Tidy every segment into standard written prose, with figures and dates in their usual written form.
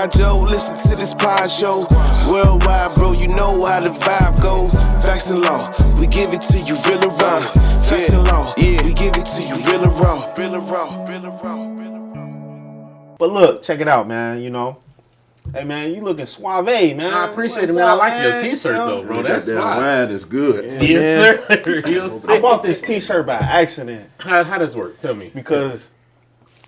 squad, yo. Listen to this pod show. Worldwide, bro, you know how the vibe go. Facts and law, we give it to you real and raw. Facts and law, yeah, we give it to you real and raw. Real and raw, real and raw, real and raw. But look, check it out, man, you know. Hey, man, you looking suave, man. I appreciate it, man. I like your t-shirt, though, bro. That's fine. That wine is good. Yes, sir. I bought this t-shirt by accident. How does this work? Tell me. Because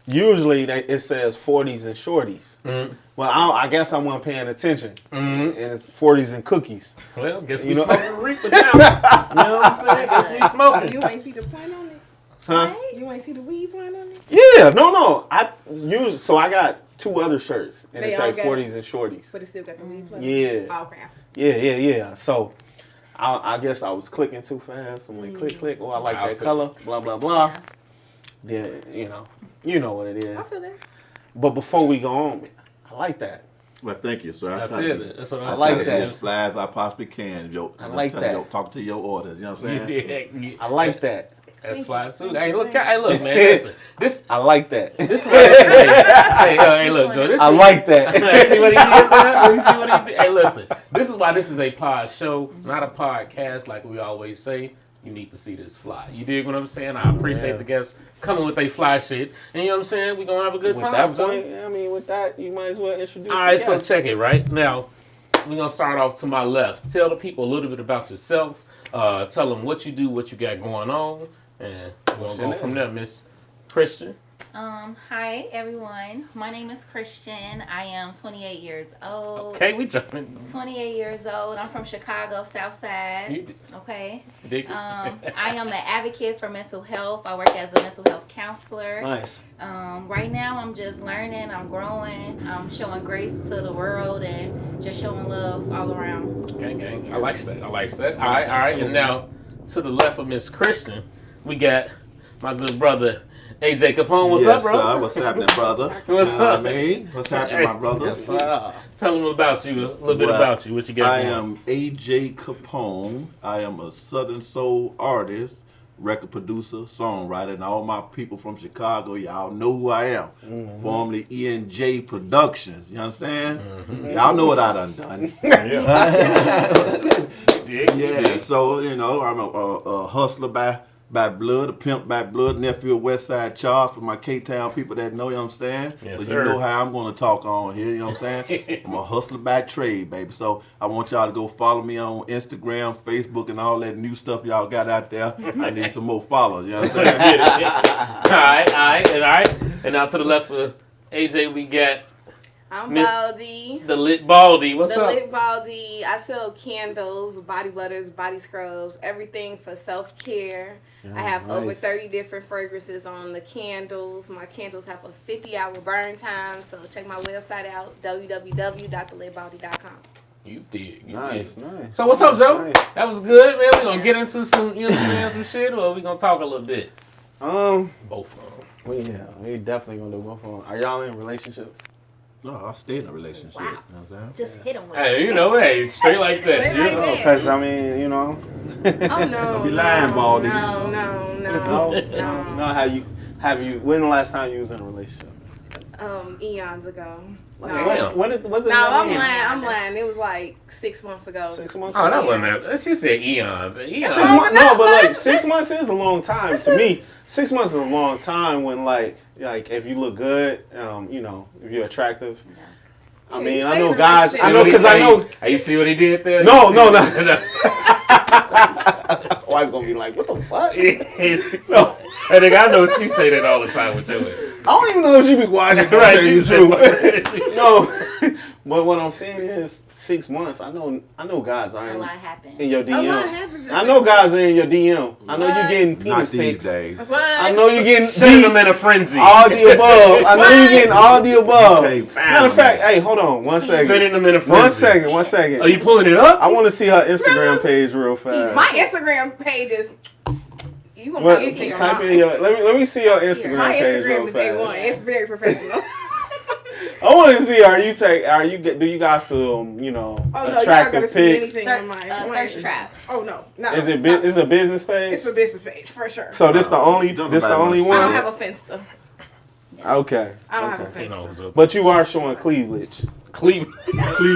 usually it says 40s and shorties. Mm-hmm. Well, I guess I wasn't paying attention. Mm-hmm. And it's 40s and cookies. Well, guess we smoking reefer now. You know what I'm saying? Guess we smoking. You ain't see the point on it? Huh? You ain't see the weed point on it? Yeah, no. So I got 2 other shirts, and They it all say got 40s and shorties. But it still got the weed point. Yeah. Oh, okay. Yeah. So I guess I was clicking too fast. I'm like, click. Oh, I like that color. Blah, blah, blah. Then, you know what it is. I feel that. But before we go on, I like that. Well, thank you, sir. That's it. That's what I like that. As fly as I possibly can. I like that. Talk to your orders. You know what I'm saying? I like that. That's fly too. Hey, look, man. Listen, this. I like that. This is what hey, look, Joe. This I like that. See what he did there? You see what he did? Hey, listen. This is why this is a pod show, not a podcast like we always say. You need to see this fly. You dig what I'm saying? I appreciate the guests coming with their fly shit. And you know what I'm saying? We're going to have a good time. With that point, I mean, with that, you might as well introduce All right, so check it, right? Now, we're going to start off to my left. Tell the people a little bit about yourself. Tell them what you do, what you got going on. And we're going to go from there, Miss Christian. Hi, everyone. My name is Christian. I am 28 years old. Okay, we jumping. 28 years old. I'm from Chicago, South Side. Okay. I am an advocate for mental health. I work as a mental health counselor. Nice. Right now, I'm just learning. I'm growing. I'm showing grace to the world and just showing love all around. Gang. Yeah. I like that. All right. And now, to the left of Miss Christian, we got my good brother, AJ Capone. What's up, bro? Sir. What's happening, brother? What's up? What's happening, my brother? Yes, sir. Tell them about you, a little bit about you, what you got I going. am AJ Capone. I am a Southern Soul artist, record producer, songwriter, and all my people from Chicago, y'all know who I am. Mm-hmm. Formerly ENJ Productions, you understand? Mm-hmm. Y'all know what I done. Yeah, so, I'm a hustler by blood, a pimp by blood, nephew of West Side Charles for my K-Town people that know, you understand? Yes, so sir. You know how I'm going to talk on here, you know what I'm saying? I'm a hustler by trade, baby. So I want y'all to go follow me on Instagram, Facebook, and all that new stuff y'all got out there. I need some more followers, you know what I'm saying? All right. And now to the left of AJ, we got I'm Miss Baldie. the Lit Baldie. What's up? The Lit Baldie. I sell candles, body butters, body scrubs, everything for self-care. I have over 30 different fragrances on the candles. My candles have a 50-hour burn time, so check my website out, www.thelitbaldie.com. You did. Nice. So what's up, Joe? Nice. That was good, man. We're going to get into some, you know what I'm saying, some shit, or we going to talk a little bit? Both of them. Well, yeah, we definitely going to do both of them. Are y'all in relationships? No, I stay in a relationship. Wow. You know what I'm saying? Just hit them with Hey, straight like that. Straight like that. Because, I mean, Oh, no. Don't be lying, Baldy. No. Have you, when the last time you was in a relationship? Eons ago. When did I'm lying. It was like 6 months ago. 6 months Oh, ago? that wasn't that. She said eons. 6 months, no, but like 6 months is a long time to me. 6 months is a long time when like if you look good, if you're attractive. I mean, I know guys. I know because I know. You see what he did there? No. Wife gonna be like, what the fuck? No. Hey, nigga, I know she say that all the time with your ass. I don't even know if she be watching. Right, she's she's true. No, but what I'm saying is 6 months. I know guys are A lot happened. in your A lot DM. happens. I know guys are in your DM. I know you're getting Not penis these pics. days. I know you're getting Sending them in a frenzy. all the above. I know you're getting all the above. Okay, Matter of fact, hey, hold on one second. Sending them in a frenzy. One second. Are you pulling it up? I want to see her Instagram page real fast. My Instagram page is. You want What, my Instagram? type in your. Let me see your Instagram My page Instagram real is fast. A1. It's very professional. I want to see. Do you guys some Oh no, you're not attractive gonna see pics? anything on my Thirst trap. Oh no, no. Is it it's a business page? It's a business page for sure. So this the only Don't one. nobody I don't have a Finsta. Okay. I don't have a He Finsta. knows. But you are showing cleavage. Cleveland.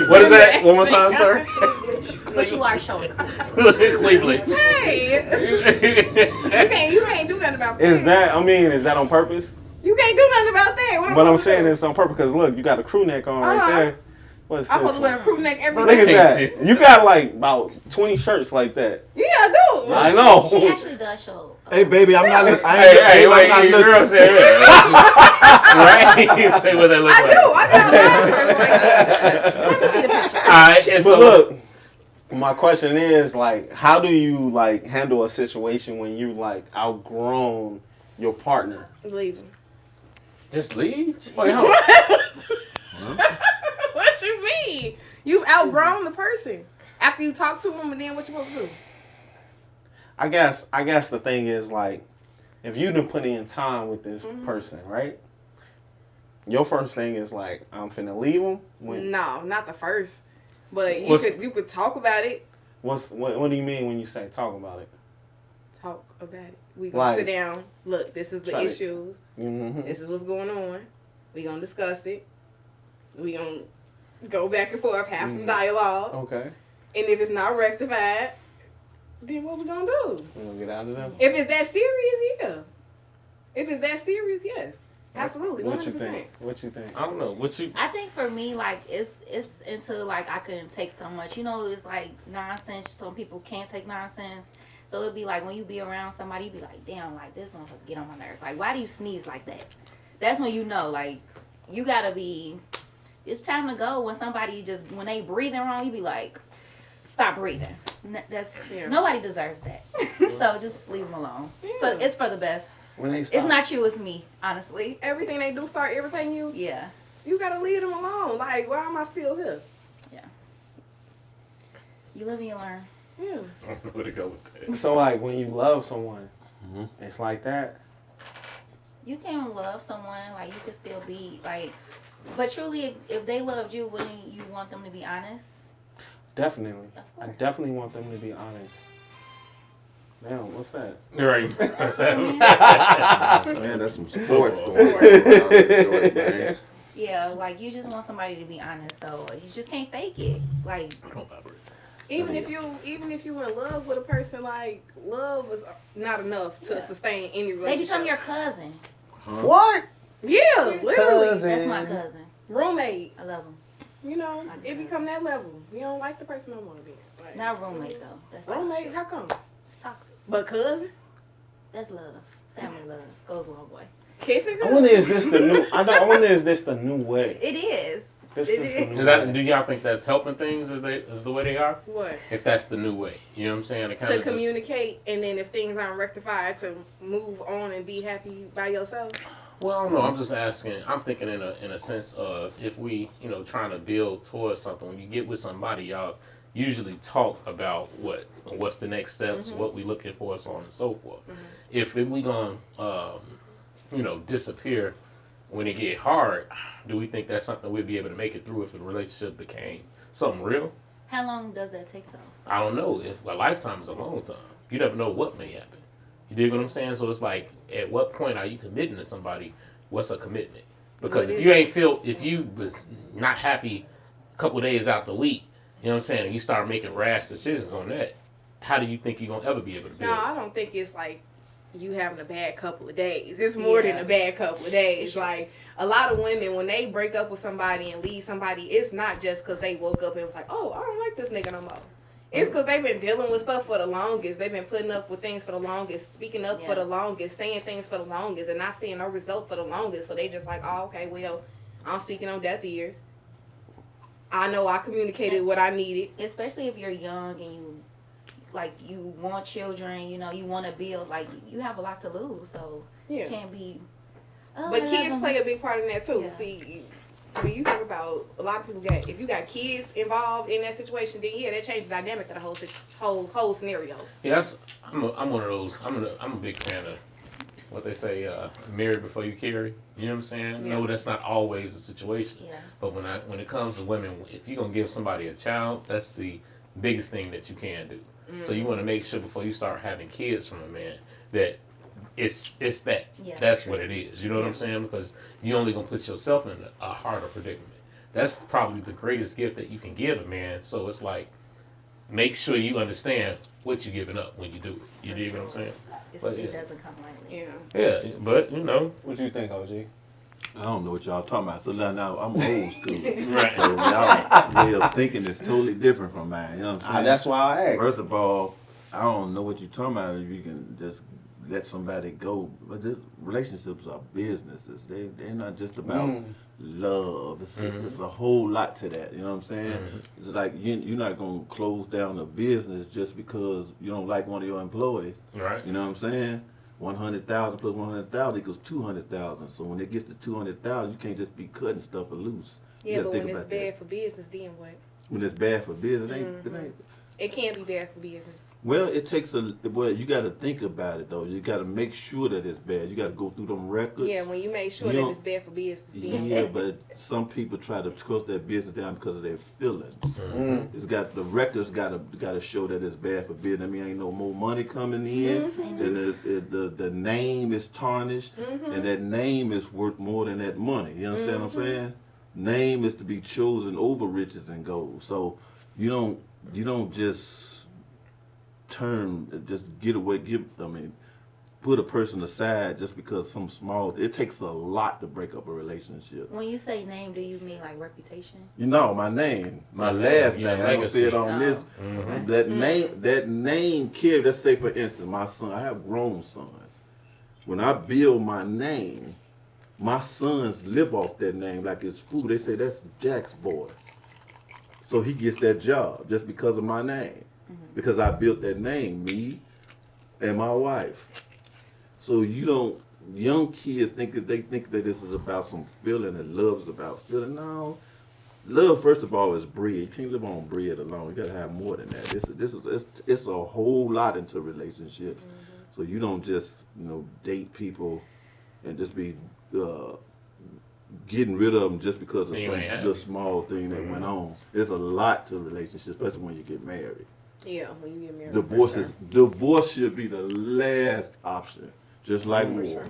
What is that? One more time, sir. But you are showing Cleveland. Cleveland. Hey, you can't do nothing about that. Is that on purpose? You can't do nothing about that. But I'm saying it's on purpose because look, you got a crew neck on right there. What's this? I'm supposed to wear a crew neck every Look day. at that. You got like about 20 shirts like that. Yeah, I do. I know. She actually does show. Hey, baby, I'm not. Hey, wait, your girl said that. Right? Say what that look I like. do. I got a lot of shirts like that. Let me see the picture. All right, and But so look, my question is like, how do you like handle a situation when you like outgrown your partner? Leaving. just leave. Wait, hold on. What you mean? You've outgrown the person. After you talk to them, and then what you supposed to do? I guess the thing is like, if you done put in time with this person, right? Your first thing is like, I'm finna leave them. No, not the first. But you could talk about it. What do you mean when you say talk about it? Talk about it. We gonna sit down. Look, this is the Try to- issues. Mm-hmm. This is what's going on. We gonna discuss it. We gonna go back and forth, have some dialogue. Okay. And if it's not rectified, then what we gonna do? We gonna get out of there. If it's that serious, yeah. If it's that serious, yes. Absolutely, 100%. What you think? What you think? I don't know. What you? I think for me, like it's into like I couldn't take so much. You know, it's like nonsense. Some people can't take nonsense. So it'd be like when you be around somebody, you be like, damn, like this motherfucker get on my nerves. Like, why do you sneeze like that? That's when you know, like, you gotta be. It's time to go. When somebody when they breathing wrong, you be like, stop breathing. That's nobody deserves that. So just leave them alone. But it's for the best. When they stop. It's not you, it's me, honestly. Everything they do start irritating you. Yeah. You gotta leave them alone. Like, why am I still here? Yeah. You live and you learn. Yeah. I don't know where to go with that. So like when you love someone, it's like that. You can love someone, like you can still be like, but truly, if they loved you, wouldn't you want them to be honest? Definitely. Of I course. definitely want them to be honest. Damn, what's that? Right. Man, that's some sports going on. Man. Yeah, like you just want somebody to be honest, so you just can't fake it. Like, Even if you in love with a person, like love is not enough to sustain any they relationship. become your cousin. What? Yeah, literally. Cousin. That's my cousin. Roommate. I love him. You know, Like it a become that level. You don't like the person no more. Then. Like, Not roommate though. That's roommate. toxic. How come? It's toxic. But cousin. That's love. Family love goes a long way. Kissing. I wonder is this the new? I wonder is this the new way? It is. This It is is. the new Is that? way. Do y'all think that's helping things as the way they are? What? If that's the new way, you know what I'm saying? It To kinda communicate, and then if things aren't rectified, to move on and be happy by yourself. Well, I don't know. I'm just asking. I'm thinking in a sense of if we, trying to build towards something. When you get with somebody, y'all usually talk about what's the next steps, what we looking for, so on and so forth. If we gonna, disappear when it get hard, do we think that's something we'd be able to make it through if the relationship became something real? How long does that take though? I don't know. If a lifetime is a long time, you never know what may happen. You dig what I'm saying? So it's like, at what point are you committing to somebody? What's a commitment? Because if you was not happy a couple days out the week, you know what I'm saying, and you start making rash decisions on that, how do you think you're gonna ever be able to build? No, I don't think it's like you having a bad couple of days. It's more than a bad couple of days. Like a lot of women, when they break up with somebody and leave somebody, it's not just because they woke up and was like, oh, I don't like this nigga no more. It's because they've been dealing with stuff for the longest. They've been putting up with things for the longest, speaking up for the longest, saying things for the longest, and not seeing no result for the longest. So they just like, oh, okay, well, I'm speaking on deaf ears. I know I communicated what I needed. Especially if you're young and you want children, you want to build, like you have a lot to lose, so you can't be. Oh, But I kids love play them. a big part in that too. Yeah. See, when you talk about a lot of people if you got kids involved in that situation, then that changes the dynamic of the whole scenario. Yes, I'm one of those. I'm a big fan of what they say, marry before you carry. You know what I'm saying? Yeah. No, that's not always the situation. Yeah. But when it comes to women, if you're gonna give somebody a child, that's the biggest thing that you can do. So you want to make sure before you start having kids from a man that it's that. Yeah. That's what it is. You know what I'm saying? Because you only gonna put yourself in a harder predicament. that's probably the greatest gift that you can give a man. So it's like, make sure you understand what you're giving up when you do it. You dig what I'm saying? It doesn't come lightly. Yeah. Yeah, but you know. What you think, OG? I don't know what y'all talking about. So now I'm old school. Right. So y'all way of thinking is totally different from mine. You know what I'm saying? That's why I asked. First of all, I don't know what you're talking about. If you can just let somebody go, but relationships are businesses. They're not just about love. It's a whole lot to that. You know what I'm saying? It's like you're not gonna close down a business just because you don't like one of your employees. Right. You know what I'm saying? 100,000 plus 100,000 equals 200,000. So when it gets to 200,000, you can't just be cutting stuff loose. Yeah, but when it's bad for business, then what? When it's bad for business, It can be bad for business. Well, it takes you got to think about it though. You got to make sure that it's bad. You got to go through them records. Yeah, when you make sure that it's bad for business, then. Yeah, but some people try to close their business down because of their feelings. It's got the records got to show that it's bad for business. I mean, ain't no more money coming in, and the name is tarnished, and that name is worth more than that money. You understand what I'm saying? Name is to be chosen over riches and gold. So you don't just put a person aside just because some small. It takes a lot to break up a relationship. When you say name, do you mean like reputation? You know, my name, my last name. I don't say it on this. That name carry. Let's say for instance, my son. I have grown sons. When I build my name, my sons live off that name like it's food. They say that's Jack's boy. So he gets that job just because of my name. Because I built that name, me and my wife. So young kids think that this is about some feeling, and love is about feeling. No, love first of all is bread. You can't live on bread alone. You gotta have more than that. It's a whole lot into relationships. So you don't just date people and just be getting rid of them just because of some little small thing that went on. There's a lot to relationships, especially when you get married. Yeah, when you get married. Divorce should be the last option, just like war. Sure.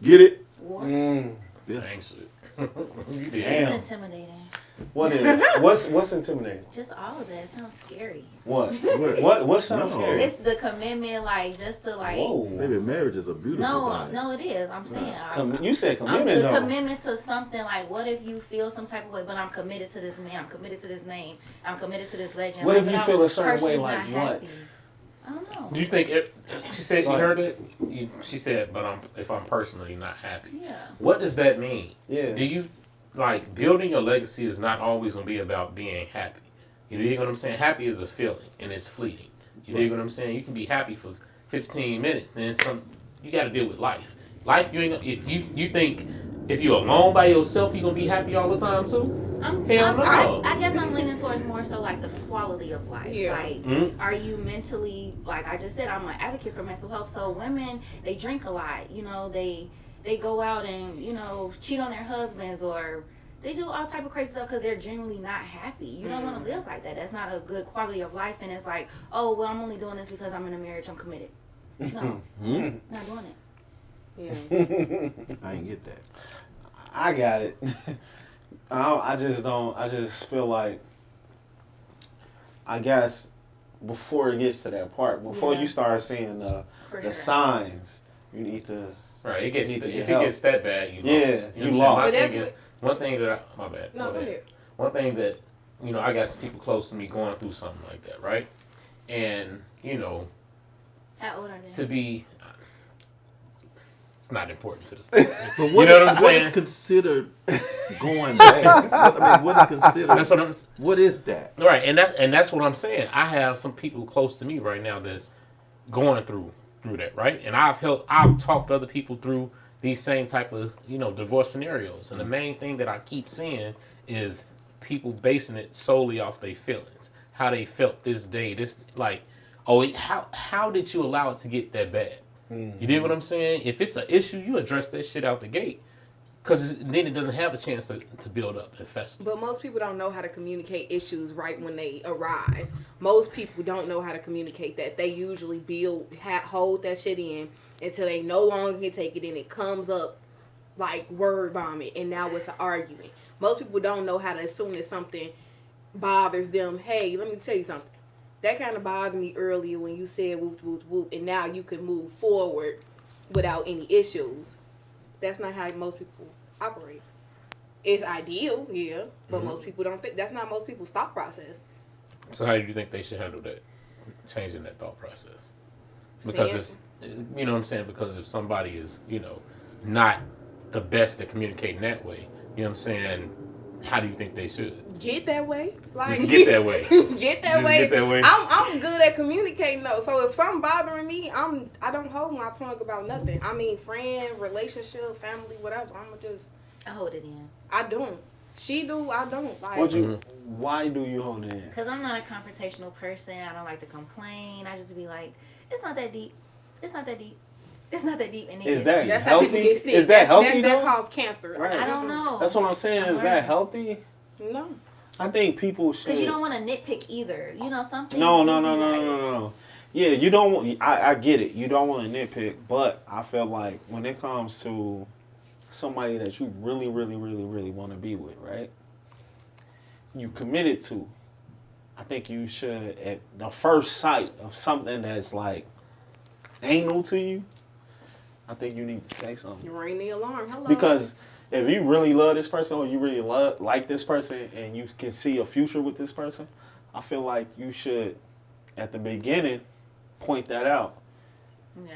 Get it? War? Yeah. Thanks. It's intimidating. What's intimidating? Just all of that. It sounds scary. What sounds scary? It's the commitment, like just to like. Whoa. Maybe marriage is a beautiful thing. No, it is. I'm saying. You said commitment. The commitment to something, like what if you feel some type of way, but I'm committed to this man. I'm committed to this name. I'm committed to this legend. What if you feel a certain way? Like what? Happy. I don't know. Do you think she said you heard it? She said, but if I'm personally not happy. Yeah. What does that mean? Yeah. Do you like building your legacy is not always gonna be about being happy. You dig what I'm saying? Happy is a feeling and it's fleeting. You dig what I'm saying? You can be happy for 15 minutes, then you got to deal with life. Life, you ain't. If you think if you're alone by yourself, you're gonna be happy all the time too. I guess I'm leaning towards more so like the quality of life. Yeah. Like, are you mentally, like I just said, I'm an advocate for mental health. So women, they drink a lot. They go out and cheat on their husbands, or they do all type of crazy stuff because they're genuinely not happy. You don't want to live like that. That's not a good quality of life. And it's like, oh well, I'm only doing this because I'm in a marriage. I'm committed. No, not doing it. Yeah. I ain't get that. I got it. I just feel like, I guess before it gets to that part, before you start seeing the signs, you need to. Right, if it gets that bad, you lost. You lost. One thing that my bad. No, go ahead. One thing that I got some people close to me going through something like that, right? And How old are they? to be, it's not important to the story. But what I'm saying? What is considered going bad? What is considered? That's what I'm. What is that? Right, and that's what I'm saying. I have some people close to me right now that's going through that, right? And I've talked to other people through these same type of divorce scenarios, and the main thing that I keep seeing is people basing it solely off their feelings, how they felt this day, how did you allow it to get that bad? You dig what I'm saying? If it's an issue, you address that shit out the gate, because then it doesn't have a chance to build up and fester. But most people don't know how to communicate issues right when they arise. Most people don't know how to communicate that. They usually hold that shit in until they no longer can take it, and it comes up like word vomit, and now it's an argument. Most people don't know how to, as soon as something bothers them, hey, let me tell you something. That kind of bothered me earlier when you said whoop, whoop, whoop, and now you can move forward without any issues. That's not how most people operate. It's ideal, yeah, but most people don't think, that's not most people's thought process. So how do you think they should handle that? Changing that thought process? Because if, you know what I'm saying? Because if somebody is, you know, not the best at communicating that way, you know what I'm saying? How do you think they should? Get that way. Like, Just get that way. Get that Just way. get that way. I'm good at communicating though. So if something bothering me, I don't hold my tongue about nothing. I mean, friend, relationship, family, whatever. I hold it in. I don't. She do, I don't. Like, why do you hold it in? Because I'm not a confrontational person. I don't like to complain. I just be like, it's not that deep. It's not that deep. It's not that deep. And Is that that's how people healthy? get sick. Is that healthy That though? causes cancer. Right. I don't know. That's what I'm saying. Is that healthy? No. I think people should. Because you don't want to nitpick either. You know, some things No. Yeah, you don't want. I get it. You don't want to nitpick, but I feel like when it comes to somebody that you really want to be with, right? You committed to. I think you should, at the first sight of something that's like anal to you, I think you need to say something. You ring the alarm. Hello. Because if you really love this person or you really like this person and you can see a future with this person, I feel like you should, at the beginning, point that out.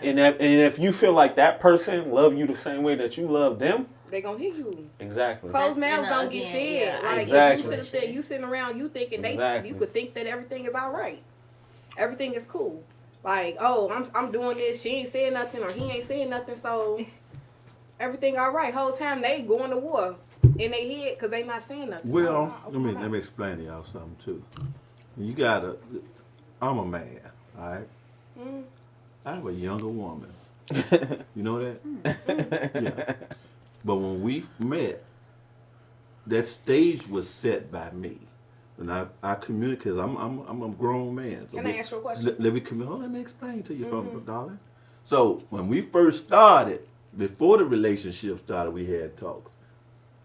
Yeah. And if you feel like that person love you the same way that you love them, they gonna hit you. Exactly. Closed mouths don't get fed. Yeah, like exactly. If you sitting around, you thinking you could think that everything is all right, everything is cool. Like, oh, I'm doing this. She ain't saying nothing, or he ain't saying nothing, so everything all right. Whole time they going to war in their head because they not saying nothing. Well, let me explain to y'all something too. I'm a man, all right? I have a younger woman. You know that? Yeah. But when we met, that stage was set by me. And I communicate. I'm a grown man. So Can I ask you a question? Let me explain to you something, darling. So when we first started, before the relationship started, we had talks.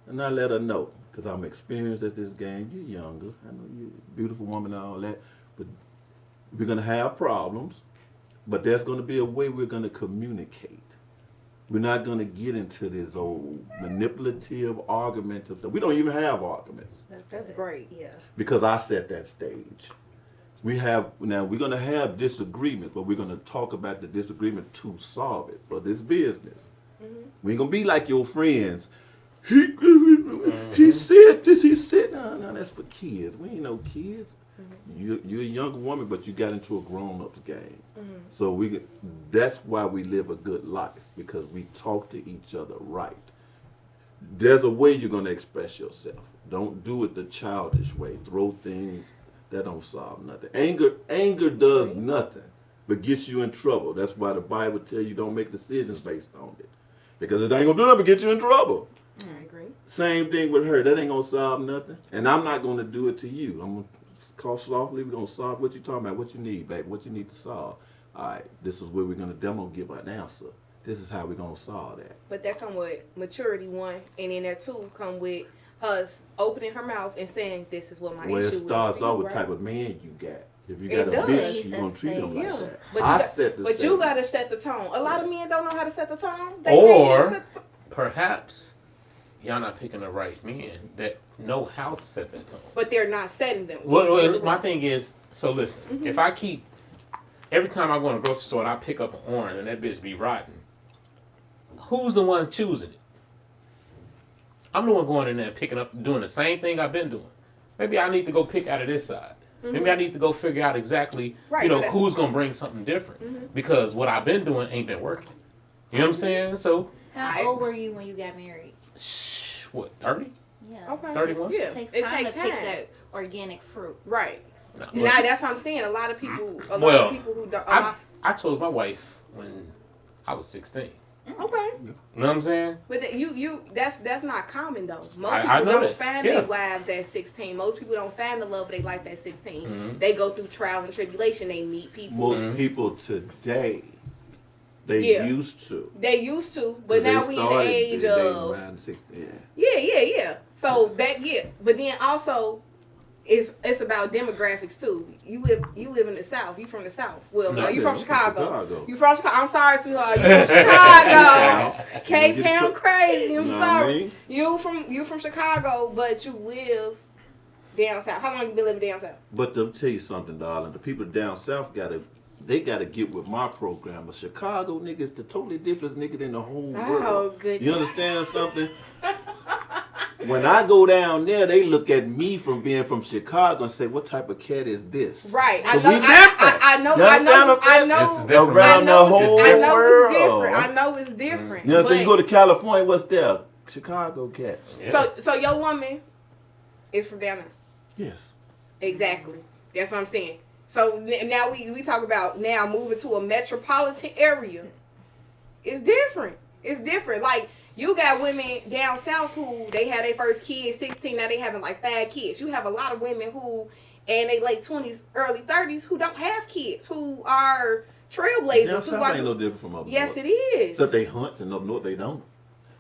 And I let her know, because I'm experienced at this game. You're younger. I know you're a beautiful woman and all that. But we're going to have problems. But there's going to be a way we're going to communicate. We're not going to get into this old manipulative argument of stuff. We don't even have arguments. That's great. Yeah. Because I set that stage. We're going to have disagreements, but we're going to talk about the disagreement to solve it for this business. We ain't going to be like your friends. He said this, he said, no, that's for kids. We ain't no kids. You're a young woman, but you got into a grown-up's game. So that's why we live a good life, because we talk to each other right. There's a way you're going to express yourself. Don't do it the childish way. Throw things that don't solve nothing. Anger does nothing but gets you in trouble. That's why the Bible tells you don't make decisions based on it. Because it ain't going to do nothing but get you in trouble. I agree. Same thing with her. That ain't going to solve nothing. And I'm not going to do it to you. I'm going to call softly. We're going to solve what you talking about, what you need, baby, what you need to solve. All right, this is where we're going to demo give an answer. This is how we're going to solve that. But that come with maturity, one, and then that two come with us opening her mouth and saying, this is what my issue is. Well, it starts off with right? type of man you got. If you It got a does. bitch, you're going to treat them like Yeah. that. But you got to set the tone. A lot of men don't know how to set the tone. They Or can't set the perhaps y'all not picking the right men that know how to set that tone. But they're not setting them. Well, my thing is, so listen, if I keep, every time I go in a grocery store and I pick up an orange and that bitch be rotten, who's the one choosing it? I'm the one going in there picking up, doing the same thing I've been doing. Maybe I need to go pick out of this side. Maybe I need to go figure out exactly, who's going to bring something different. Because what I've been doing ain't been working. You know what I'm saying? So, How old were you when you got married? What, 30? Yeah. Okay. 31? It takes time to pick that organic fruit. Right. No, now that's what I'm saying. A lot of people who don't. I chose my wife when I was 16. Okay. You know what I'm saying? But that's not common though. Most I people know don't that. find their wives at 16. Most people don't find the love of their life at 16. They go through trial and tribulation. They meet people. Most people today, they used to. They used to, but now we in the age of. Yeah. So that but then also it's about demographics too. You live in the South. You from the South. Well, no, you from Chicago. You from Chicago. I'm sorry, sweetheart. You from Chicago. K-Town crazy. I'm sorry. You from Chicago, but you live down south. How long you been living down south? But to tell you something, darling, the people down south gotta get with my program. A Chicago nigga is the totally different nigga than the whole world. Oh, goodness. You understand something? When I go down there, they look at me from being from Chicago and say, "What type of cat is this?" Right. I know around the whole world. I know it's different. You know, so you go to California, what's there? Chicago cats. Yeah. So your woman is from down there. Yes. Exactly. That's what I'm saying. So now we talk about now moving to a metropolitan area. It's different. It's different. Like, you got women down south who they had their first kid 16, now they having like 5 kids. You have a lot of women who in their late 20s, early 30s who don't have kids, who are trailblazers. Down south ain't no different from up north. Yes, it is. Except they hunt and up north they don't.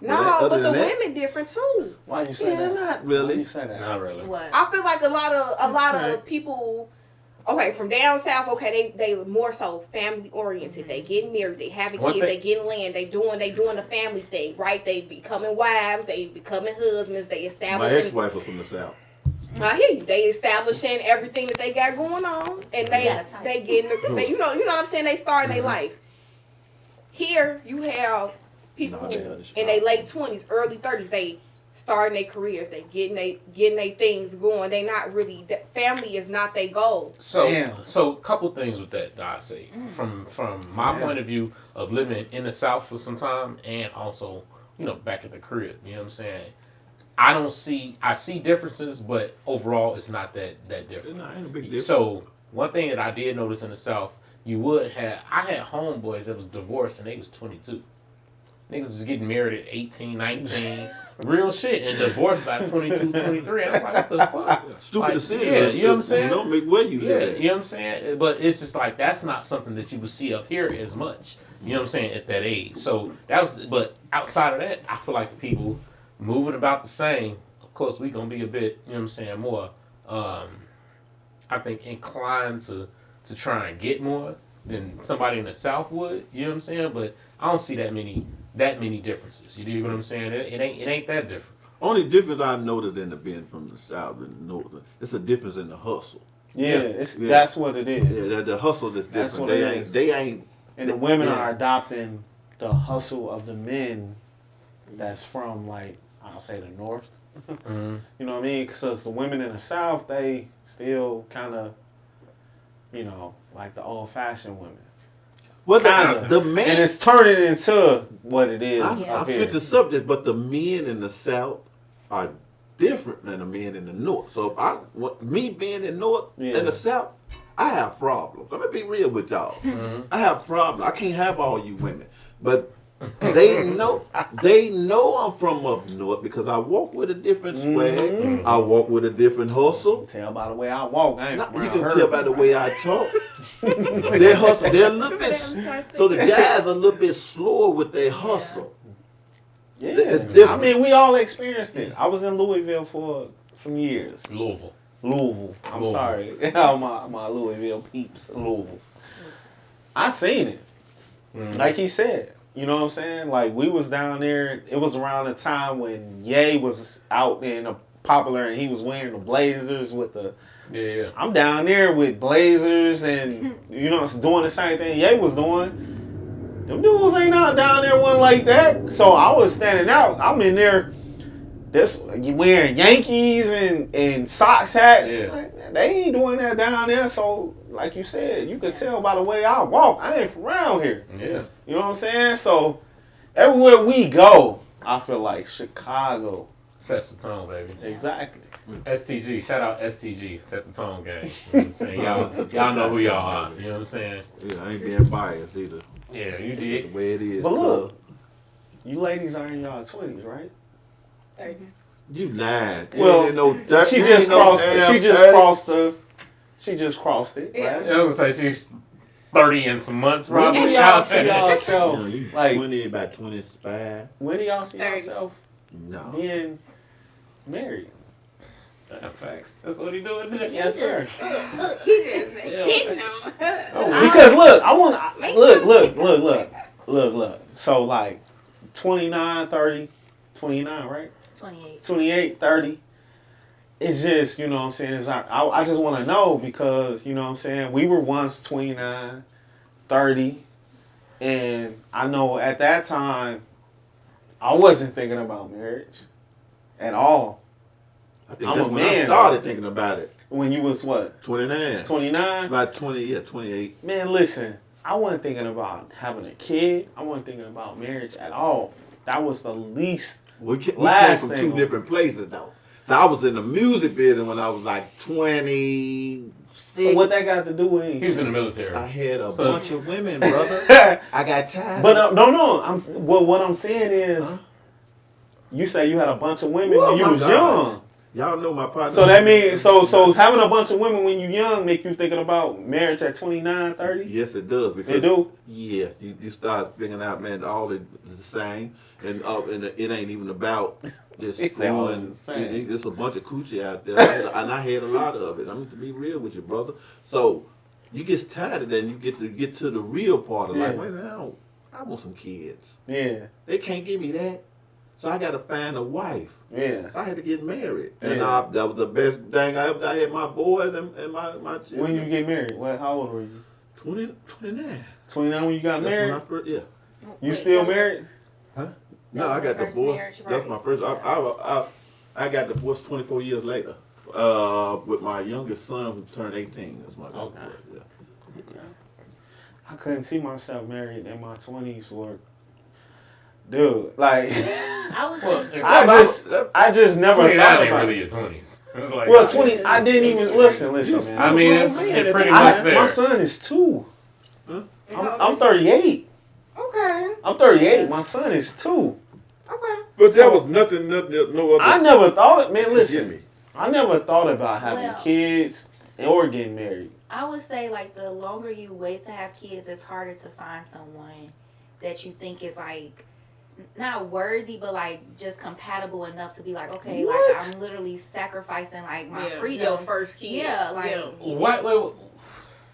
No, but the women different too. Why you say that? Not really. Why you say that? Not really. What? I feel like a lot of people, okay, from down south, okay, they more so family oriented. They getting married, they having kids, they getting land, they doing the family thing, right? They becoming wives, they becoming husbands, they establishing. My ex-wife was from the south. I hear you. They establishing everything that they got going on, and they getting you know what I'm saying. They starting their life. Here you have people who in their late 20s, early 30s. They starting their careers. They getting they things going. They not really. Family is not their goal. So a couple things with that I say from my point of view of living in the South for some time and also back at the crib. You know what I'm saying? I see differences, but overall it's not that different. Ain't a big difference. So one thing that I did notice in the South, I had homeboys that was divorced and they was 22. Niggas was getting married at 18, 19, real shit, and divorced by 22, 23. I was like, what the fuck? Stupid decision. Yeah, you know what I'm saying? Don't make where you live at. You know what I'm saying? But it's just like, that's not something that you would see up here as much. You know what I'm saying? At that age. So but outside of that, I feel like the people moving about the same. Of course, we gonna be a bit, you know what I'm saying, more, I think, inclined to try and get more than somebody in the South would. You know what I'm saying? But I don't see that many differences. You dig what I'm saying? It ain't that different. Only difference I noticed in the being from the South and the North, it's a difference in the hustle. Yeah, that's what it is. Yeah, the hustle is different. That's what it is. They ain't. And the women are adopting the hustle of the men that's from, like, I'll say the North. Mm-hmm. You know what I mean? Because the women in the South, they still kind of, like the old-fashioned women. Well, the man, and it's turning into what it is. I switch the subject, but the men in the South are different than the men in the North. So me being in North in the South, I have problems. I'm gonna be real with y'all. Mm-hmm. I have problems. I can't have all you women, but they know I'm from up north because I walk with a different swag. Mm-hmm. I walk with a different hustle. Tell by the way I walk. You can tell by the way I talk. Their hustle, they're a little bit. So the guys are a little bit slower with their hustle. Yeah, it's different. I mean, we all experienced it. I was in Louisville for some years. Louisville. I'm sorry. my Louisville peeps, Louisville. I seen it. Mm-hmm. Like he said. You know what I'm saying? Like, we was down there. It was around the time when Ye was out and popular and he was wearing the blazers with the... Yeah. I'm down there with blazers and, doing the same thing Ye was doing. Them dudes ain't out down there one like that. So I was standing out. I'm in there... You wearing Yankees and Sox hats. Yeah. Like, they ain't doing that down there. So, like you said, you could tell by the way I walk. I ain't from around here. Yeah. You know what I'm saying? So, everywhere we go, I feel like Chicago sets the tone, baby. Exactly. STG, shout out STG, set the tone, gang. You know what I'm saying? Y'all know who y'all are. You know what I'm saying? Yeah, I ain't being biased either. Yeah, you did. The way it is. But look, you ladies are in y'all 20s, right? 30s. You lying. Well, she just crossed it. Yeah. Right? I was gonna say she's 30 in some months, probably. When do y'all see yourself? Like 20, about 25. When do y'all see yourself No. being married. Facts. That's what he doing. Yes, sir. He just hitting them. Because look, I want look. So like 29, 30, 29, right? 28. 28, 30. It's just, you know what I'm saying, I just want to know because, you know what I'm saying, we were once 29, 30, and I know at that time, I wasn't thinking about marriage at all. I think I'm that's a when man, I started though. thinking about it. When you was what? 29. 29? About 28. Man, listen, I wasn't thinking about having a kid. I wasn't thinking about marriage at all. That was the least. We came Last from thing. two different places, though. So I was in the music business when I was like 26. So what that got to do with He anything? was in the military. I had a So- bunch of women, brother. I got tired. But no. What I'm saying is, you say you had a bunch of women Oh when you my was gosh. young. Y'all know my partner. So that means so having a bunch of women when you young make you thinking about marriage at 29, 30? Yes, it does. Because, They do? Yeah, you start figuring out, man, all is the same, and it ain't even about just They say all going. is the same. There's a bunch of coochie out there, and I had a lot of it. I'm to be real with you, brother. So you get tired of that, and you get to the real part of Yeah. like, wait a minute, I want some kids. Yeah. They can't give me that, so I got to find a wife. Yeah. So I had to get married, and Yeah. that was the best thing I ever. I had my boys and my children. When you get married? How old were you? 29. 29 when you got That's married? when I first, yeah. You still married? No, That I was got the first divorced. marriage, That's right? my first. I got divorced 24 years later with my youngest son who turned 18. That's my Okay. yeah. I couldn't see myself married in my 20s or dude, like I would Well, say I just never 29 thought ain't about really it. your 20s. It's like, Well, 20 I didn't even listen, man. I mean, it's pretty much there. My son is 2. Huh? I'm 38. Okay. I'm 38. My son is 2. Okay. But So- there was nothing, no other. I never thought it, man. could Listen, get me. I never thought about having Well- kids or getting married. I would say like the longer you wait to have kids, it's harder to find someone that you think is like not worthy, but like just compatible enough to be like, okay, What? like I'm literally sacrificing like my Yeah, freedom. your first kid. Yeah, like Yeah. Wait.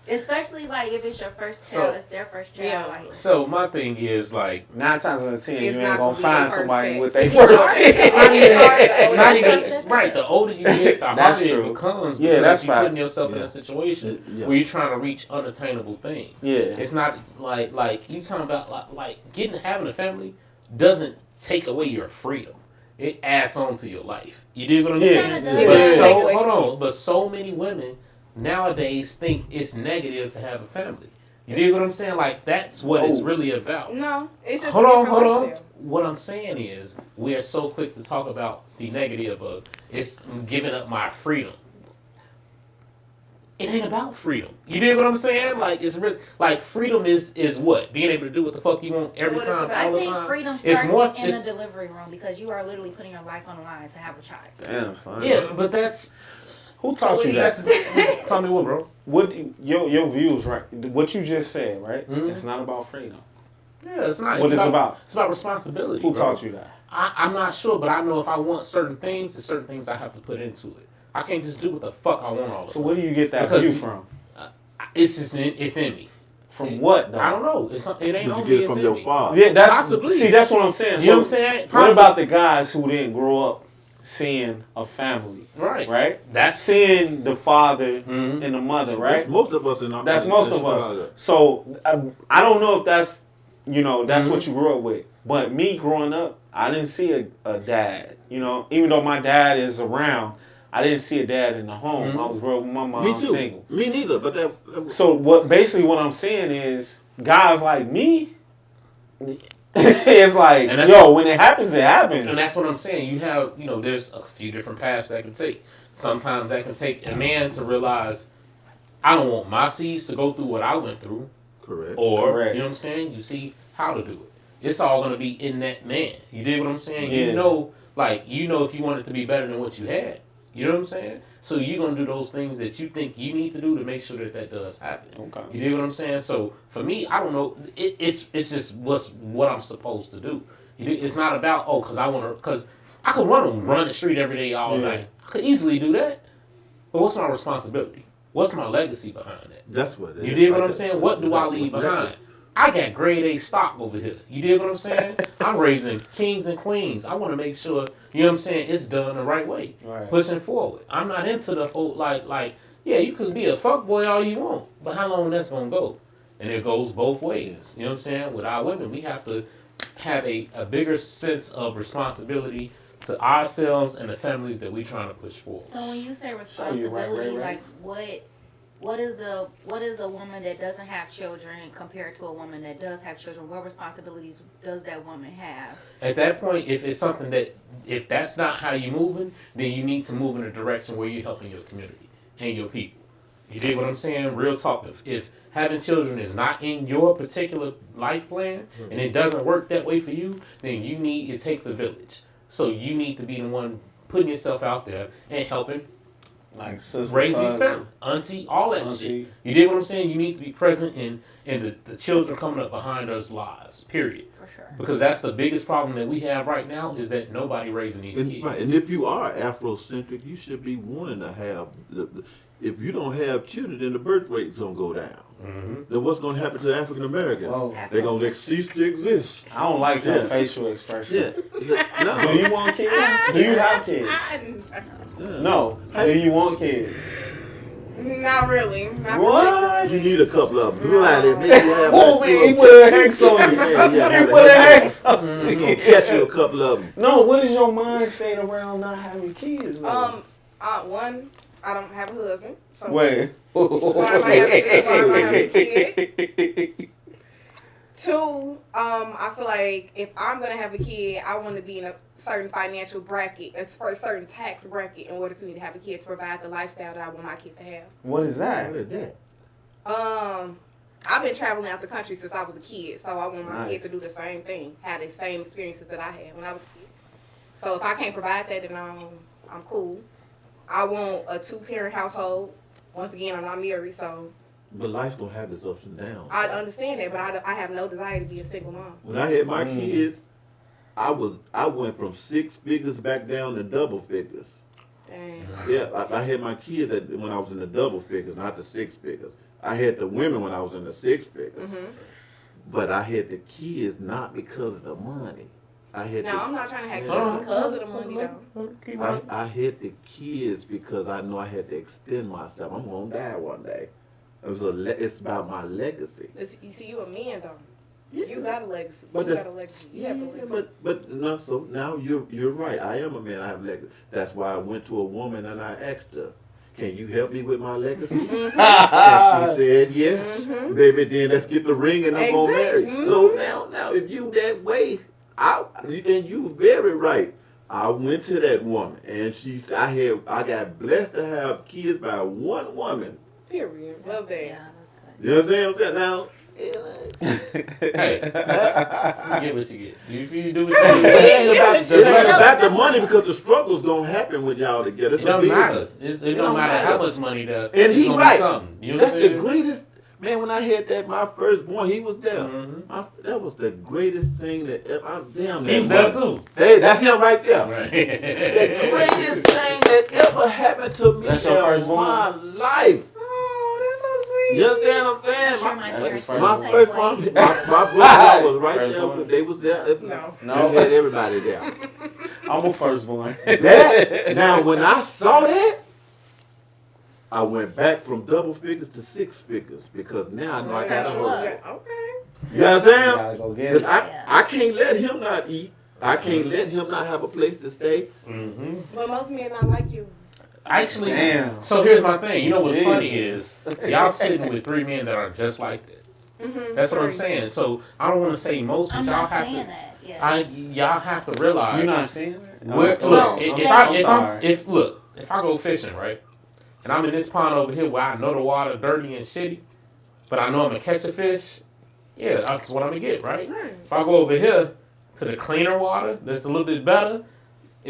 especially like if it's your first child, So- it's their first child. Yeah. Like So my thing is like, 9 times out of 10, you It's ain't not gonna gonna be find your first somebody kid. with their It's first hard. kid. It's harder to not older. even right. The older you get, the That's harder true. it becomes. Yeah, Because that's you're putting facts. yourself in Yeah. a situation Yeah. where you're trying to reach unattainable things. Yeah. It's not like you talking about like having a family doesn't take away your freedom. It adds on to your life. You dig what I'm Yeah. saying? Yeah. But It does take so away hold from on. But so many women nowadays think it's negative to have a family. You dig what I'm saying? Like that's what it's Oh. really about. No, it's just Hold a on, different hold on. lifestyle. What I'm saying is, we are so quick to talk about the negative of it's giving up my freedom. It ain't about freedom. You dig what I'm saying? Like it's really like freedom is what being able to do what the fuck you want every what it's time, about. all I the think time. freedom It's starts more- in the it's- delivery room because you are literally putting your life on the line to have a child. Damn, son. Yeah, but that's Who taught you that's. that? Tell me what, bro. What your views, right? What you just said, right? Mhm. It's not about freedom. Yeah, it's not. What it's is about? It's about responsibility. Who bro. taught you that? I'm not sure, but I know if I want certain things, there's certain things I have to put into it. I can't just do what the fuck I want all the So time. where do you get that Because view you- from? It's just it's in me. From what though? I don't know. It ain't Did on you me. get it It's from in your me. father? Yeah, that's Possibly. see. That's what I'm saying. You know what I'm saying? What Possibly. about the guys who didn't grow up seeing a family, Right. right? That's Seeing the father Mhm. and the mother, That's right? most of us in our. That's in most of Chicago. us. So I don't know if that's that's Mhm. what you grew up with. But me growing up, I didn't see a dad. Even though my dad is around, I didn't see a dad in the home. Mhm. I was growing up with my mom Me too. single. Me neither. But that So what I'm saying is, guys like me, it's like, And that's- yo, when it happens, it happens. And that's what I'm saying. You have, there's a few different paths that can take. Sometimes that can take a man to realize, I don't want my seeds to go through what I went through. correct. Or, Correct. you know what I'm saying? You see how to do it. It's all going to be in that man. You dig what I'm saying? Yeah. You know if you want it to be better than what you had. You know what I'm saying? So you're going to do those things that you think you need to do to make sure that does happen. Okay. You dig what I'm saying? So for me, I don't know. It's just what I'm supposed to do. It's not about because I want to. Because I could run the street every day all night. I could easily do that. But what's my responsibility? What's my legacy behind that? That's what it is. You dig what I'm saying? What do I leave behind? I got grade A stock over here. You dig what I'm saying? I'm raising kings and queens. I want to make sure, you know what I'm saying, it's done the right way. Right. Pushing forward. I'm not into the whole, yeah, you could be a fuckboy all you want, but how long that's going to go? And it goes both ways. You know what I'm saying? With our women, we have to have a bigger sense of responsibility to ourselves and the families that we're trying to push forward. So when you say responsibility, right. like what is a woman that doesn't have children compared to a woman that does have children? What responsibilities does that woman have? At that point, if it's something that, if that's not how you're moving, then you need to move in a direction where you're helping your community and your people. You dig what I'm saying? Real talk. If having children is not in your particular life plan and it doesn't work that way for you, then it takes a village. So you need to be the one putting yourself out there and helping Like sister, raise these family, auntie, all that shit. You dig what I'm saying? You need to be present in the children coming up behind us lives, period. For sure. Because that's the biggest problem that we have right now is that nobody raising these kids. Right. And if you are Afrocentric, you should be wanting to have, if you don't have children, then the birth rate's going to go down. Mm-hmm. Then what's going to happen to African Americans? Oh. They're going to cease to exist. I don't like that Yeah. facial expression. Yes. No. Do you want kids? Do you have kids? No. Do you want kids? Not really. Not What? You need a couple of them. Maybe have Oh, like man, he two put a hex on you. Yeah, He put a hex on They're you. going to catch you a couple of them. No, what is your mind saying around not having kids? though? One, I don't have a husband. So Wait. why am I having a kid? Two, I feel like if I'm gonna have a kid, I want to be in a certain financial bracket, a certain tax bracket, in order for me to have a kid to provide the lifestyle that I want my kid to have. What is that? What is that? I've been traveling out the country since I was a kid, so I want my Nice. kid to do the same thing, have the same experiences that I had when I was a kid. So if I can't provide that, then I'm cool. I want a 2-parent household. Once again, I'm not married, so But life's going to have its ups and downs. I understand that, but I have no desire to be a single mom. When I had my kids, I went from 6 figures back down to double figures. Dang. Yeah, I had my kids when I was in the double figures, not the 6 figures. I had the women when I was in the 6 figures. Mm-hmm. But I had the kids not because of the money. No, I'm not trying to have kids because of the money, though. I had the kids because I know I had to extend myself. I'm gonna die one day. It's about my legacy. You see, you a man, though. Yeah. You got a legacy. But You got a legacy. You have a legacy. But no. So now you're right. I am a man. I have legacy. That's why I went to a woman and I asked her, "Can you help me with my legacy?" And she said, "Yes, baby." Then let's get the ring and I'm gonna marry. So now if you that way, and you very right. I went to that woman and I got blessed to have kids by one woman. Period. Love that. Yeah, that's good. You know what I'm saying? Now. Hey, you get what you get. You do what you It do. ain't about the money because the struggle's gonna happen with y'all together. It don't matter. It don't matter how much money the. And he right. Something. You know That's what the I'm saying? greatest. Man, when I had that, my firstborn, he was there. That was the greatest thing that ever. I'm damn. He was there too. Hey, that's him right there. Right. The greatest thing that ever happened to me That's your in firstborn? my life. Oh, You understand what I'm Sure, saying? my That's his first My one. first one, my brother was right there. Firstborn? They was there. No. No. We had everybody there. I'm a firstborn. Now, when I saw that, I went back from double figures to 6 figures because now I know I got a hustle. Okay. You know what I'm saying? You gotta go get 'Cause it. I can't let him not eat. I can't let him not have a place to stay. Mm-hmm. But most men not like you. Actually, Damn. so here's my thing. You know what's Jeez. funny is y'all sitting with 3 men that are just like that. That's what I'm saying. So I don't want to say most, but I'm y'all not have saying to. that. Yeah. Y'all have to realize. You're not seeing that? Where, Oh, look, No, if I go fishing, right, and I'm in this pond over here where I know the water dirty and shitty, but I know I'm gonna catch a fish, yeah, that's what I'm gonna get, right? If I go over here to the cleaner water, that's a little bit better,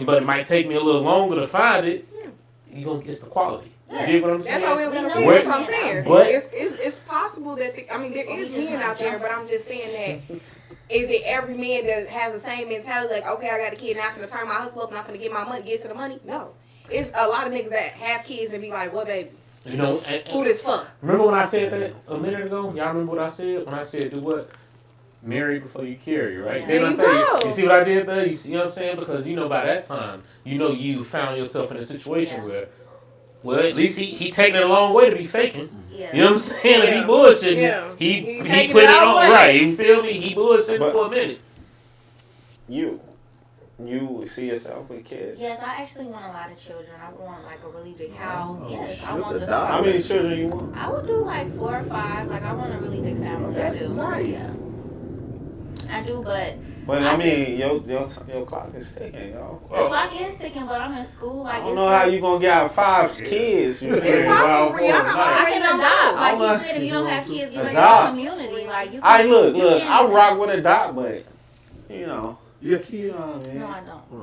but it might take me a little longer to find it, you gonna get the quality. You get what I'm saying? That's how we're gonna know feel. where- That's what I'm saying. But- it's possible that there is men out there, but I'm just saying that is it every man that has the same mentality? Like, okay, I got a kid, now I'm gonna turn my hustle up and I'm gonna get my money, get to the money. No, it's a lot of niggas that have kids and be like, what baby? You know, Who this for? Remember when I said that a minute ago? Y'all remember what I said? When I said, do what? Marry before you carry, right? Yeah. Then I There you say, go. you see what I did there? You see what I'm saying? Because you know by that time, you know you found yourself in a situation where, well, at least he taking it a long way to be faking. Yeah. You know what I'm saying? If Yeah. he bullshitting, Yeah. he taking put it it all on the way. right. You feel me? He bullshitting But- for a minute. You see yourself with kids? Yes, I actually want a lot of children. I want like a really big house. Yes, I shit, want the this. dog. How many children you want? I would do like 4 or 5. Like I want a really big family. I That's do. nice. Yeah. I do, but But I I mean, your clock is ticking, yo. the clock is ticking. But I'm in school. Like I don't it's know how just- you gonna get 5 kids. You feel It's me? possible, Rihanna. I already can know adopt. too. Like I'm he said, if you don't have kids, get back Adopt. to the community. Like you. I can- look, you I can- rock with a dot, but you know, You a kid? No,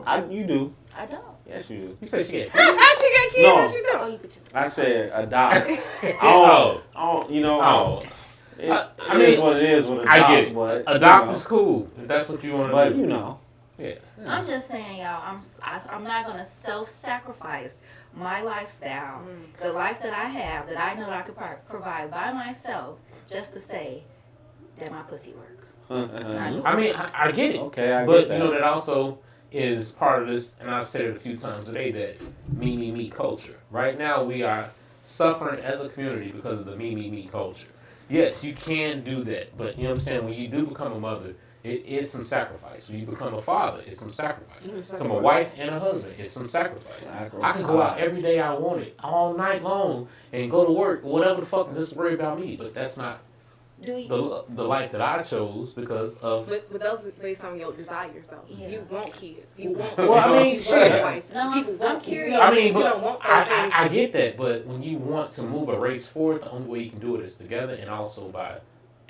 I don't. you do. I don't. Yes, you do. You said she had How she got kids? No. What she Oh, do? you bitches. I said a dot. Oh. You know, Oh. it, I it is mean, what it is with a I dot, get it. but Adopt you know, is cool if that's what you want to but do. you know, Yeah. I'm just saying, y'all. I'm not gonna self-sacrifice my lifestyle, the life that I have, that I know that I could provide by myself, just to say that my pussy work. I mean, I get it. Okay, I but get that. you know that also is part of this, and I've said it a few times today, that me culture. Right now, we are suffering as a community because of the me culture. Yes, you can do that, but you know what I'm saying. When you do become a mother, it is some sacrifice. When you become a father, it's some sacrifice. Become a wife and a husband, it's some sacrifice. I can go out every day I want it, all night long, and go to work, whatever the fuck, and just worry about me. But that's not Do you? the life that I chose because of. But those are based on your desires, though. Yeah. You want kids. You want. Well, I mean, you shit. want a wife. No, People I'm want curious. You. I mean, you but don't want those things. I get that, but when you want to move a race forward, the only way you can do it is together and also by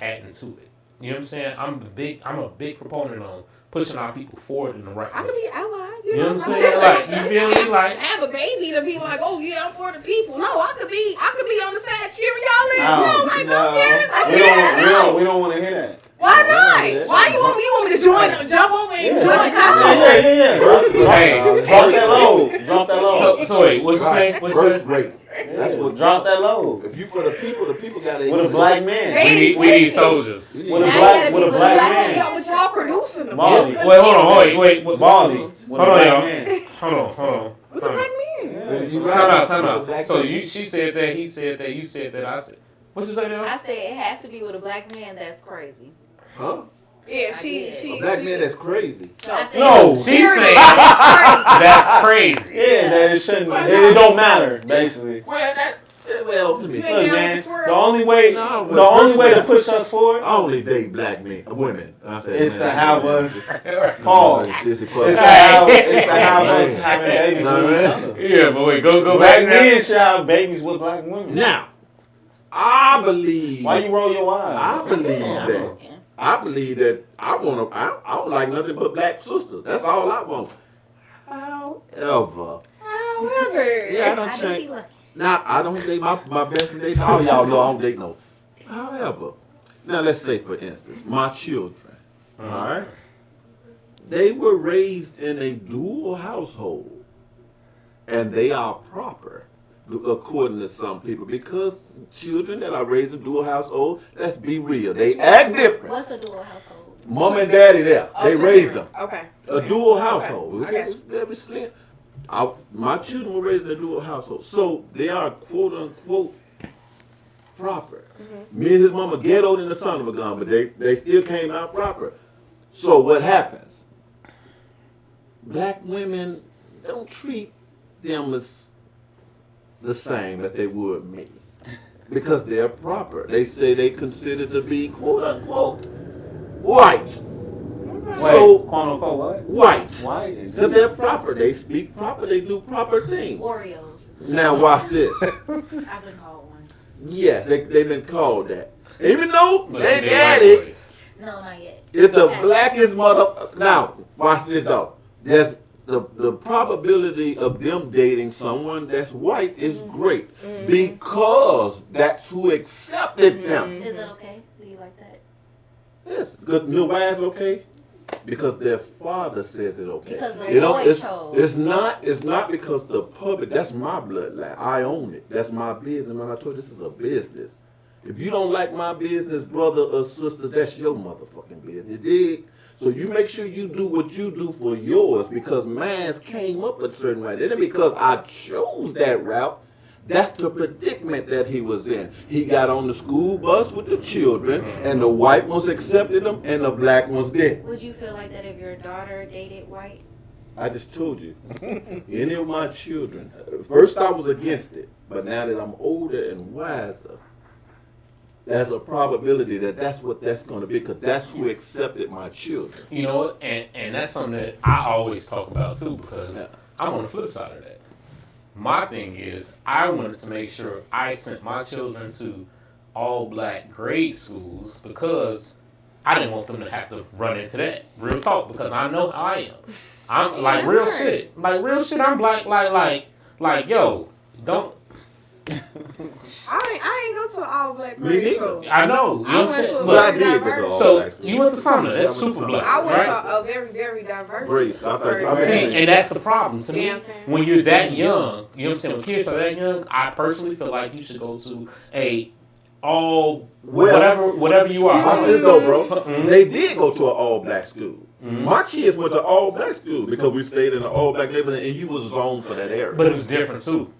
adding to it. You know what I'm saying? I'm a big proponent on pushing our people forward in the right I way. could be ally. You know what I'm saying? Like, you feel me? Like, have a baby to be like, oh yeah, I'm for the people. No, I could be on the side cheering y'all in. No, Like, no, parents, I can't. we don't want to hear that. Why Yeah. not? Why you want me to join? Jump over and join? Yeah. Drop that load. Drop that load. so wait, what you say? What you Work say? great. That's what Drop that load. If you for the people gotta. With a black man. Hey. We need soldiers. You need With a Now black you gotta be man. Y'all, but y'all producing them. Baldy. Wait, hold on, wait. Baldy. With Hold a on, black y'all. man. Hold on. With the black men. Yeah. You Time out. Black So man. she said that, he said that, you said that, I said. What you say I now? said it has to be with a black man that's crazy. Huh? Yeah, I she. did. A black man that's crazy. I said, No, She's period. saying That's crazy. that's crazy. Yeah, that it shouldn't. It don't matter, basically. Well, let me. You Look, ain't down man. with the swirl? The only way, No, the only way to push us forward I only date black men, women. is to have us Right. pause. It's It's to have us having babies with each other. Yeah, but wait, go Black back men should have babies with black women. Now, I believe. Why you roll your I eyes? believe Yeah, that. okay. I believe that I don't like nothing but black sisters. That's all I want. However, However, yeah, I don't I do change. be lucky. Now I don't date my best friend dates. All y'all know I don't date no. However, now let's say for instance, my children, all right, they were raised in a dual household, and they are proper, according to some people, because children that are raised in dual household, let's be real, they act different. What's a dual household? Mom and daddy there, they raised them. Okay. A dual household. Okay. It's very slim. My children were raised in a dual household, so they are quote unquote proper. Me and his mama ghettoed in the son of a gun, but they still came out proper. So what happens? Black women don't treat them as the same that they would me, because they're proper. They say they consider to be quote unquote white. Wait, So quote unquote what? white. Why? Because they're proper. They speak proper. They do proper things. Oreos. Now watch this. I've been called one. Yes, they've been called that. Even though But they they daddy white boys. No, not yet. is the Okay. blackest mother. Now watch this though. There's the probability of them dating someone that's white is great because that's who accepted them. Is that okay? Do you like that? Yes. Because you know why it's okay? Because their father says it's okay. Because the boy chose. It's not because the public. That's my bloodline. I own it. That's my business. Remember, I told you this is a business. If you don't like my business, brother or sister, that's your motherfucking business. You dig? So you make sure you do what you do for yours, because mine came up a certain way. It ain't because I chose that route. That's the predicament that he was in. He got on the school bus with the children, and the white ones accepted him, and the black ones didn't. Would you feel like that if your daughter dated white? I just told you. Any of my children. First I was against it, but now that I'm older and wiser, there's a probability that that's what that's going to be, because that's who accepted my children. You know what? And that's something that I always talk about too, because I'm on the flip side of that. My thing is, I wanted to make sure I sent my children to all black grade schools, because I didn't want them to have to run into that. Real talk, because I know how I am. I'm like real shit. Like real shit, I'm black, like yo, don't. I ain't go to an all black grade school. I know. You know what I'm saying? to a But very diverse. so you went to Sumner. That's super black, I went right? to a very, very diverse. Grade school. I See, think- and that's the problem to me. Yeah, I'm saying. When you're that young, you know what I'm saying? When kids are that young, I personally feel like you should go to a all whatever you are. Watch this though, bro. Mhm. They did go to an all-black school. My kids went to all-black school because we stayed in an all-black neighborhood, and you was zoned for that area. But it was different too.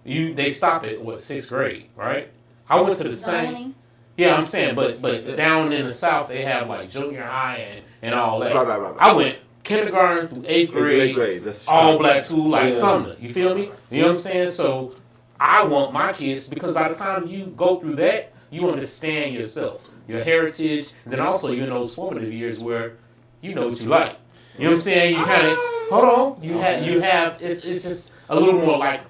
They stopped at what, 6th grade, right? I went to the same. Zoning? Yeah, I'm saying, but down in the South they have like junior high and all that. Right. I went kindergarten through 8th grade, That's all black school like Sumner. You feel me? You know what I'm saying? So I want my kids, because by the time you go through that, you understand yourself, your heritage, and then also you're in those formative years where you know what you like. You know what I'm saying? You kind of hold on. You have it's just a little more like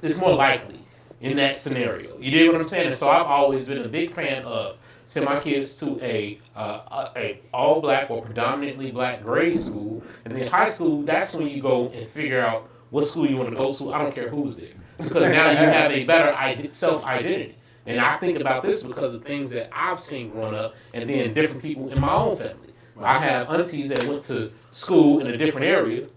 it's more likely in that scenario. You dig what I'm saying? And so I've always been a big fan of send my kids to a all black or predominantly black grade school, and then high school. That's when you go and figure out what school you want to go to. I don't care who's there, because now you have a better self identity. And I think about this because of things that I've seen growing up, and then different people in my own family. I have aunties that went to school in a different area,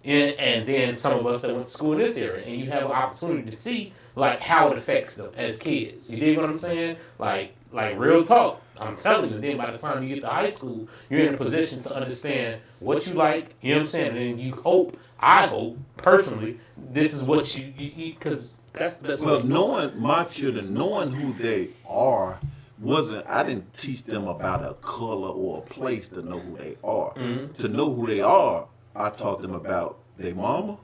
and then some of us that went to school in this area, and you have an opportunity to see like how it affects them as kids. You dig what I'm saying? Like real talk. I'm telling you. Then by the time you get to high school, you're in a position to understand what you like. You know what I'm saying? And you I hope personally, this is what you because that's the best way. Knowing my children, knowing who they are, I didn't teach them about a color or a place to know who they are. Mm-hmm. To know who they are, I taught them about their mama,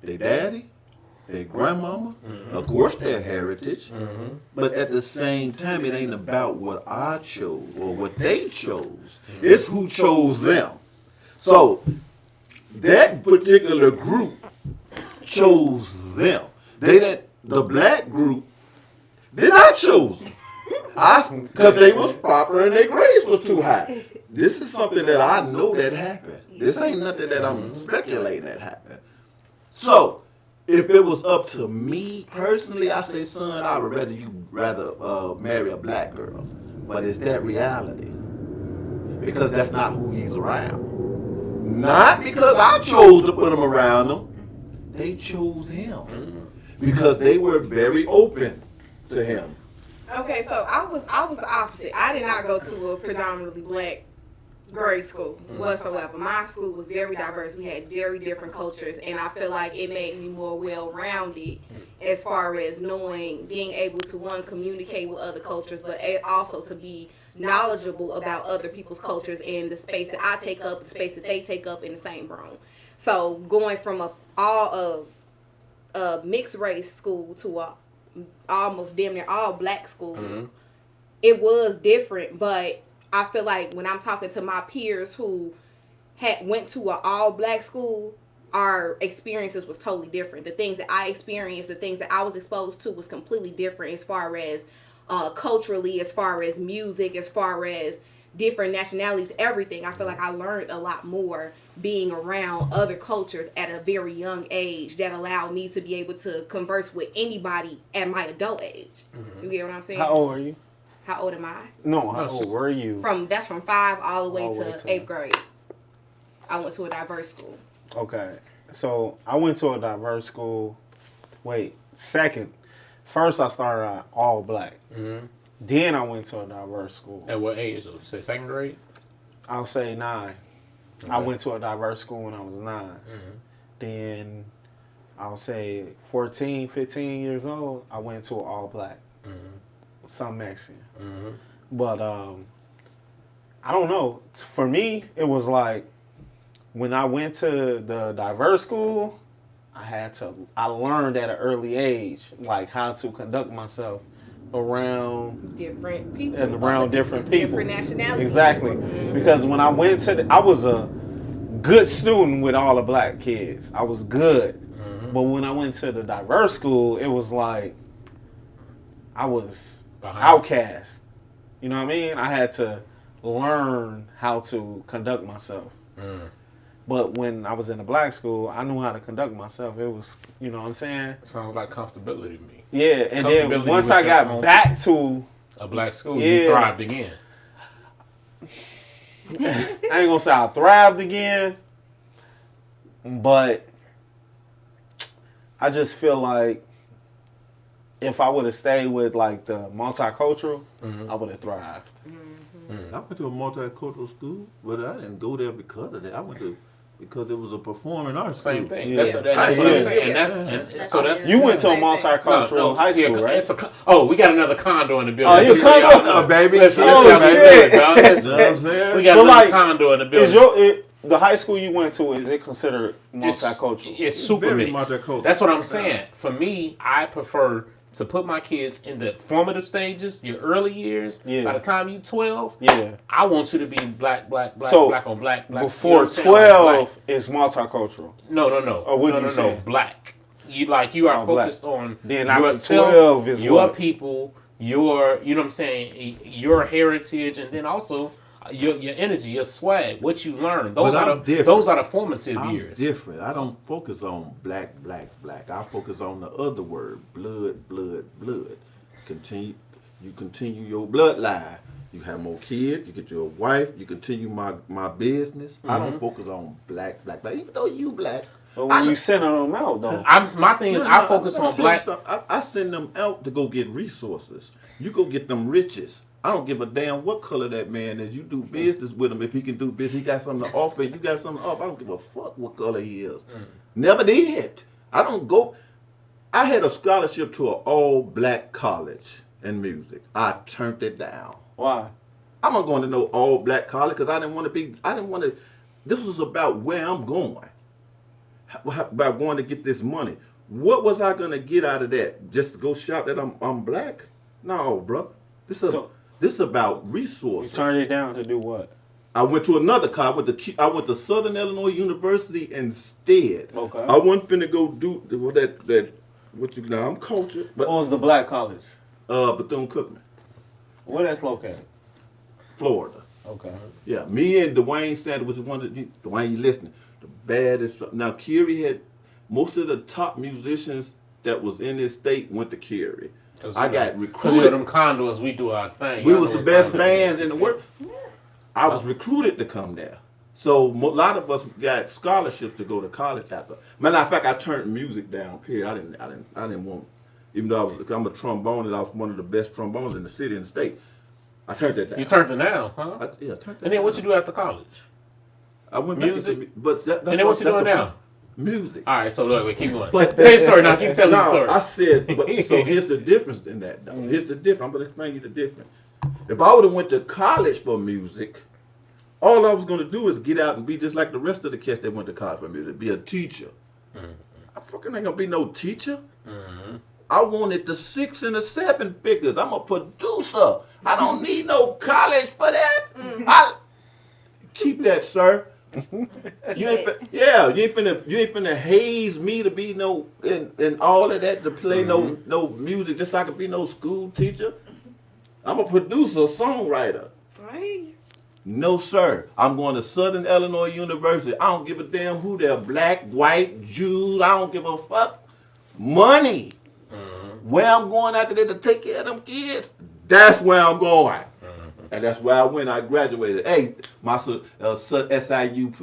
their daddy, their grandmama, of course their heritage, but at the same time, it ain't about what I chose or what they chose. It's who chose them. So that particular group chose them. The black group did not choose them. Because they was proper and their grades was too high. This is something that I know that happened. This ain't nothing that I'm speculating that happened. So, if it was up to me personally, I say, son, I would rather marry a black girl. But is that reality? Because that's not who he's around. Not because I chose to put him around them. They chose him. Because they were very open to him. Okay, so I was the opposite. I did not go to a predominantly black grade school whatsoever. My school was very diverse. We had very different cultures, and I feel like it made me more well-rounded as far as being able to, one, communicate with other cultures, but also to be knowledgeable about other people's cultures and the space that I take up, the space that they take up in the same room. So going from a mixed race school to a almost damn near all black school, it was different, but I feel like when I'm talking to my peers who went to an all black school, our experiences was totally different. The things that I experienced, the things that I was exposed to was completely different as far as culturally, as far as music, as far as different nationalities, everything. I feel like I learned a lot more being around other cultures at a very young age that allowed me to be able to converse with anybody at my adult age. You get what I'm saying? How old are you? How old am I? No, how old were you? That's from 5 all the way All the to way to- 8th grade. I went to a diverse school. Okay. So I went to a diverse school. Second. First I started out all black. Mm-hmm. Then I went to a diverse school. At what age? Though? You say 2nd grade? I'll say 9. Okay. I went to a diverse school when I was 9. Mm-hmm. Then I'll say 14, 15 years old, I went to an all black. Mm-hmm. Some Mexican. Mm-hmm. But I don't know. For me, it was like when I went to the diverse school, I learned at an early age, like how to conduct myself around Different people. different people. Different nationalities. Exactly. Because when I went to I was a good student with all the black kids. I was good. Mm-hmm. But when I went to the diverse school, it was like I was Behind. outcast. You know what I mean? I had to learn how to conduct myself. Mm. But when I was in the black school, I knew how to conduct myself. It was, you know what I'm saying? Sounds like comfortability to me. Yeah, and then Comfortability once with I your got own- back to, A black school, Yeah. you thrived again. I ain't gonna say I thrived again, but I just feel like if I would have stayed with like the multicultural, I would have thrived. I went to a multicultural school, but I didn't go there because of that. I went to because it was a performing arts Same school. thing. Yeah. That's what Yeah. I'm saying. So that You went to a Same thing. multicultural high school, yeah, right? it's we got another condo in the building. Oh, you Just so y'all condo? know. Oh, baby. Listen, Oh, listen, shit. listen, dog. You Listen. know what I'm saying? We got But, another like, condo in the Is building. the high school you went to, is it considered It's multicultural? super very mixed. multicultural. That's what I'm saying. For me, I prefer to put my kids in the formative stages, your early years. Yeah. By the time you 12, Yeah. I want you to be black, So, black on black. You know Before what I'm saying? Like 12 is multicultural. No. Or what no, do you say? Black. You are Oh, black. focused on Then after yourself, 12 is your what? people, your, you know what I'm saying, your heritage, and then also your energy, your swag, what you learn. Those But are I'm the different. those are the formative I'm years. different. I don't focus on black. I focus on the other word, blood. You continue your bloodline. You have more kids. You get your wife. You continue my business. I don't focus on black. Even though you black. But when you sending them out, though. My thing is, I focus on black. I send them out to go get resources. You go get them riches. I don't give a damn what color that man is. You do business with him. If he can do business, he got something to offer. You got something to offer. I don't give a fuck what color he is. Never did. I don't go. I had a scholarship to an all-black college in music. I turned it down. Why? I'm not going to no all-black college because I didn't want to. This was about where I'm going. About going to get this money. What was I going to get out of that? Just to go shout that I'm black? No, brother. This is about You resources. turned it down to do what? I went to another college. I went to Southern Illinois University instead. Okay. I wasn't finna go do that. What you know? I'm cultured, but What was the black college? Bethune-Cookman, Where that's located? Florida. Okay. Yeah, me and Dwayne Sanders was one of Dwayne, you listening? The baddest. Now Curie had most of the top musicians that was in this state went to Curie. I got Because of them recruited. condos, we do our thing. We Y'all was know the what best time it bands is. in the world. I was recruited to come there. So a lot of us got scholarships to go to college after. Matter of fact, I turned music down. Period. I didn't want. Even though I'm a trombonist, I was one of the best trombonists in the city and the state. I turned that down. You turned it down, huh? I turned that And then what you down. do after college? I went back Music? into but that's And then what you that's doing the now? point. Music. All right, so look, keep going. But Tell your story now. Keep telling your story. I said, but so here's the difference in that. Though. Here's the difference. I'm gonna explain you the difference. If I would have went to college for music, all I was gonna do is get out and be just like the rest of the cats that went to college for music, be a teacher. I fucking ain't gonna be no teacher. I wanted the 6 and the 7 figures. I'm a producer. I don't need no college for that. I keep that, sir. You ain't finna haze me to be no and all of that to play no music just so I can be no school teacher. I'm a producer, songwriter. Right. No sir. I'm going to Southern Illinois University. I don't give a damn who they're, black, white, Jews. I don't give a fuck. Money. Where I'm going after that to take care of them kids, That's where I'm going. And that's where I went. I graduated. Hey, my SIU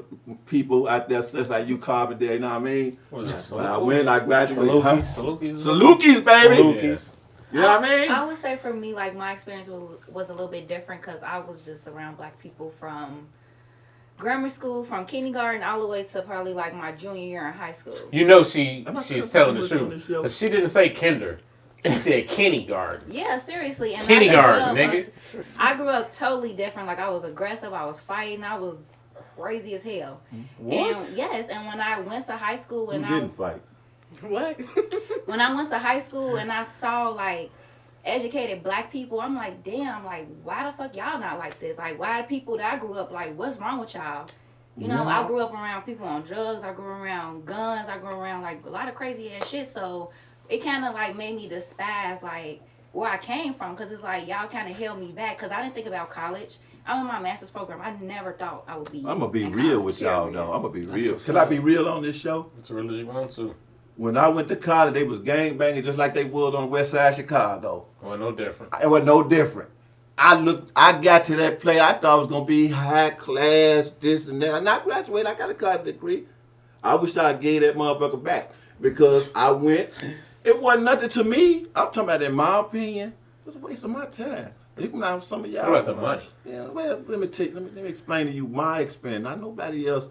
people out there, SIU Carbon Day, you know what I mean? That's where I went. I graduated. Salukis, baby. Salukis. You know what I mean? I would say for me, like, my experience was a little bit different because I was just around black people from grammar school, from kindergarten all the way to probably like my junior year in high school. You know she's telling the truth. But she didn't say kinder. She said kindergarten. Yeah, seriously. And kindergarten, nigga. I grew up totally different. Like, I was aggressive. I was fighting. I was crazy as hell. What? And, yes, and when I went to high school and You didn't fight. What? when I went to high school and I saw, like, educated black people, I'm like, damn, like, why the fuck y'all not like this? Like, why the people that I grew up, like, what's wrong with y'all? You know, I grew up around people on drugs. I grew around guns. I grew around, like, a lot of crazy ass shit. So it kind of, like, made me despise, like, where I came from. Because it's like, y'all kind of held me back. Because I didn't think about college. I'm in my master's program. I never thought I would be I'm going to be in real college. with y'all, though. I'm going to be real. what's Can I up. be real on this show? As real as you want to. When I went to college, they was gangbanging just like they was on the west side of Chicago. Well, no different. It was no different. I got to that place, I thought it was going to be high class, this and that. And I graduated, I got a college degree. I wish I gave that motherfucker back because I went, it wasn't nothing to me. I'm talking about, in my opinion, it was a waste of my time. Even now, some of y'all. What about the money? Yeah, well, let me explain to you my experience. Not nobody else.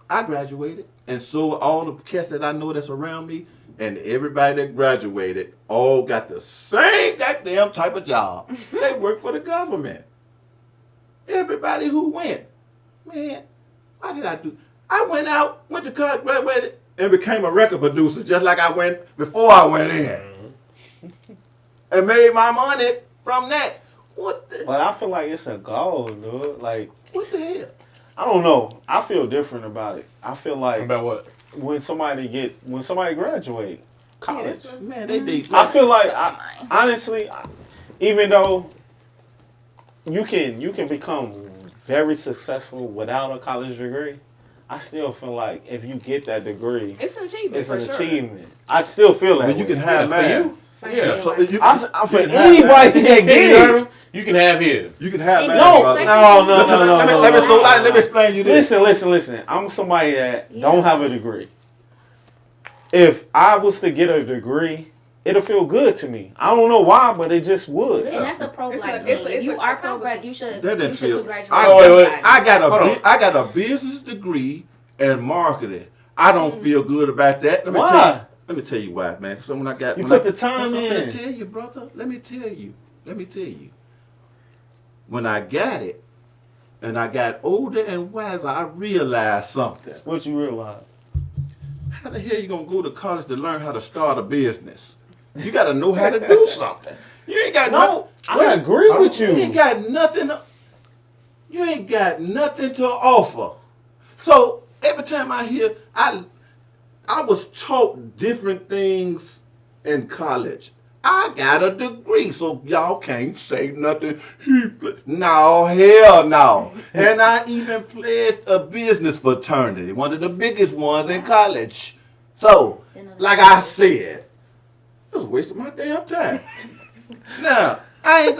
I graduated, and so all the cats that I know that's around me, and everybody that graduated, all got the same goddamn type of job. They work for the government. Everybody who went, man, what did I do? I went out, went to college, graduated, and became a record producer, just like I went before I went in, and made my money from that. What the? But I feel like it's a goal, dude. Like, What the hell? I don't know. I feel different about it. I feel like About what? when somebody graduate college, Man, they be. I feel like honestly, even though you can become very successful without a college degree, I still feel like if you get that degree, It's an achievement. it's an for sure. achievement. I still feel that. But you way. can have mine. Yeah. So you, For you can have anybody mine. that get it. You can have his. You can have And mine, no, brother. No. Let me explain you this. Listen. I'm somebody that don't have a degree. If I was to get a degree, it'll feel good to me. I don't know why, but it just would. And that's the pro-black It's thing. a- If you it's are a pro-black, you should That didn't feel. congratulate wait. everybody. I got a business degree and marketing. I don't feel good about that. Why? Let me tell you why, man. So when I got You when put I, the time that's what I'm in. finna tell you, brother. Let me tell you. When I got it, and I got older and wiser, I realized something. What you realize? How the hell you gonna go to college to learn how to start a business? You gotta know how to do something. You ain't got No, I agree with you. You ain't got nothing. You ain't got nothing to offer. So every time I hear, I was taught different things in college. I got a degree, so y'all can't say nothing. No, hell no. And I even pledged a business fraternity, one of the biggest ones in college. So, like I said, it was a waste of my damn time. Now, I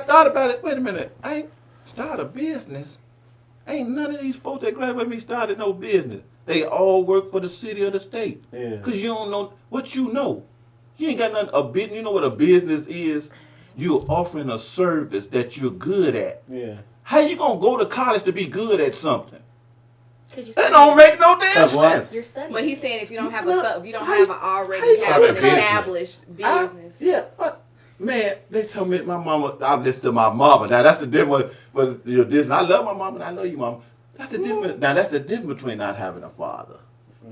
thought about it. Wait a minute. I ain't start a business. Ain't none of these folks that graduated me started no business. They all work for the city or the state. Yeah. Because you don't know what you know. You ain't got nothing. You know what a business is? You're offering a service that you're good at. Yeah. How you going to go to college to be good at something? Because That don't make no damn sense. You're studying. But he's saying if you don't have No, if you don't how have you- an already how you have start an a business? established business. Yeah, but man, they told me my mama. I listen to my mama. Now that's the difference. But you're different. I love my mama, and I know you, mama. That's the difference. Now that's the difference between not having a father,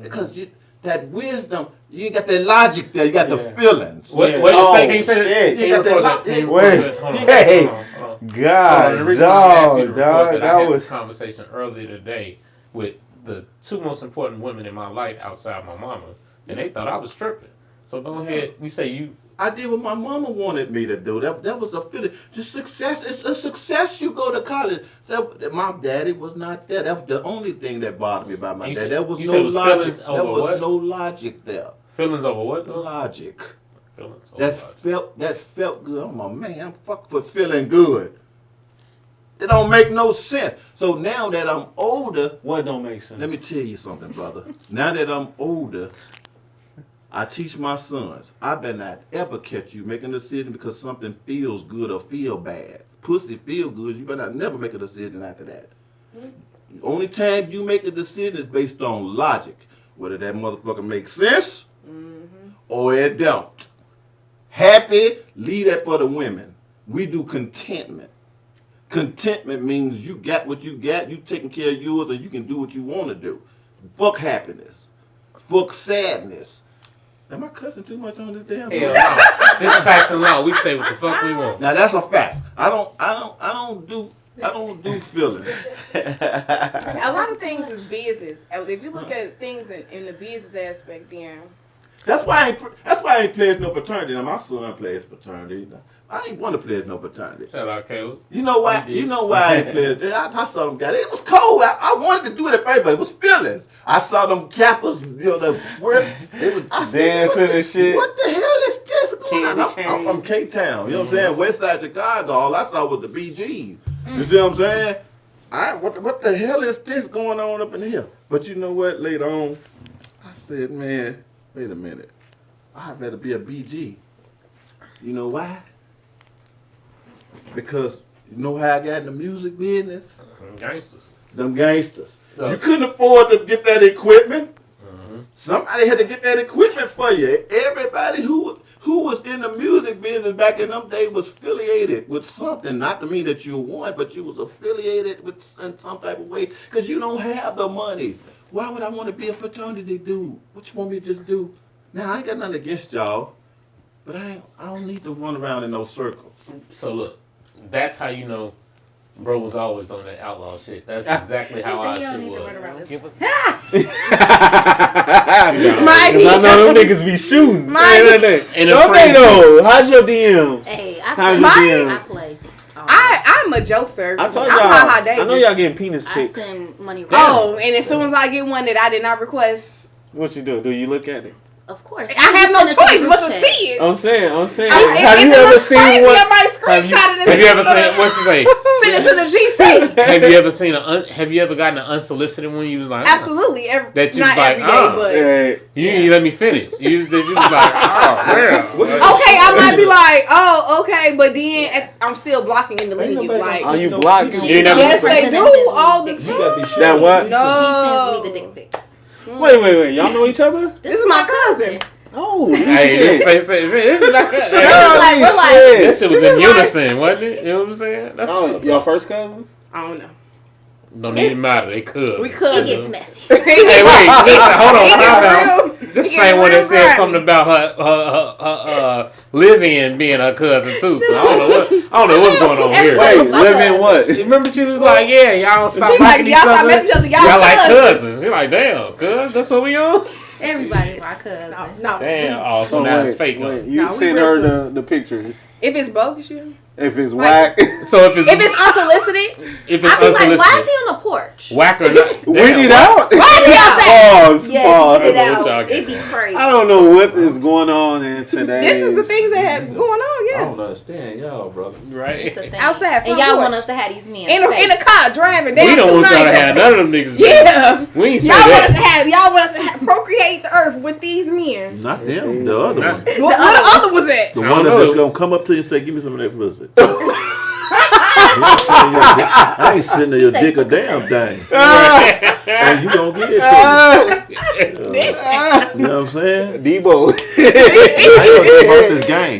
because that wisdom, you ain't got that logic there. You got the feelings. What Yeah. you say? Oh, Can you say that? shit. Can you You got record that that? Can you Wait. record that? Hold on, Hey. hold on, hold on. God, The reason why I asked you to record dog, that, I had was this conversation earlier today with the two most important women in my life outside my mama, and they thought I was tripping. So go ahead. You say you. I did what my mama wanted me to do. That was a feeling. The success. It's a success. You go to college. So my daddy was not there. That was the only thing that bothered me about my You dad. said- There was you no said it was logic. feelings There over was what? no logic there. Feelings over what though? Logic. Feelings. That felt good. I'm a man. I'm fuck for feeling good. It don't make no sense. So now that I'm older, What don't make sense? let me tell you something, brother. Now that I'm older, I teach my sons. I better not ever catch you making a decision because something feels good or feel bad. Pussy feel good. You better not never make a decision after that. The only time you make a decision is based on logic, whether that motherfucker makes sense or it don't. Happy, leave that for the women. We do contentment. Contentment means you got what you got, you taking care of yours, and you can do what you want to do. Fuck happiness. Fuck sadness. Am I cussing too much on this damn thing? Hell no. This is facts and law. We say what the fuck we want. Now that's a fact. I don't do feelings. A lot of things is business. If you look at things in the business aspect, then That's why I ain't pledged no fraternity. Now my son plays fraternity. I ain't want to pledge no fraternity. Shout out, Caleb. You know why? You know why I ain't pledged? I saw them guys. It was cold. I wanted to do it at first, but it was feelings. I saw them cappers, the twerk. They was Dancing and shit. What the hell is this going on? Candy I'm from K-Town. You know what I'm saying? West side Chicago. All I saw was the BGs. You see what I'm saying? What the hell is this going on up in here? But you know what? Later on, I said, man, wait a minute. I'd rather be a BG. You know why? Because you know how I got in the music business? Gangsters. Them gangsters. You couldn't afford to get that equipment. Somebody had to get that equipment for you. Everybody who was in the music business back in them days was affiliated with something. Not to mean that you won, but you was affiliated with in some type of way because you don't have the money. Why would I want to be a fraternity dude? What you want me to just do? Now, I ain't got nothing against y'all, but I don't need to run around in those circles. So look, that's how you know bro was always on that outlaw shit. That's exactly how our shit was. Mikey. I know them niggas be shooting. Mikey. And Don't they though? How's your DM? Hey, How's I your play. DMs? I play. I'm a jokester. I told I'm y'all. Ha-Ha Davis. I know y'all getting penis I pics. send money. Oh, and as soon as I get one that I did not request, What you do? Do you look at it? Of course. I have no send it to the choice group but to chat. see it. I'm saying. Have If you it ever looks seen crazy, what? I might screenshot it. Have you ever seen? What's it say? Send it to the GC. Have you ever seen have you ever gotten an unsolicited one? You was like, Absolutely. That you Not like, every day, but. You didn't let me finish. You was like, oh, yeah. Okay, I might be like, oh, okay, but then I'm still blocking and deleting you. Like, Are you blocking? She You never- yes, sends they me do the all the dick time. pics. That what? No. She sends me the dick pics. Wait. Y'all know each other? This is my cousin. Oh, Hey, this face this is not good. We're like, That shit was in unison, wasn't it? You know what I'm saying? That's what's up. y'all first cousins? I don't know. Don't even matter. They could. We It could. gets messy. Hey, wait, listen, hold on, time out. Real. This same one that said something about her live-in being her cousin too. So I don't know what's going on here. Wait, live in what? Remember she was like, yeah, y'all stop She like, liking each y'all stop other. messing each other. Y'all like cousins. cousins. You're like, damn, cuz that's what we on. Everybody's my cousin. No. Damn. Oh, so now it's fake. Wait, Huh? you Nah, we send real her close. the pictures. If it's bogus, you. If it's whack, So if it's unsolicited, if it's I be like, unsolicited, why is he on the porch? whack or not, weed damn, it whack. out. Pause. Yes, Pause. get it That's what y'all out. get. It be crazy. I don't know what is going on in today. this is the things that has going on. I Yes. don't understand y'all, brother. Right? It's a thing. Outside, and front y'all want porch. us to have these men. In the car driving down We don't want y'all to have none of them niggas. Man. Yeah. We ain't say Y'all want us that. to procreate the earth with these men. Not them, the other one. What the other was at? The I one don't that's know. gonna come up to you and say, give me some of that pussy. I ain't sitting there your He said, dick a "Fuck damn it." thing. And you gonna get it to me. You know what I'm saying? Debo. I ain't gonna give up this game.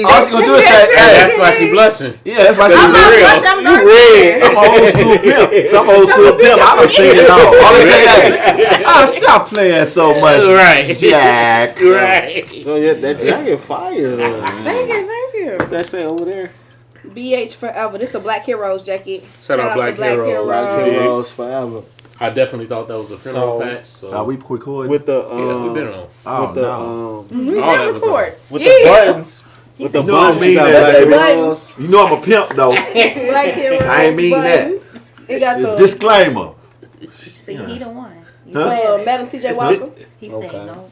All you gonna do is say, And hey, that's why she blushing. yeah, that's why That's she's real. real. I'm You red. I'm an old school pimp. I'm an old school pimp. I done seen it all. All they say, hey, stop playing so much. Right. Jack. Right. Oh yeah, that jacket fire. Thank you. That's it over there. BH Forever. This is a Black Heroes jacket. Shout out Black to Black Heroes. Black Heroes. Heroes forever. I definitely thought that was a funeral So- patch. So Are we recording? With the yeah, we've been on. Oh, with the no. We All can that was record. with Yeah. the buttons. With the You know I buttons, mean you got that, Black baby. Heroes. You know I'm a pimp, though. Black Heroes. I ain't mean that. buttons. It got the Disclaimer. See, he the one. You Huh? said it. Madam CJ Walker. He Okay. said no.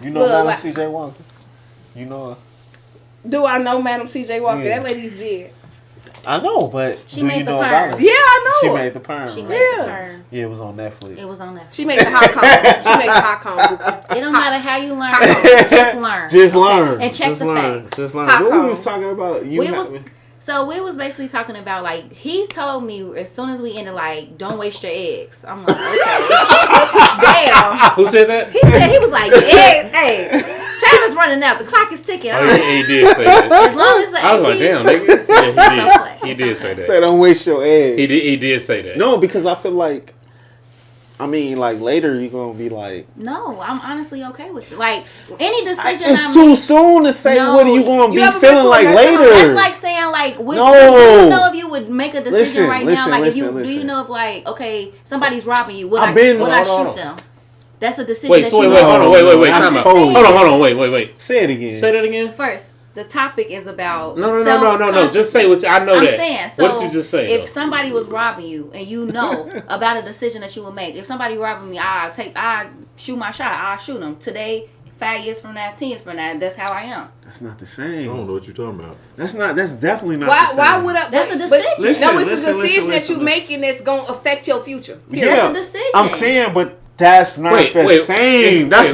You know Look, Madam C.J. Walker? You know her? Do I know Madam C.J. Walker? Yeah. That lady's dead. I know, but She do made you the know perm. about her? Yeah, I know. She her. made the perm. She right? made Yeah. the perm. Yeah, it was on Netflix. It was on Netflix. She made the hot comb. She made the hot comb. It don't matter how you learn, just learn. Just okay? learn. And check Just the learn. facts. Just learn. Hot What we comb. was talking about? You We was basically talking about, like, he told me as soon as we ended, like, don't waste your eggs. I'm like, okay. Damn. Who said that? He was like, hey, time is running out. The clock is ticking. Oh, I'm like, he did say that. as long as the I was like, AP damn, nigga. Yeah, he did. He did say Say that. don't waste your eggs. He did say that. No, because I feel like, I mean, like later you're gonna be like, No, I'm honestly okay with it. Like, any decision it's too soon to say No, what are you gonna you be ever been feeling to a like restaurant? later. That's like saying, like, do No. you know if you would make a decision Listen, right listen, now? Like, listen, do you listen. know if, like, okay, somebody's robbing you? Would I've I been- would I hold shoot on, hold them? That's a decision Wait, that so you wait, make. hold on, wait, I'm time just out. saying. Hold on, wait. Say it again. Say that again. First, the topic is about No. Just say what I know. I'm that. saying. So What did you just say? if though? somebody was robbing you and you know about a decision that you will make, if somebody robbing me, I shoot my shot. I shoot them today. 5 years from now, 10 years from now, that's how I am. That's not the I same. don't know what you're talking about. That's definitely not Why? the same. Why would I? That's a but- decision. Listen, no, it's listen, a decision that listen. you're making that's gonna affect your future. Yeah. That's a decision. I'm saying, but that's not Wait, the wait, same. wait, That's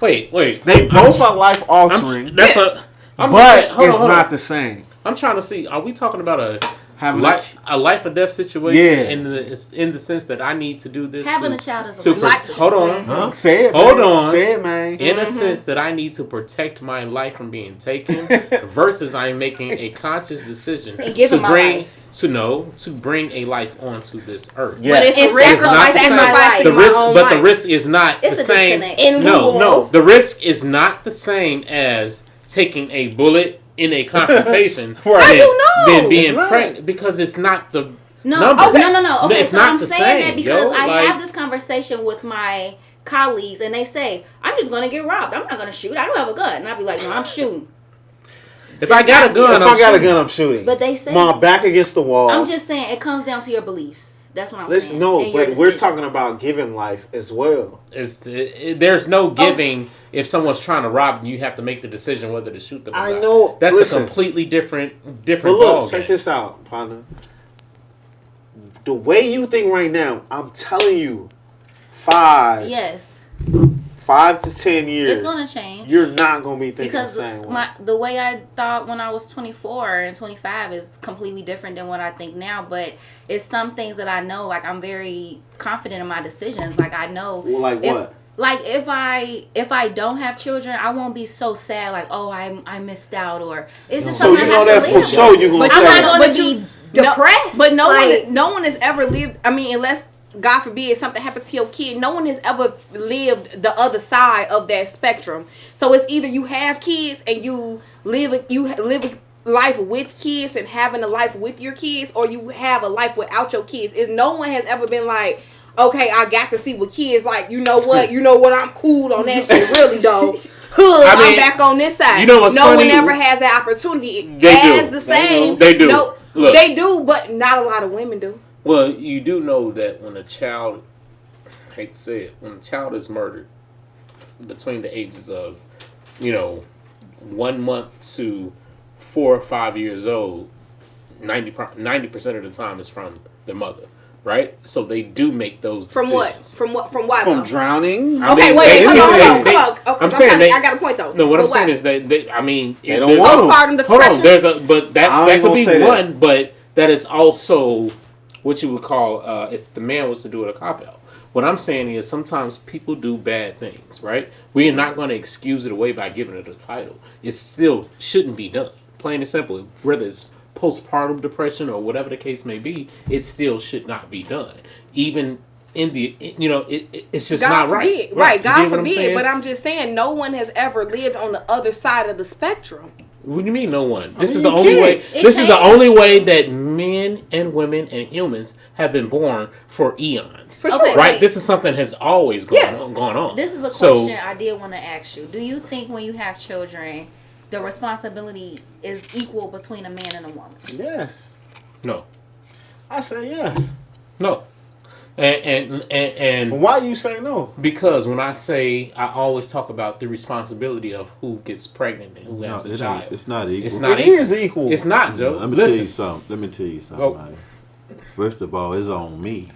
wait. they both are life altering, That's Yes. but hold on, it's hold not on. the same. I'm trying to see. Are we talking about a Having life or death situation? Yeah. In the sense that I need to do this. Having to, a child is a to life pro- hold on. Huh? Say it. Hold man. on. Say it, man. In a sense that I need to protect my life from being taken, versus I'm making a conscious decision And giving my life. to bring a life onto this earth. Yeah. But it's It's a risk of sacrificing my life. The sacrificing risk, my own but life. the risk is not It's the a same. disconnect. In the No, world. the risk is not the same as taking a bullet in a confrontation. Right. How you know? Than being It's not. pregnant, because it's not the No, number. no. Okay, It's so not I'm the saying same, that because yo. I Like- have this conversation with my colleagues, and they say, "I'm just gonna get robbed. I'm not gonna shoot. I don't have a gun." And I'll be like, "No, I'm shooting." If I got a gun, If I'm I got a shooting. gun, I'm shooting. But they say, my back against the wall. I'm just saying, it comes down to your beliefs. That's what I'm Listen, saying. no, and your but we're decisions. talking about giving life as well. There's no giving if someone's trying to rob you. You have to make the decision whether to shoot them. Or I not. know. That's Listen. a completely different But ball look, check game. this out, partner. The way you think right now, I'm telling you, 5 Yes, 5 to 10 years, it's gonna change. you're not gonna be thinking Because the same way. the way I thought when I was 24 and 25 is completely different than what I think now. But it's some things that I know, like I'm very confident in my decisions. Like I know, Well, like if, what? Like if I don't have children, I won't be so sad. Like, oh, I missed out, or it's just So something you I know have that to for live sure with. you're gonna But say I'm that. not gonna But be No, depressed. But like, no one has ever lived. I mean, unless God forbid something happens to your kid, no one has ever lived the other side of that spectrum. So it's either you have kids and you live a life with kids and having a life with your kids, or you have a life without your kids. Is no one has ever been like, okay, I got to see what kids like. You know what? I'm cool on that shit. Really though. I'm back on this side. You know what's no funny? one ever has that opportunity. They as do. the same. They do. No, Look. they do, but not a lot of women do. Well, you do know that when a child, I hate to say it, when a child is murdered between the ages of, 1 month to 4 or 5 years old, 90% of the time is from their mother, right? So they do make those From decisions. what? From what? From why? From though? drowning? I Okay, mean, wait, they- hold on. they- Okay, I'm saying I got a point though. No, what But I'm saying why? is they They don't there's- want 'em. Postpartum Hold on, depression. there's but I that ain't could gonna be say that. one, but that is also what you would call if the man was to do it, a cop out. What I'm saying is sometimes people do bad things, right? We are not going to excuse it away by giving it a title. It still shouldn't be done. Plain and simple. Whether it's postpartum depression or whatever the case may be, it still should not be done. Even in the, it's just God not right. forbid. Right, You God dig what I'm forbid. saying? But I'm just saying, no one has ever lived on the other side of the spectrum. What do you mean, no one? This mean, is the you only can't. way. It This is the changes. only way that men and women and humans have been born for eons. For Okay, sure. Right? wait. This is something has always gone Yes. on. This is a So- question I did want to ask you. Do you think when you have children, the responsibility is equal between a man and a woman? Yes. No, I say yes. no. And why you say no? Because when I say, I always talk about the responsibility of who gets pregnant and who has a child. It's not equal. It's not It equal. is equal. It's not, Joe. Let me tell you something. Go. Man. First of all, it's on me.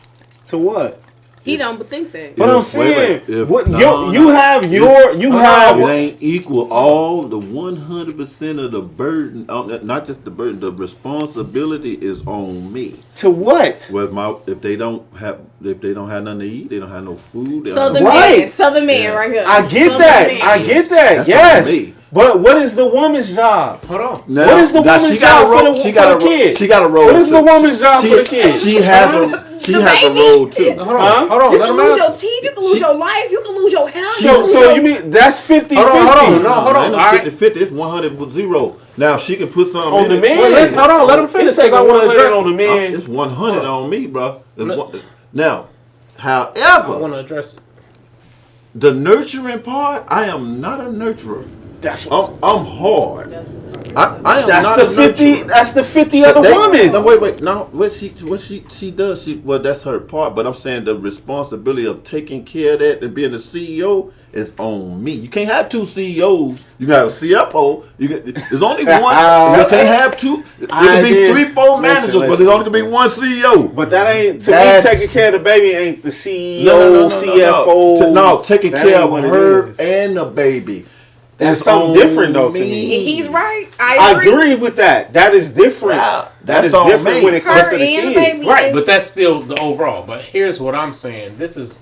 To what? He don't think that. But I'm saying, If- what no, you no. have It ain't equal. All the 100% of the burden, not just the burden, the responsibility is on me. to what? Well, if they don't have nothing to eat, they don't have no food. They So don't the have Right. man, so the man Yeah. right here. I get So that. the man. I get that. That's Yes. on me. But what is the woman's job? Hold on. Now- What is the now woman's she gotta job for roll- the- she for gotta the ro- kid? She got a role. What is the too. woman's job for the kid? She has a role too. Hold on. Huh? Hold on. You Let can him lose your answer. teeth, you can lose your life, you can lose your health. So you mean that's 50-50? Hold on. No, hold on. Ain't no All right. 50-50. It's 100-0. Now she can put something On in the it. man. Well, let's hold on. Let him finish. Take Because I want to 100 address on the it. man. It's 100 on me, bro. Look. Now, I however, want to address it. the nurturing part, I am not a nurturer. That's what. I'm hard. I am That's not the a 50. nurturer. That's the 50 of the No, woman. wait. No, what she does. Well, that's her part. But I'm saying the responsibility of taking care of that and being the CEO is on me. You can't have two CEOs. You got a CFO. There's only one. You can't have two. It can be 3-4 managers, but there's only gonna be one CEO. But that ain't to That's- me. Taking care of the baby ain't the CEO, No, CFO. No, taking That care ain't of what it her is. and the baby. That's It's something on different though to me. He's right. I agree with that. That is different. Yeah, that is that's on different me. when it comes Her to the and the kid. baby. Right, is- but that's still the overall. But here's what I'm saying. This is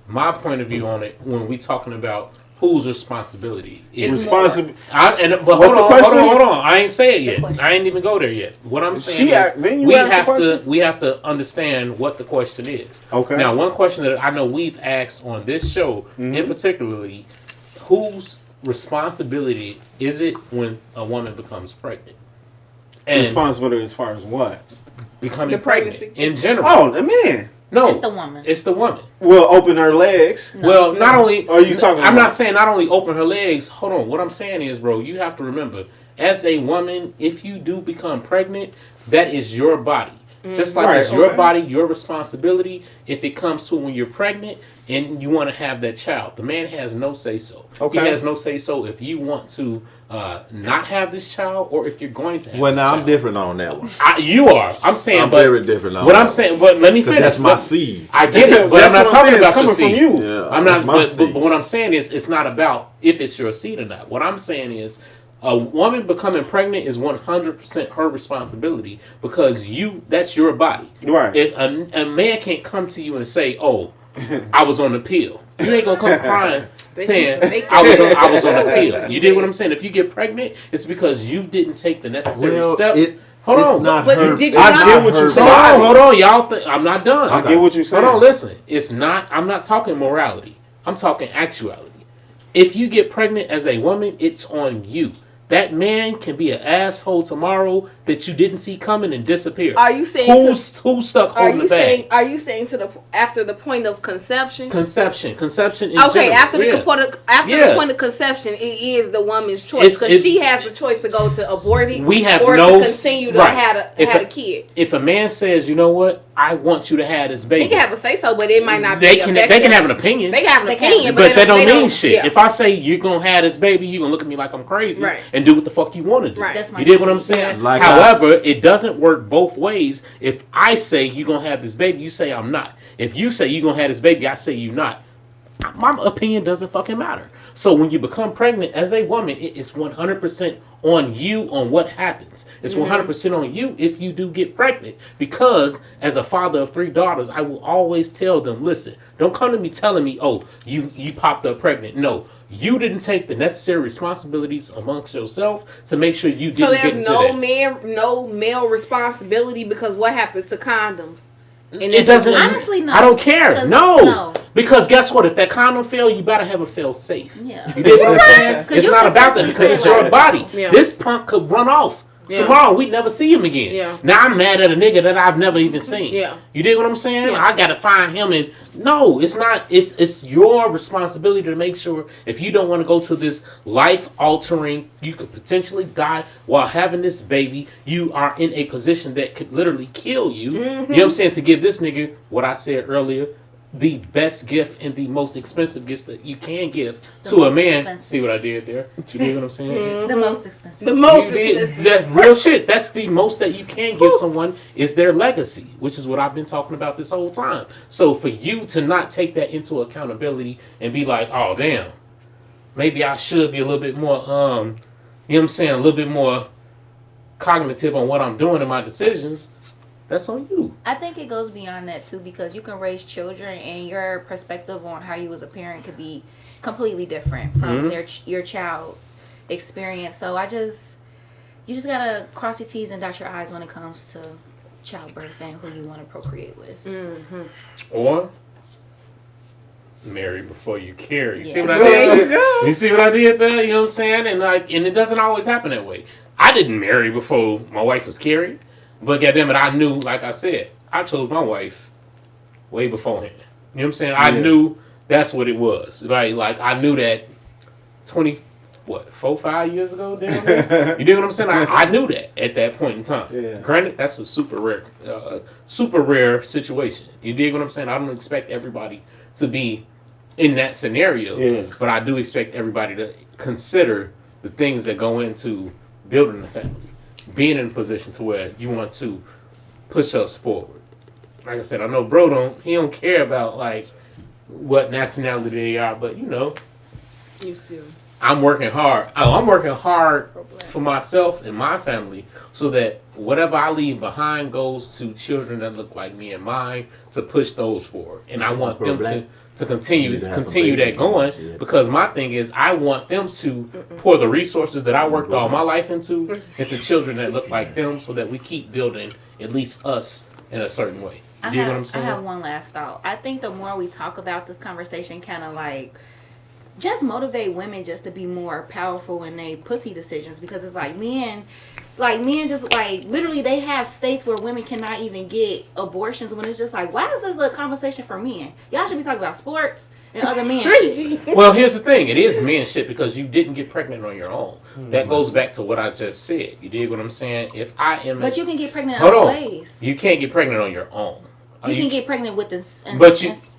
my point of view on it when we talking about whose responsibility is Responsible. But What's the question? hold on. I ain't say it yet. question. I ain't even go there yet. What I'm saying She is asked- then you we asked the have to question? we have to understand what the question is. Okay. Now, one question that I know we've asked on this show, in particularly, whose responsibility is it when a woman becomes pregnant? And Responsibility as far as what? becoming The pregnancy. pregnant in general. Oh, the man no, It's the woman. It's the woman. will open her legs. Well, not only Are you talking I'm about- not saying not only open her legs. Hold on. What I'm saying is, bro, you have to remember, as a woman, if you do become pregnant, that is your body. Just like Right, it's your okay. body, your responsibility. If it comes to when you're pregnant and you want to have that child, the man has no say so. Okay. He has no say so if you want to not have this child or if you're going to have Well, this now child. I'm different on that one. You are. I'm saying, I'm but very different on what that I'm saying, but let me 'Cause finish. that's my seed. I get it, but That's I'm not what talking saying. It's about coming your from seed. you. Yeah, I'm that's not. my But seed. what I'm saying is, it's not about if it's your seed or not. What I'm saying is, a woman becoming pregnant is 100% her responsibility because that's your body. Right. A man can't come to you and say, "Oh, I was on the pill." You ain't gonna come crying saying I was on the pill. You did what I'm saying. If you get pregnant, it's because you didn't take the necessary steps. Hold on. Not But her, did you I not- get what you're her saying. body. Hold on, y'all. I'm not done. I get what you're saying. Hold on, listen. It's not. I'm not talking morality. I'm talking actuality. If you get pregnant as a woman, it's on you. That man can be an asshole tomorrow that you didn't see coming and disappear. Are you saying who's stuck Are holding you the bag? saying? Are you saying after the point of conception? Conception in Okay, general. after Yeah. the point of conception, it is the woman's choice because she has the choice to go to aborting We have or no to continue to right. have a kid. If a man says, you know what, I want you to have this baby, They can have a say so, but it might not they be can effective. have an opinion. They can have an They can. opinion, But that don't they mean shit. yeah. If I say you're gonna have this baby, you're gonna look at me like I'm crazy Right. and do what the fuck you want to do. Right. That's my You did what I'm seed. saying? Yeah. Like However, it doesn't work both ways. If I say you're gonna have this baby, you say I'm not. If you say you're gonna have this baby, I say you're not. My opinion doesn't fucking matter. So when you become pregnant as a woman, it is 100% on you on what happens. It's 100% on you if you do get pregnant. Because as a father of 3 daughters, I will always tell them, listen, don't come to me telling me, oh, you popped up pregnant. No, you didn't take the necessary responsibilities amongst yourself to make sure you So didn't get there's into that. no male responsibility because what happens to condoms? And It doesn't. Honestly, no. I don't care. 'Cause- No. no. Because guess what? If that condom fail, you better have a fail safe. Yeah. You did what I'm saying? 'Cause It's you not can about that simply because say it's your like- body. Yeah. This punk could run off Yeah. Tomorrow we never see him again. Yeah. Now I'm mad at a nigga that I've never even seen. Yeah. You dig what I'm saying? Yeah. I gotta find him, and no, it's not. It's your responsibility to make sure if you don't want to go to this life altering, you could potentially die while having this baby. You are in a position that could literally kill you. You know what I'm saying? To give this nigga what I said earlier, the best gift and the most expensive gift that you can give to a man. Expensive. See what I did there? You dig what I'm saying? The most expensive. The most You did- that real shit. That's the most that you can give someone is their legacy, which is what I've been talking about this whole time. So for you to not take that into accountability and be like, oh damn, maybe I should be a little bit more, you know what I'm saying, a little bit more cognitive on what I'm doing in my decisions. That's on you. I think it goes beyond that too, because you can raise children and your perspective on how you as a parent could be completely different from your child's experience. So you just gotta cross your T's and dot your I's when it comes to childbirth and who you want to procreate with. Or marry before you carry. You see Yeah. what I did? There you go. You see what I did there? You know what I'm saying? And it doesn't always happen that way. I didn't marry before my wife was carried. But goddamn it, I knew, like I said, I chose my wife way beforehand. You know what I'm saying? I knew that's what it was. Like I knew that 5 years ago, damn it. You know what I'm saying? I knew that at that point in time. Yeah. Granted, that's a super rare situation. You dig what I'm saying? I don't expect everybody to be in that scenario. Yeah. But I do expect everybody to consider the things that go into building a family. Being in a position to where you want to push us forward. Like I said, I know bro don't care about like what nationality they are, but you know, You see. I'm working hard. I'm working hard for myself and my family so that whatever I leave behind goes to children that look like me and mine to push those forward. And I want them to continue that going, because my thing is I want them to pour the resources that I worked all my life into children that look like them, so that we keep building at least us in a certain way. You know what I'm saying? I have one last thought. I think the more we talk about this conversation, kind of like just motivate women just to be more powerful in their pussy decisions, because it's like men just like literally they have states where women cannot even get abortions, when it's just like, why is this a conversation for men? Y'all should be talking about sports and other men shit. Well, here's the thing. It is men shit because you didn't get pregnant on your own. That goes back to what I just said. You dig what I'm saying? If I am... But you can get pregnant in other ways. You can't get pregnant on your own. You can get pregnant with this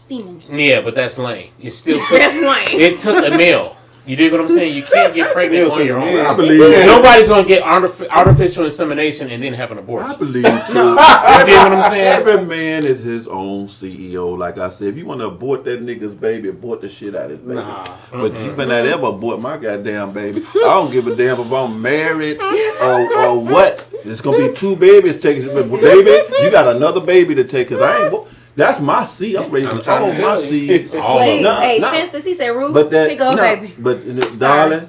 semen. Yeah, but that's lame. It still took... That's lame. It took a male. You dig what I'm saying? You can't get pregnant on your own. I believe it. Nobody's going to get artificial insemination and then have an abortion. I believe too. You dig what I'm saying? Every man is his own CEO. Like I said, if you want to abort that nigga's baby, abort the shit out of his baby. Nah. But you better not ever abort my goddamn baby. I don't give a damn if I'm married or what. It's gonna be 2 babies taking. Baby, you got another baby to take. Cause I ain't. That's my seed. I'm raising all my seeds. Fences, he said, Ruth, pick up, baby. But darling,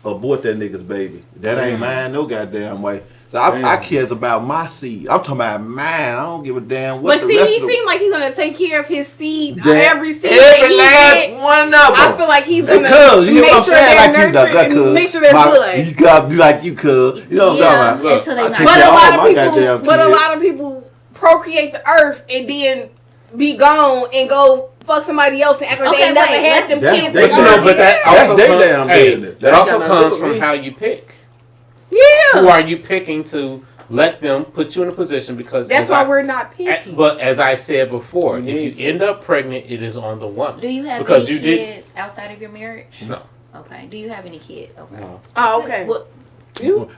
abort that nigga's baby. That ain't mine no goddamn way. So I cares about my seed. I'm talking about mine. I don't give a damn what. But see, he seems like he's gonna take care of his seed. Every seed every last one of them. I feel like he's gonna make sure they're nurtured and make sure they're good. You gotta do like you could. You know what I'm talking about? Until they not. But a lot of people procreate the earth and then be gone and go fuck somebody else and act like they never had them kids. But that also That comes from how you pick. Yeah. Who are you picking to let them put you in a position? Because that's why we're not picky. But as I said before, if you end up pregnant, it is on the woman. Do you have any kids outside of your marriage? No. Okay. Do you have any kids? Okay. No. Oh, okay.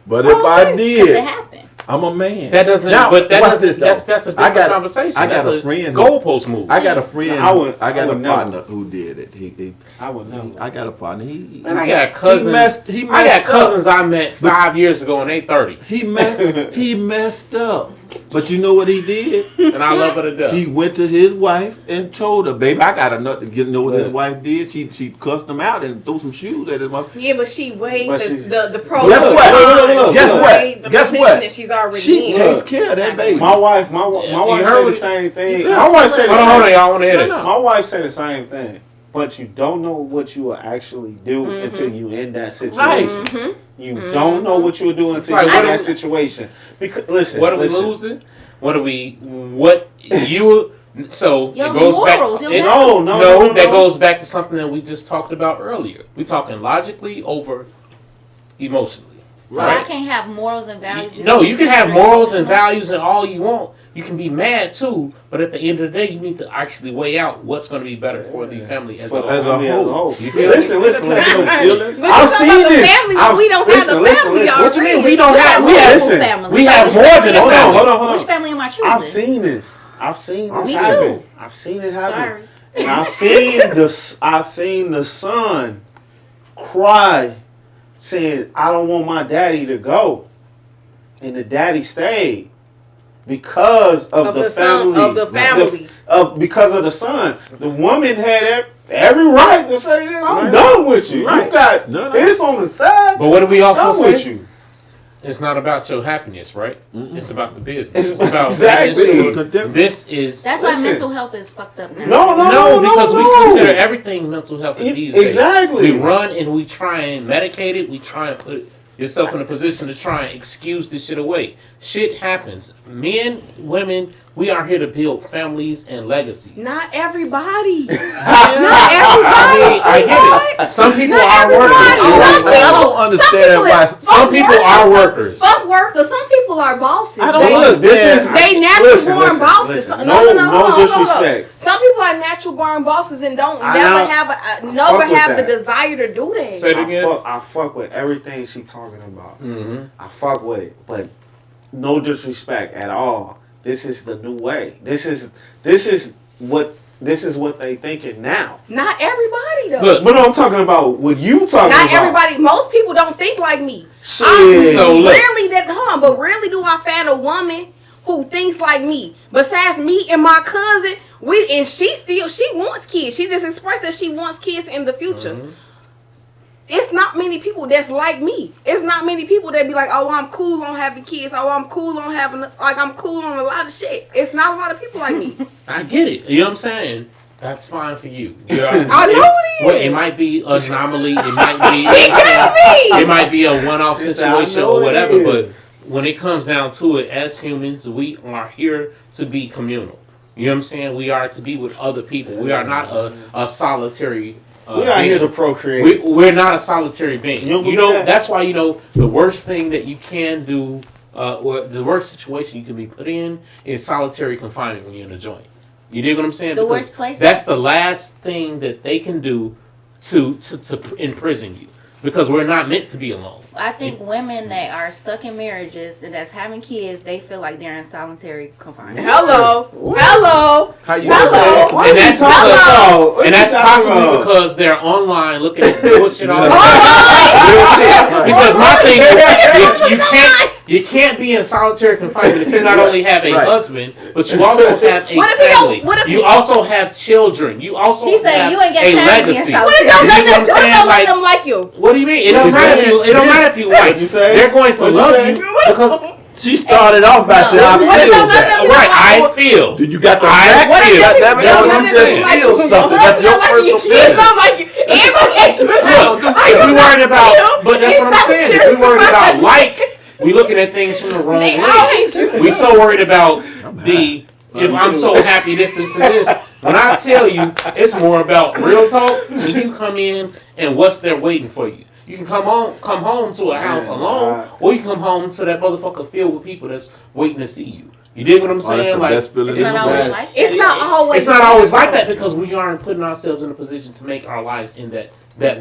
But if I did, it happens. I'm a man. That doesn't. Now, but that doesn't. That's a different conversation. I got that's a friend. Goalpost move. I got a friend. I got a partner never. who did it. I would never. I got a partner. And I got cousins. I got cousins I met 5 years ago and they 30. He messed up. But you know what he did? And I love her to death. He went to his wife and told her, "Baby, I got enough to know what his wife did. She cussed him out and threw some shoes at his mother." Yeah, but she weighed the pros. Guess what? Guess what? That she's already she in. takes care of that baby. My wife said the same thing. My wife said the Hold same on, y'all want to hear this. My wife said the same thing. but you don't know what you will actually do until you in that situation. Right. You don't know what you will do until you're in that situation. Because listen, What are we losing? So Your it goes morals, back. your No, That goes back to something that we just talked about earlier. We're talking logically over emotionally. So I can't have morals and values. No, you can have morals and values and all you want. You can be mad too, but at the end of the day, you need to actually weigh out what's going to be better for the family as a whole. You feel Listen. But I've seen this. Family, but we don't have the family. What you mean? already. We don't have? We have. Listen, family. We have more than a Hold family. on. Which family am I choosing? I've seen this. I've seen this Me happen. too. I've seen it happen. Sorry. And I've seen the son cry, saying, "I don't want my daddy to go," and the daddy stayed because of the family. Son of the family. Because of the son. The woman had every right to say, "I'm done with you. Right. You got this on the side." But what do we also done say? with you? It's not about your happiness, right? It's about the business. It's about Exactly. making sure this is. That's why mental health is fucked up now. No, because we consider everything mental health these days. Exactly. We run and we try and medicate it. We try and put yourself in a position to try and excuse this shit away. Shit happens. Men, women, we are here to build families and legacies. Not everybody. Not I everybody. get it. Some people are everybody. workers. I don't understand why. Some people are workers. Fuck workers. Some people are bosses. I don't They- understand. They natural born bosses. Listen. No, No hold on. disrespect. Some people are natural born bosses and don't I never know. have fuck with the that. desire to do that. Say it again. I fuck with everything she talking about. Mm-hmm. I fuck with it, but no disrespect at all. This is the new way. This is what they thinking now. Not everybody though. Look, But no, I'm talking about what you talking Not about. everybody. Most people don't think like me. Shit. So look. But rarely do I find a woman who thinks like me. Besides me and my cousin, she wants kids. She just expressed that she wants kids in the future. Mm-hmm. It's not many people that's like me. It's not many people that be like, oh, I'm cool on having kids. Oh, I'm cool on I'm cool on a lot of shit. It's not a lot of people like me. I get it. You know what I'm saying? That's fine for you. I know it is. It might be an anomaly. It might be. It might be a one-off She said, "I situation know or it whatever. is." But when it comes down to it, as humans, we are here to be communal. You know what I'm saying? We are to be with other people. We are not a solitary. We are here to procreate. We're not a solitary being. You You know know, that? that's why, the worst thing that you can do, or the worst situation you can be put in is solitary confinement when you're in a joint. You dig what I'm saying? The Because worst place? that's the last thing that they can do to imprison you. Because we're not meant to be alone. I think women that are stuck in marriages and that's having kids, they feel like they're in solitary confinement. Hello. How you Hello. And that's Hello. because, and that's What you talking possibly about? because they're online looking at bullshit all the time. Real shit. Because my thing is, you can't be in solitary confinement if you not only have a Right. husband, but you also have a What if he don't- family. what if You he- also have children. You also He said have you ain't got a time to be in legacy. solitary. What if y'all You let dig what I'm them, what if saying? y'all let Like, them like you? what do you mean? It don't matter if you. It don't matter if you like. you say? They're going to What'd you love say? you because She started off by saying, I What if feel y'all let that. them right. like I feel. Did you got the I fact? feel. if That's That's what y'all I'm let saying. them like Feel you? something. That's your Like you. personal It's feeling. not like you. Everybody Look, if we worried about, but that's what I'm saying. If we worried about we looking at things from the wrong They way. always do. We so worried about if I'm so happy, this, and this. When I tell you, it's more about real talk. When you come in and what's there waiting for you. You can come home to a house alone, or you come home to that motherfucker filled with people that's waiting to see you. You dig what I'm that's saying? the Like, best feeling It's in not the always world. like It's not always. it's not always like that because we aren't putting ourselves in a position to make our lives in that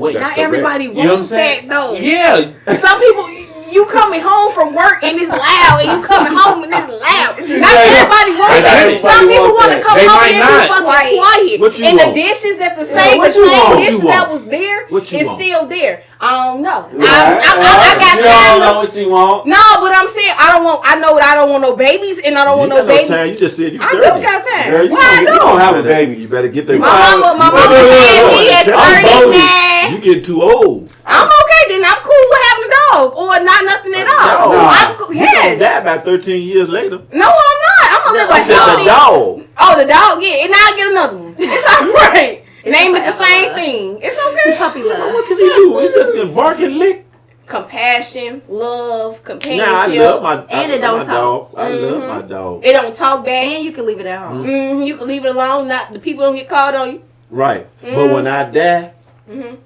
way. Not everybody You know what I'm wants saying? that though. Yeah. Some people, you coming home from work and it's loud, and you coming home and it's loud. Not everybody wants I that. get it. Some people want to come They home might and not. be fucking quiet. What you And want? the dishes that the same what you want? dishes What you that want? was there What you is want? still there. I don't know. Right. I got You don't time. know what you want. No, but I'm saying I know I don't want no babies, and I don't want You no got babies. time. You just said you I 30. don't got time. Girl, you Why I don't don't? have a baby. You better get that. My mama had me at I'm 39. You get too old. I'm okay then. I'm cool with having a dog or not nothing at all. No. I'm cool. You gonna Yes. die about 13 years later. No, I'm not. I'm gonna live a That's a healthy. dog. Oh, the dog. Yeah, and now I get another one. It's all right. Name it the same thing. It's okay. Puppy love. What can he do? He's just gonna bark and lick. Compassion, love, companionship. Nah, I love my And it don't my talk. dog. I love my dog. It don't talk back. And you can leave it at home. You can leave it alone. Not the people don't get called on you. Right. But when I die,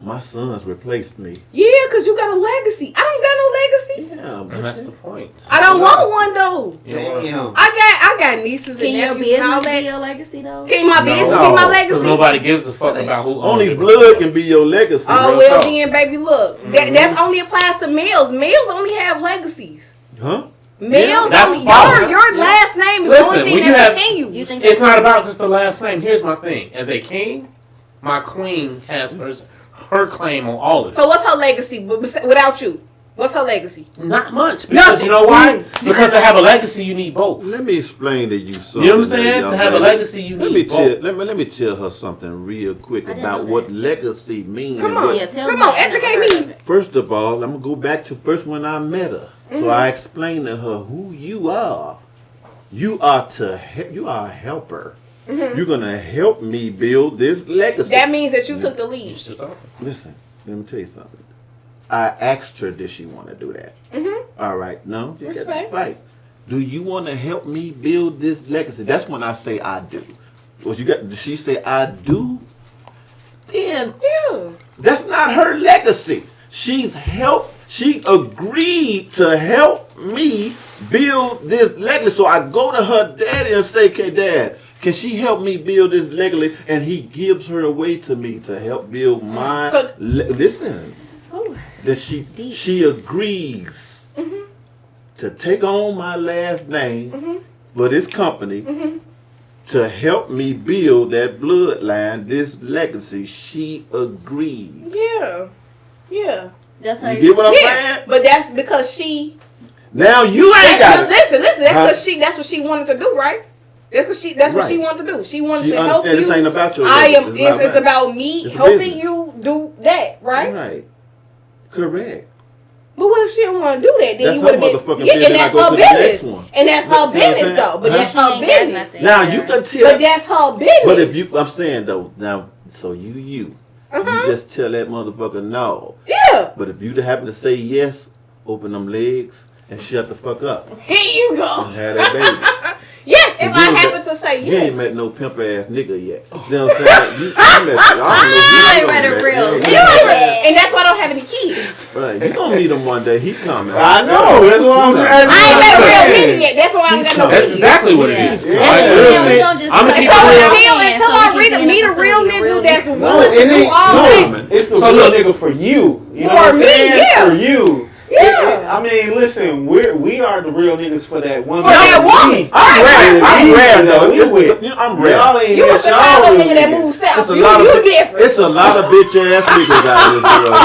my sons replaced me. Yeah, cause you got a legacy. I don't got no legacy. Yeah. And that's the point. I don't want one though. Damn. I got nieces Can and your nephews and all business be that. your legacy though? Can my business be No. my Because legacy? nobody gives a fuck about who owns Only it. blood can be your legacy. Oh Real well, talk. then, baby, look. That's only applies to males. Males only have legacies. Huh? Males That's only. false. Your last name is Listen, the only when thing you that have- continues. You think It's not about just the last name. Here's my thing. As a king, my queen has her claim on all of it. So what's her legacy without you? What's her legacy? Not much. Because you know why? Because to have a legacy, you need both. Let me explain to you something. You know what I'm saying? young To have a lady. legacy, you Let me need both. let me tell her something real quick I didn't about know what that. legacy means. Come and on. what- Yeah, tell Come me. on, educate me. First of all, I'm gonna go back to first when I met her. So I explained to her who you are. You are you are a helper. You're gonna help me build this legacy. That means that you took the You lead. still talking? Listen, let me tell you something. I asked her, did she want to do that? All right, no, you got it Respect. right. Do you want to help me build this legacy? That's when I say I do. What you got? Did she say I do? Then Yeah. that's not her legacy. She agreed to help me build this legacy. So I go to her daddy and say, okay, Dad, can she help me build this legacy? And he gives her away to me to help build my So- listen. Ooh, That it's deep. she agrees to take on my last name for this company to help me build that bloodline, this legacy. She agreed. Yeah. Yeah. That's how You get what I'm Yeah. saying? But that's because she. Now you ain't got it. Listen. That's Huh? because she. That's what she wanted to do, right? That's what she. That's what she Right. wanted to do. She wanted She to help understand you. this ain't about your I am. legacy. It's not It's about me It's a helping business. you do that, right? Right. Correct. But what if she don't want to do that? Then That's you her would have been. motherfucking Yeah, business. and that's I go her to the next business. one. And that's You know her what I'm business, saying? though. But that's She her ain't got business. nothing. Now you can tell. But that's her business. But if you, I'm saying though, now, so you just tell that motherfucker no. Yeah. But if you happen to say yes, open them legs and shut the fuck up Here you go. and have that baby. Yes, if You I ain't happen to say You ain't yes. met no pimp ass nigga yet. You know what I'm saying? You met, I don't know. You ain't gonna read it met, real. you know what I'm You saying? ain't- And that's why I don't have any kids. Right, you gonna meet him one day. He coming. I know. That's what I'm trying to I ain't met a real say. nigga yet. That's why I don't got no That's That's kids. exactly what Yeah. it is. Yeah. Like, Yeah, real we shit. don't just I'ma say keep So it real. until So I we can be in meet a a real facility, a real nigga that's nigga. willing to It do ain't all no, that. it's the So real look. nigga for you. You know For what I'm me, saying? yeah. For you. Yeah. I mean, listen, we are the real niggas for that woman. For that woman. I'm rare. I'm rare though. We with. I'm rare. Y'all ain't You a that y'all Chicago real nigga that niggas. moves south. It's a You lot of different. it's a lot of bitch ass niggas out in this world.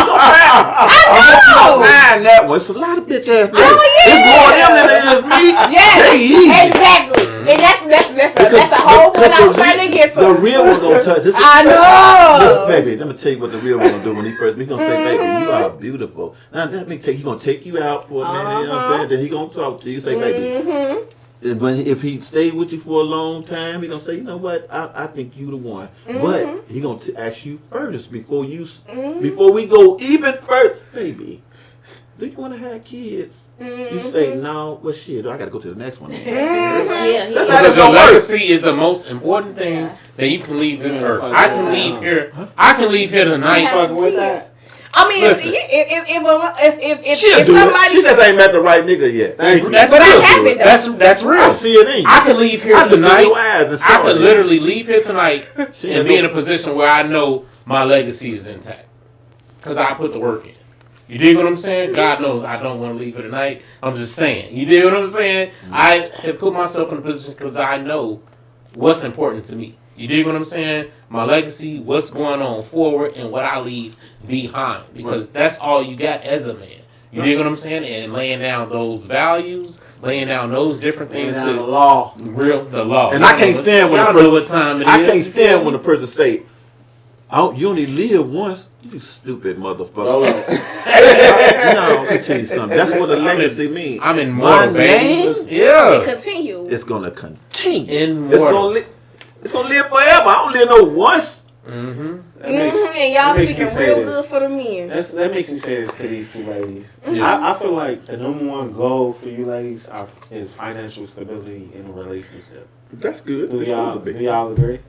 I know. Find that one. It's a lot of bitch ass niggas. Oh, yeah. It's more of them than it is me. Yes, They easy. exactly. And that's a whole point I was trying to get to. The real one gonna touch. This is, I know. baby, let me tell you what the real one gonna do when he first. He gonna say, "Baby, you are beautiful." Now let me take. He gonna take you out for a minute. You know what I'm saying? Then he gonna talk to you. Say, "Baby." And if he stayed with you for a long time, he gonna say, "You know what? I think you the one." But he gonna ask you first before we go even further, baby. Do you want to have kids? You say no. Well, shit, I gotta go to the next one. Yeah, That's how Because it's your gonna work. legacy is the most important thing that you can leave this earth. I can leave here. I can leave here tonight. Fucking with that. I mean, Listen. if She'll do it. She somebody, just ain't met the right nigga yet. Thank you. That's But I real. haven't, though. That's I real. see it in you. I can leave here I look in tonight. your eyes and I saw could it. literally leave here tonight She and ain't be in no- a position where I know my legacy is intact. Because I put the work in. You dig what I'm saying? God knows I don't want to leave here tonight. I'm just saying. You dig what I'm saying? I have put myself in a position because I know what's important to me. You dig what I'm saying? My legacy, what's going on forward, and what I leave behind. Because that's all you got as a man. You dig what I'm saying? And laying down those values, laying down those different things. Down the law. The law. And I can't stand when y'all a person- know what time it is. I can't stand when a person say, "You only live once." You stupid motherfucker. No, let me tell you something. That's what a legacy means. I'm in My mortal, baby. name Yeah. continue. is gonna continue. Immortal. It's gonna live forever. I don't live no once. Mm-hmm. And y'all speaking real good for the men. That makes me say this to these two ladies. Yeah. I feel like the number one goal for you ladies is financial stability in a relationship. That's good. Do y'all agree?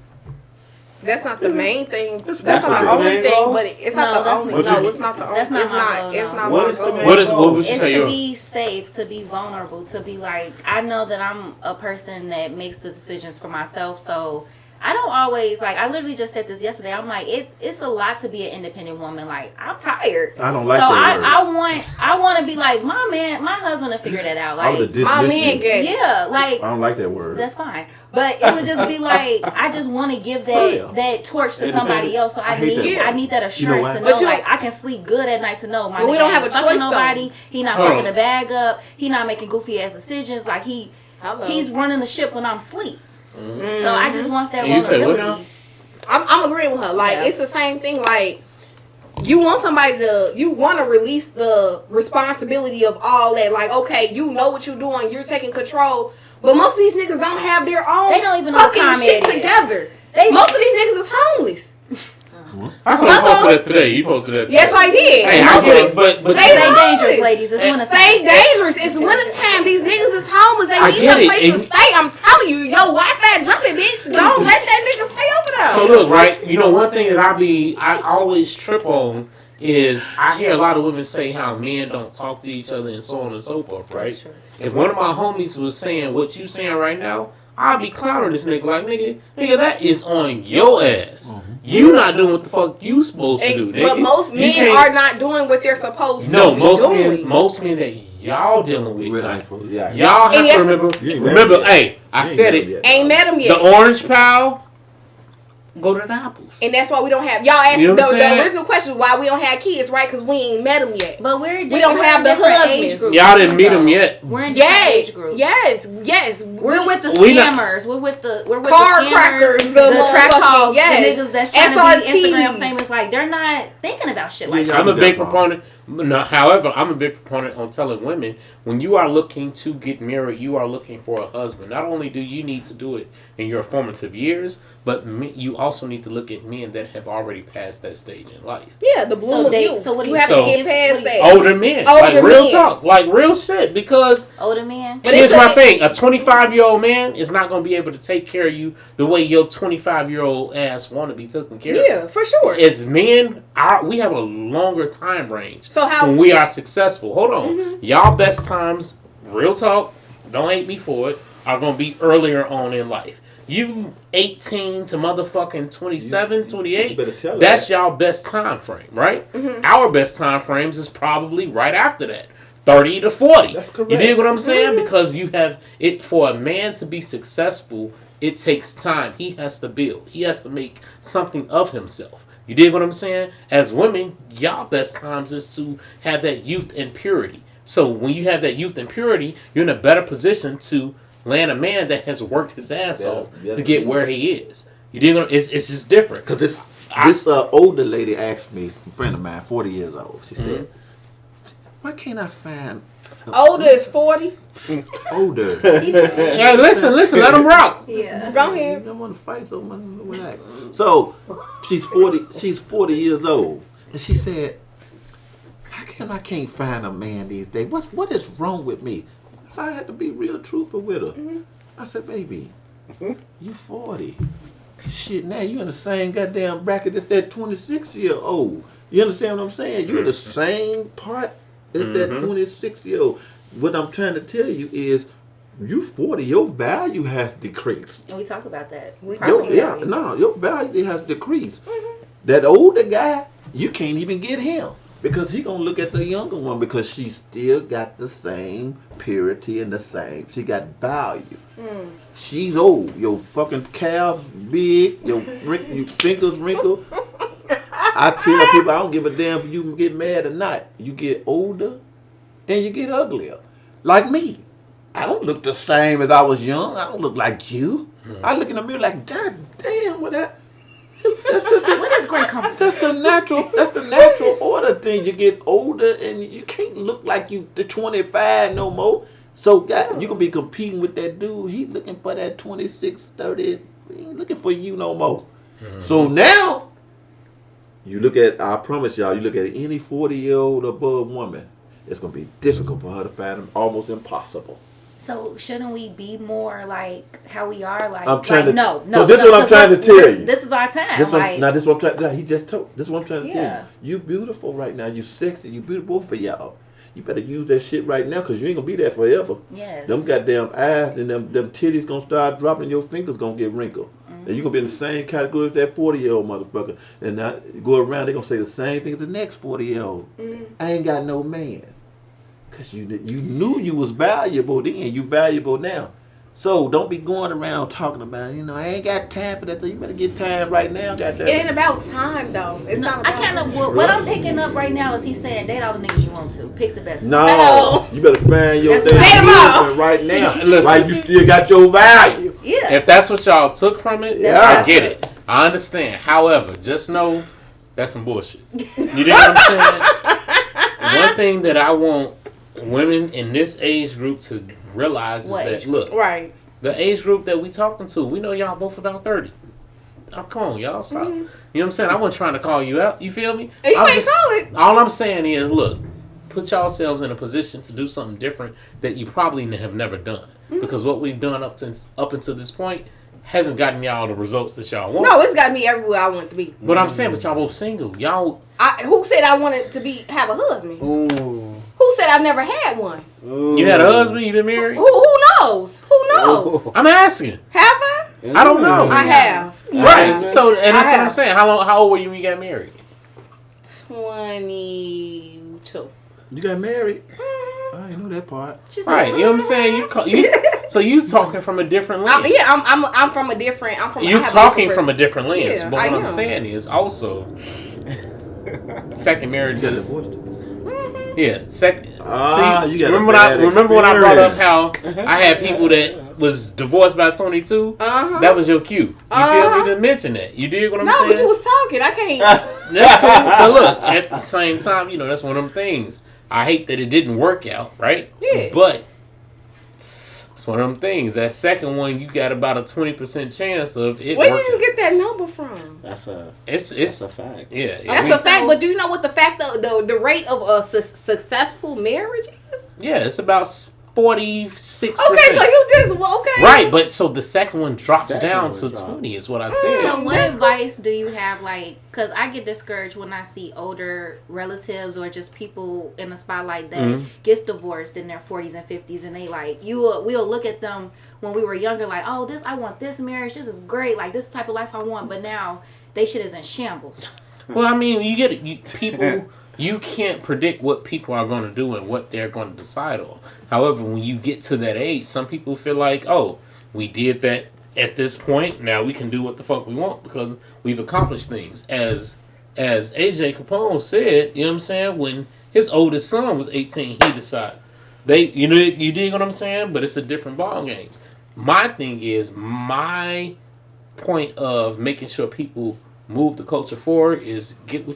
That's not the main thing. That's That's not the not the only main thing, goal? but it's not the only. What's No, your- it's not the only. That's not It's my not. goal, It's no. not What my is the goal. main What would you It's say? to Your, be safe, to be vulnerable, to be like, I know that I'm a person that makes the decisions for myself, so I don't always, like, I literally just said this yesterday, I'm like, it's a lot to be an independent woman, like, I'm tired. I don't like so that word. I want to be like, my husband to figure that out, I like, would've dismissed My you. man get it. yeah, like, I don't like that word. that's fine. But it would just be like, I just want to give that torch to somebody else. So I hate that need word. that assurance why? to But know, you- like, I can sleep good at night to know my But we nigga don't have ain't a fucking choice, though. nobody. He not Hold fucking on. the bag up. He not making goofy ass decisions. Like Hello. he's running the ship when I'm asleep. So I just want that And you say what vulnerability. now? I'm agreeing with her. Like Yeah. it's the same thing. Like you want somebody to, you want to release the responsibility of all that. Like okay, you know what you're doing. You're taking control. But most of these niggas don't have their own They don't even know what fucking time shit it is. together. They- Most of these niggas is homeless. I saw you posted that today. You posted that today. Yes, I did. Hey, I get it, but They Stay homeless. dangerous, ladies. It's winter Stay time. dangerous. It's wintertime. These niggas is homeless. They I need get some it, place to and- stay. I'm telling you, yo, Wi-Fi jumping, bitch. Don't let that nigga stay over there. So look, right? You know, one thing that I always trip on is I hear a lot of women say how men don't talk to each other and so on and so forth, right? If one of my homies was saying what you saying right now, I'd be clowning this nigga like, nigga, that is on your ass. You not doing what the fuck you supposed to do, nigga. But most You men can't- are not doing what they're supposed No, to be doing. most men that y'all dealing with, Really like, ain't supposed- yeah. y'all have And to yes- remember. You ain't Remember, met 'em yet. hey, I You ain't said met 'em it. yet. Ain't met them yet. The orange pal, go to the apples. And that's why we don't have, y'all asked You know what I'm the saying? original question is why we don't have kids, right? Because we ain't met them yet. But we're We don't have the different husbands. age groups. Y'all didn't meet them yet. We're in different Yes, age groups. yes. We're with the We not- scammers. We're with the Car scammers, crackers, the the track motherfucking- hogs, yes. the niggas that's trying to be Instagram SRTs. famous. Like they're not thinking about shit like Yeah, that. I'm a do big that, Bob. proponent. No, however, I'm a big proponent on telling women when you are looking to get married, you are looking for a husband. Not only do you need to do it in your formative years, but you also need to look at men that have already passed that stage in life. Yeah, the bloom So of they- youth. so what do you you- have so- to get past that. Older men, Older like real men. talk, like real shit. Because Older men. But here's it's my a- thing: a 25-year-old man is not going to be able to take care of you the way your 25-year-old ass want to be taken care of. Yeah, for sure. As men, we have a longer time range. So how- when we are successful, hold on, Mm-hmm. y'all best times, real talk, don't hate me for it, are gonna be earlier on in life. You 18 to motherfucking 27, 28. You better tell her That's that. y'all best time frame, right? Mm-hmm. Our best time frames is probably right after that. 30 to 40. That's correct. You dig what I'm saying? Mm-hmm. Because you have it for a man to be successful, it takes time. He has to build. He has to make something of himself. You dig what I'm saying? As women, y'all best times is to have that youth and purity. So when you have that youth and purity, you're in a better position to land a man that has worked his ass Yeah, off yes, to get indeed. where he is. You dig what it's just different. Cause this older lady asked me, a friend of mine, 40 years old. She said, "Why can't I find Older is 40. older?" Hey, listen, let him rock. Yeah. Go I ahead. don't want to fight so much. Relax. So she's 40. She's 40 years old, and she said, "How come I can't find a man these days? What is wrong with me?" So I had to be real truthful with her. I said, "Baby, you 40. Shit, now you in the same goddamn bracket as that 26-year-old. You understand what I'm saying? You in the same part as that 26-year-old. What I'm trying to tell you is, you 40. Your value has decreased." And we talk about that. Your value has decreased. That older guy, you can't even get him because he gonna look at the younger one because she still got the same purity and the same. She got value. She's old. Your fucking calves big. Your fingers wrinkled. I tell people I don't give a damn if you get mad or not. You get older and you get uglier. Like me. I don't look the same as I was young. I don't look like you. I look in the mirror like, God damn, what that? What is great comfort? That's the natural order thing. You get older and you can't look like you the 25 no more. So God, you can be competing with that dude. He looking for that 26, 30. He ain't looking for you no more. So now You look at, I promise y'all, you look at any 40-year-old above woman, it's gonna be difficult for her to find them, almost impossible. So shouldn't we be more like how we are? Like, I'm trying to. no. So this is what I'm trying to tell you. This is our time. This like, now, this is what I'm trying. He just told. This is what I'm trying to tell Yeah. you. You beautiful right now. You sexy. You beautiful for y'all. You better use that shit right now, cause you ain't gonna be there forever. yes. Them goddamn eyes and them titties gonna start dropping. Your fingers gonna get wrinkled. And you gonna be in the same category as that 40-year-old motherfucker. And now you go around, they gonna say the same thing as the next 40-year-old. I ain't got no man. Cause you knew you was valuable then. You valuable now. So don't be going around talking about, I ain't got time for that. So you better get time right now. Goddamn. It ain't about time though. It's No, not. I About kind of what I'm picking up right now is he's saying date all the niggas you want to. Pick the best. No, Hello. you better find your That's damn right. husband right now. Listen. Right, you still got your value. One. Yeah. If that's what y'all took from it, Yeah. I get it. I understand. However, just know that's some bullshit. You know what I'm saying? One thing that I want women in this age group to realize What is age that, look, Right. the age group that we talking to, we know y'all both about 30. Oh, come on, y'all, stop. You know what I'm saying? I wasn't trying to call you out. You feel me? You I'm ain't call it. All I'm saying is, look, put yourselves in a position to do something different that you probably have never done. Because what we've done up until this point hasn't gotten y'all the results that y'all want. No, it's got me everywhere I want to be. But I'm saying, but y'all both single. Y'all. Who said I wanted to have a husband? Ooh. Who said I've never had one? Ooh. You had a husband, you been married? Who knows? Who knows? I'm asking. Have I? I don't know. I have. Right. So, and that's I what I'm have. saying. How old were you when you got married? 22. You got married? I didn't know that part. She said, Right. You know what I'm saying? So you talking from a different lens. I'm from a different. I You're have talking different from a different lens. Yeah, but I what I'm know. saying is also second marriage You got is divorced. yeah. Second. Ah, see, you got a remember bad when I brought up experience. how I had people that was divorced by 22. Uh-huh. That was your cue. You feel me to mention that? You dig what I'm No, saying? but you was talking. I can't. That's cool. But look, at the same time, that's one of them things. I hate that it didn't work out, right? Yeah. But it's one of them things. That second one, you got about a 20% chance of it Where working. did you get that number from? That's a It's fact. yeah. That's a fact. But do you know what the fact of the rate of a successful marriage is? Yeah, it's about 46%. Okay, so you just okay. Right, but so the second one drops Second down one to drops. 20 is what I said. So what advice do you have, like, because I get discouraged when I see older relatives or just people in the spotlight that gets divorced in their 40s and 50s, and they like, we'll look at them when we were younger like, oh, I want this marriage, this is great, like this type of life I want, but now they shit is in shambles. Well, I mean, you get it. People, you can't predict what people are going to do and what they're going to decide on. However, when you get to that age, some people feel like, oh, we did that at this point. Now we can do what the fuck we want because we've accomplished things. As AJ Capone said, you know what I'm saying? When his oldest son was 18, he decided. You dig what I'm saying? But it's a different ball game. My thing is, my point of making sure people move the culture forward is get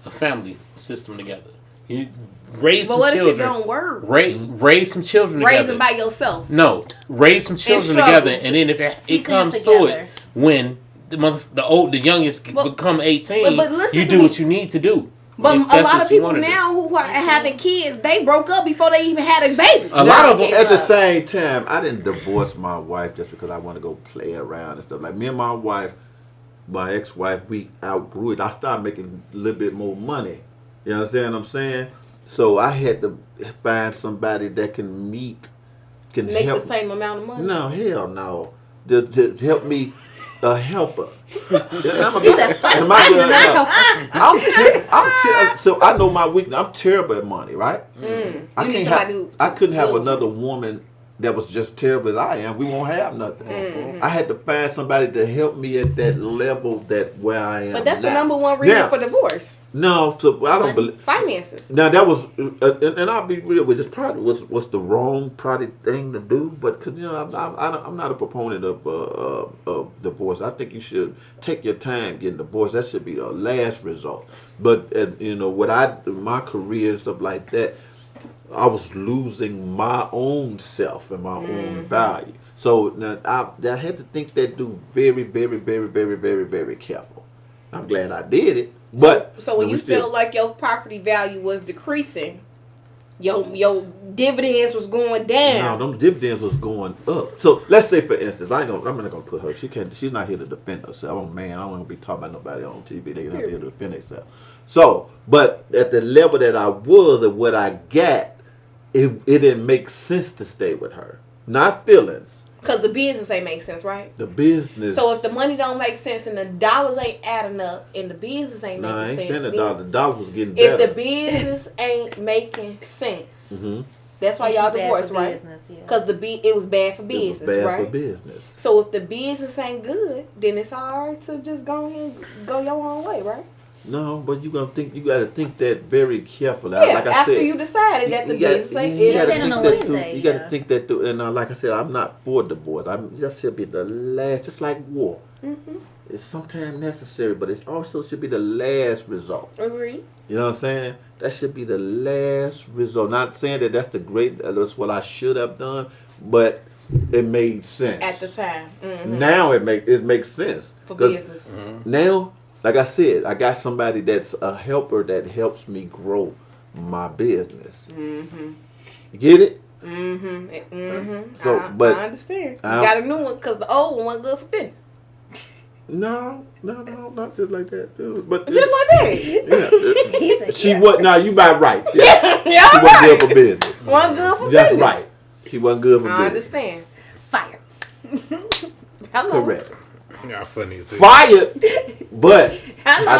a family system together. You raise But some what children. if it don't work? Raise some children Raise together. them by yourself. No, raise some children together, and then if it Piece them comes to together. it, when the youngest become 18, but listen you to do me. what you need to do. But If a that's lot what of you people wanna do. now who are having kids, they broke up before they even had a baby. A lot of them. At the same time, I didn't divorce my wife just because I want to go play around and stuff. Like me and my wife, my ex-wife, we outgrew it. I started making a little bit more money. You understand what I'm saying? So I had to find somebody that can Make help. the same amount of money. No, hell no. To help me, a helper. He said, Am so I know my weakness. I'm terrible at money, right? You need somebody I couldn't have who- another woman that was just terrible as I am. We won't have nothing. I had to find somebody to help me at that level that where I am. But that's the now. number one reason Now, for divorce. No, so I don't believe. Finances. Now that was, and I'll be real with this. Probably was the wrong probably thing to do, but because I'm not a proponent of divorce. I think you should take your time getting divorced. That should be the last result. But my career and stuff like that, I was losing my own self and my own value. So now I had to think that through very, very, very, very, very, very careful. I'm glad I did it. But so when you feel like your property value was decreasing, your dividends was going down. No, them dividends was going up. So let's say, for instance, I'm not gonna put her. She's not here to defend herself. I'm a man. I don't want to be talking about nobody on TV. They're not here to defend themselves. So, but at the level that I was and what I got, it didn't make sense to stay with her. Not feelings. Because the business ain't make sense, right? The business. So if the money don't make sense and the dollars ain't adding up and the business ain't making sense. I ain't saying then the dollar was getting better. if the business ain't making sense, that's why y'all divorced, right? Because it was bad for business, it was bad right? for business. So if the business ain't good, then it's alright to just go ahead and go your own way, right? No, but you gotta think that very carefully. Yeah, like I after said, you decided that the business ain't good. You gotta think that through. And like I said, I'm not for divorce. That should be the last, just like war. It's sometimes necessary, but it also should be the last result. Agree. You know what I'm saying? That should be the last result. Not saying that that's what I should have done, but it made sense At the time. Now it makes sense For business. Now. Like I said, I got somebody that's a helper that helps me grow my business. You get it? So, but I understand. You got a new one because the old one wasn't good for business. No, not just like that, dude. But just like that. Yeah. He said, She was. No, you about right. Yeah, she wasn't good for business. Wasn't good for Just business. right. She wasn't good for I business. understand. Fire. Hello. Correct. Y'all funny too. Fired, but Hello. I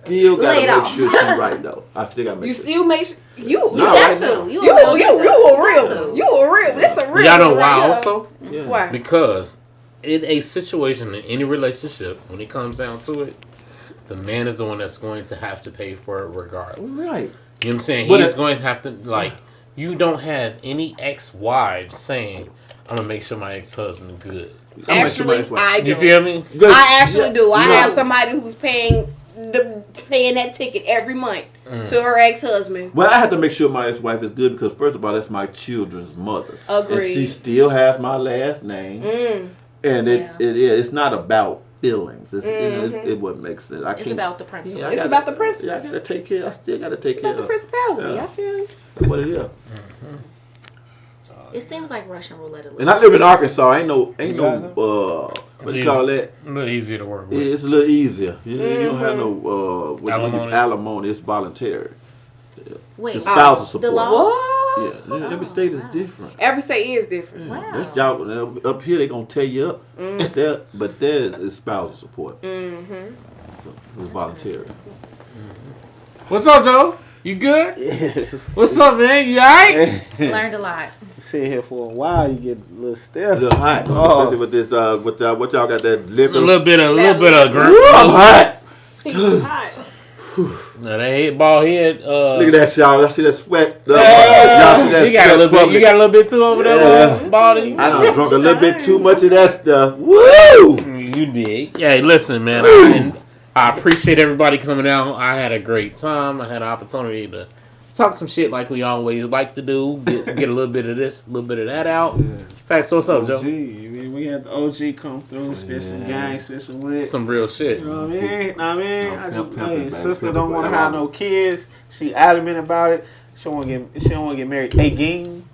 still gotta Laid make off. sure she's right though. I still gotta make You sure. still make you No, got right to. now. You a real. You You a real. That's a real. Y'all know one why right here. also? Yeah. Why? Because in a situation, in any relationship, when it comes down to it, the man is the one that's going to have to pay for it regardless. Right. You know what I'm saying? But He's going to have to, like, you don't have any ex-wives saying, I'm going to make sure my ex-husband good. Actually, I do. You feel me? I actually do. I No. have somebody who's paying that ticket every month to her ex-husband. Well, I have to make sure my ex-wife is good because first of all, that's my children's mother. Agreed. And she still has my last name. And it's not about feelings. It's, it wouldn't make sense. It's about the principle. It's about the principle. Yeah, I gotta take care. I still gotta take It's care about the of. principality. Yeah. I feel you. That's what it is. It seems like Russian roulette. And I live in Arkansas. Ain't no what you call that? A little easier to work with. It's a little easier. You don't have no alimony. It's voluntary. Wait, The spousal support. the law? Yeah, every state is different. Every state is different. Wow. That's job up here. They gonna tear you up, but there is spousal support. It's voluntary. What's up, Joe? You good? Yes. What's up, man? You alright? Learned a lot. Sit here for a while, you get a little A stiff. little hot, especially with this. What y'all got that liquor? A little bit of I'm grunt. hot. He's hot. Now that head ball head. Look at that, y'all. Y'all see that sweat? Y'all see that You got a sweat little bit. from You it? got a little bit too over there, Baldie. I done drunk a little bit too much of that stuff. Woo! You did. Yeah, listen, man. I appreciate everybody coming out. I had a great time. I had an opportunity to talk some shit like we always like to do. Get a little bit of this, a little bit of that out. Facts. What's up, Joe? OG. We had the OG come through, spit some gang, spit some lit. Some real shit. You know what I mean? I just, pimping, sister baby, don't want to pimping have no kids. She adamant about it. She don't want to get married again.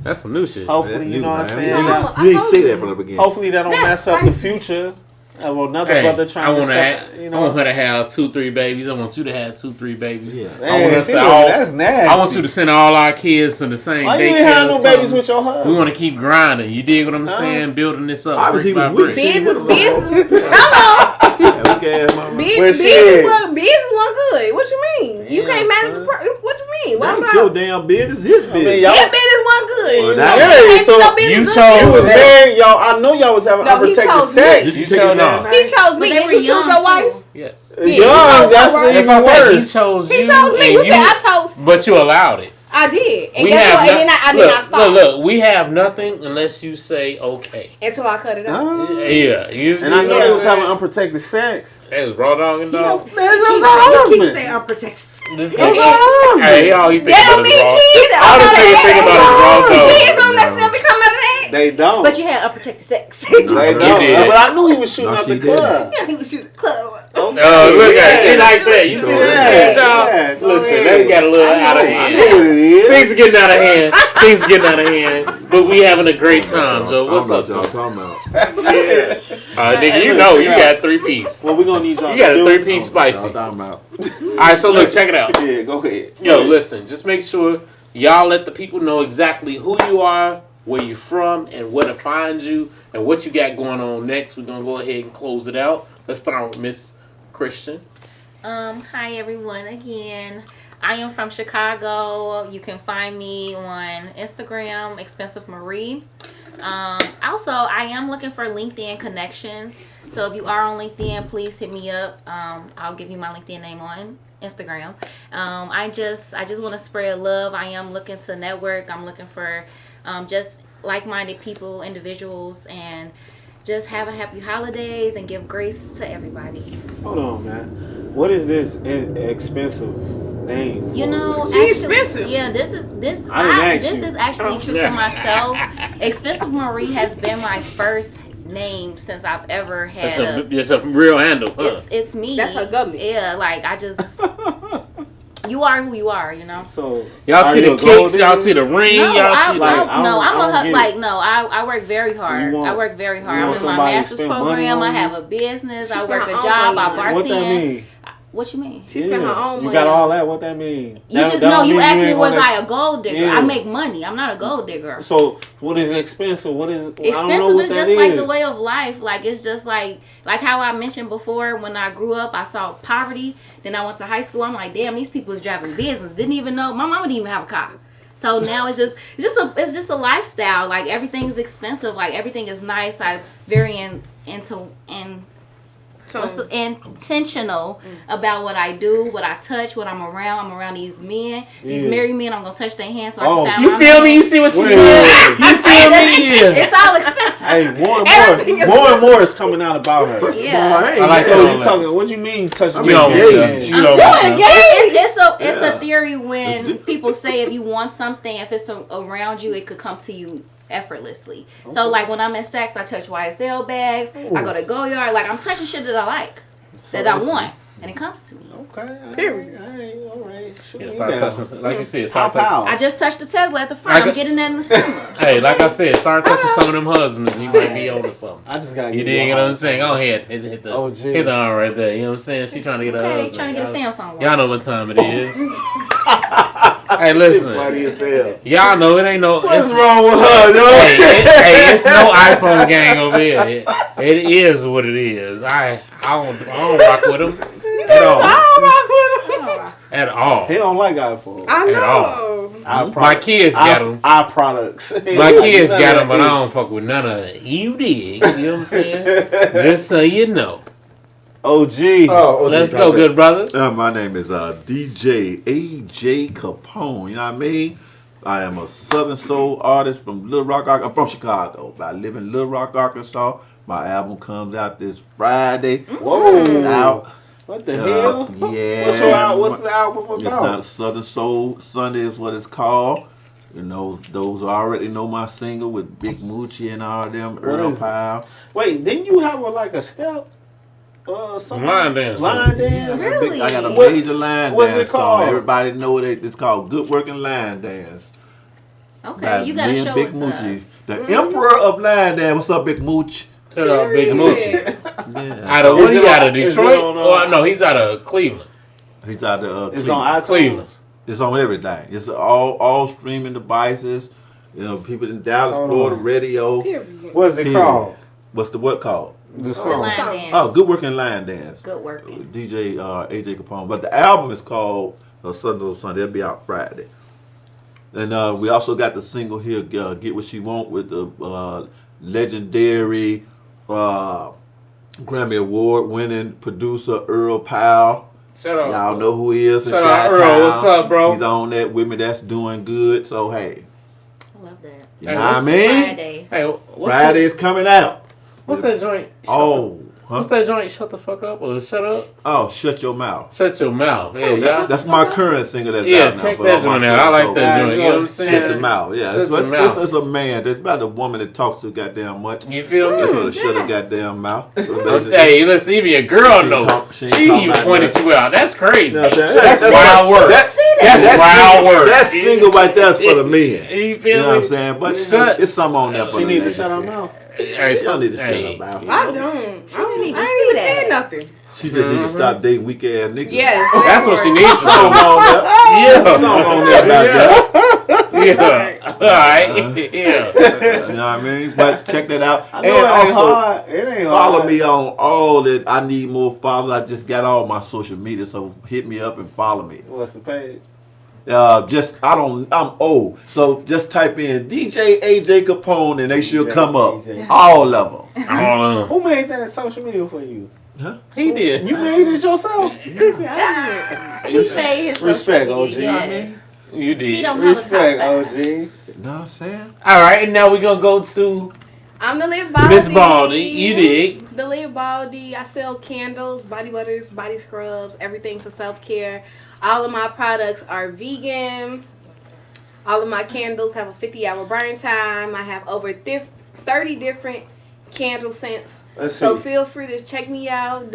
That's some new shit. Hopefully, you know what I'm saying. You didn't say that from the beginning. Hopefully, that don't mess up the future of another Hey, brother I trying to want step. I want her to have 2-3 babies. I want you to have 2-3 babies. Yeah. I want us to That's nasty. I want you to send all our kids to the same Why daycare. you ain't have or no babies something. with your husband? We want to keep grinding. You dig what I'm saying? Building this up. Obviously, brick by he was brick. Business. Hello. Business wasn't good. What you mean? You can't manage the what you mean? Why That's not? your damn business. His business. Your business wasn't good. Well, So that- you can't so do no business you good. chose- You was married, y'all. I know y'all was having No, he unprotected chose sex. You chose no. He chose me. But they Did were you choose young, your wife? too. Yes. Yeah, he Young, chose that's her, the right? That's what I'm saying. He worse. chose He you. chose me. and You said I chose. But you allowed it. I did. And We guess have what? And then I did not stop. Look. We have nothing unless you say okay. Until I cut it out. Yeah. You. And I know you they was having unprotected sex. They was raw dogging dog. Man, that was her Keep husband. saying unprotected. This That was nigga. her husband. Hey, all you think That about don't is mean raw. kids. All this nigga think about is raw dog. Kids don't necessarily come out of that. They don't. But you had unprotected sex. They don't. did. But I knew he was shooting up the club. Yeah, he was shooting the club. Oh, look at it. She like that. You see that, y'all? Yeah, go Listen, ahead. they got a little out of I hand. know what it is. Things are getting out of hand. Things are getting out of hand. But we having a great time, Joe. What's up, y'all Joe? talking about? Nigga, you know you got 3-piece. What we gonna need y'all You got to a do? 3-piece spicy. Y'all talking about? All right, so look, check it out. Yeah, go ahead. Yo, listen, just make sure y'all let the people know exactly who you are, where you're from, and where to find you, and what you got going on next. We're gonna go ahead and close it out. Let's start with Miss Christian. Hi everyone again. I am from Chicago. You can find me on Instagram, Expensive Marie. Also, I am looking for LinkedIn connections. So if you are on LinkedIn, please hit me up. I'll give you my LinkedIn name on Instagram. I just want to spread love. I am looking to network. I'm looking for just like-minded people, individuals, and just have a happy holidays and give grace to everybody. Hold on, man. What is this expensive name? You know, She actually, expensive. yeah, this is I didn't ask this you. is actually true to myself. Expensive Marie has been my first name since I've ever had It's a real handle, huh? it's me. That's her government. Yeah, like I just you are who you are, you know. So Y'all are see you the a kicks, gold y'all digger? see the ring, No, y'all see like, like I no, don't- I'm I don't a get like it. no, I work very hard. You want- I work very hard. you I'm want in my somebody to master's spend money program. on I you? have a business. She I spend work her a own job. I money on you. bartend. What that mean? What you mean? She spent her own You money. got all that? What that mean? You That- just that no. don't You mean asked me, ain't was gonna- I a gold digger? Yeah. I make money. I'm not a gold digger. So what is expensive? What is I don't know Expensive what is that just like the is. way of life. Like it's just like how I mentioned before. When I grew up, I saw poverty. Then I went to high school. I'm like, damn, these people is driving business. Didn't even know my mama didn't even have a car. So now it's just a lifestyle. Like everything's expensive. Like everything is nice. I very intentional about what I do, what I touch, what I'm around. I'm around these men, these Yeah. married men. I'm gonna touch their hands so I Oh. can find you my feel man. me? You see what she Wait, said? wait, You feel me? Yeah. It's all expensive. Hey, more Everything is- and more is coming out about her. Yeah. Hey, I like So that. you talking? What you mean touching? You know, me? you know, It's a theory when people say if you want something, if it's around you, it could come to you effortlessly. So like when I'm in Saks, I touch YSL bags. I go to Goyard. Like I'm touching shit that I like, that I want, and it comes to me. Okay. Period. All right. Shoot Yeah, me start down. touching, like you said, Pop start out. touching. I just touched the Tesla at the front. I I'm got- getting that in the summer. Hey, like I said, start touching some of them husbands. You might be on to something. I just gotta You get dig what I'm saying? Go ahead, hit the OG. hit the arm right there. You know what I'm saying? She trying to get a Okay, husband. trying to get a Y'all- Samsung watch. Y'all know what time it is. Hey, listen. Funny as hell. Y'all know it ain't no. What's wrong with her, Hey, yo? it's no iPhone gang over here. It is what it is. I don't rock with them at all. At all. He don't like iPhone. I At know. My kids got them. Our products. My kids got them, but I don't fuck with none of it. You dig? You know what I'm saying? Just so you know. OG. Let's go, good brother. My name is DJ AJ Capone. You know what I mean? I am a Southern Soul artist from Little Rock, Arkansas. I'm from Chicago, but I live in Little Rock, Arkansas. My album comes out this Friday. Whoa. Out. What the hell? Yeah. What's the album It's about? not Southern Soul Sunday is what it's called. You know, those who already know my single with Big Moochie and all them. What Earl is it? Powell. Wait, didn't you have a step? Something? Line dance. Line dance? Really? I got a What- major line what's dance it called? song. Everybody know it. It's called Good Working Line Dance. Okay, you gotta me and show Big it to Moochie. us. The Emperor of Line Dance. What's up, Big Mooch? Shut up, Big Moochie. Yeah. Out of Is what? He it out on- of is it Detroit? on, Oh no, he's out of Cleveland. He's out there. It's Cleveland. on iTunes. Cleveland. It's on everything. It's all streaming devices. You know, people in Dallas, Hold Florida, on. radio. Period. What's it Period. called? What's the what called? The The song. line dance. Oh, Good Working Line Dance. Good working. DJ AJ Capone. But the album is called Southern Sunday. It'll be out Friday. And we also got the single here, Get What She Want, with the legendary Grammy Award winning producer Earl Powell. Shut up. Y'all know who he is. in Shout out Chi-Town. Earl. What's up, bro? He's on that with me. That's doing good. So, hey. I love that. You know what I mean? Friday. Hey, what's Friday is coming out. What's that joint? Oh, What's that joint? Shut the fuck up or shut up? Oh, shut your mouth. Shut your mouth. Yeah, That's my current single that's yeah, out now. check for that all my joint out. I like songs. that So, joint. You know what I'm saying? Shut your mouth. Yeah, Shut it's your mouth. it's a man. It's about a woman that talks too goddamn much. You feel That's me? what to shut her goddamn mouth. So I'm basically- telling you, listen, even your girl She knows. talk- she ain't She talking even about pointed that. you out. That's crazy. You know what I'm saying? That's wild work. That's wild work. That single right there is for the men. You You feel know what I'm me? saying? But Shut- it's something on there for She the need to ladies, shut her too. mouth. Hey, She don't need to shut hey, her mouth. I don't. I didn't even ain't even see said that. nothing. She just needs to stop dating weak ass niggas. Yes. That's what she needs to Something do. on there. Yeah. Something on there about that. Yeah. All right. Yeah. You know what I mean? But check that out. I And know it ain't also hard. It ain't follow hard. me on all that. I need more followers. I just got all my social media, so hit me up and follow me. What's the page? I'm old, so just type in DJ AJ Capone and they should DJ come up. AJ. All of them. Hold on. Who made that social media for you? He did. You made it yourself. He made his social Respect, media, OG. yes. You He did. don't have a Respect, top five. OG. You know what I'm saying? All right, and now we're going to go to I'm the Lit Baldie. Miss Baldie. You dig. The Lit Baldie. I sell candles, body butters, body scrubs, everything for self-care. All of my products are vegan. All of my candles have a 50-hour burn time. I have over 30 different candle scents. Let's So see. feel free to check me out,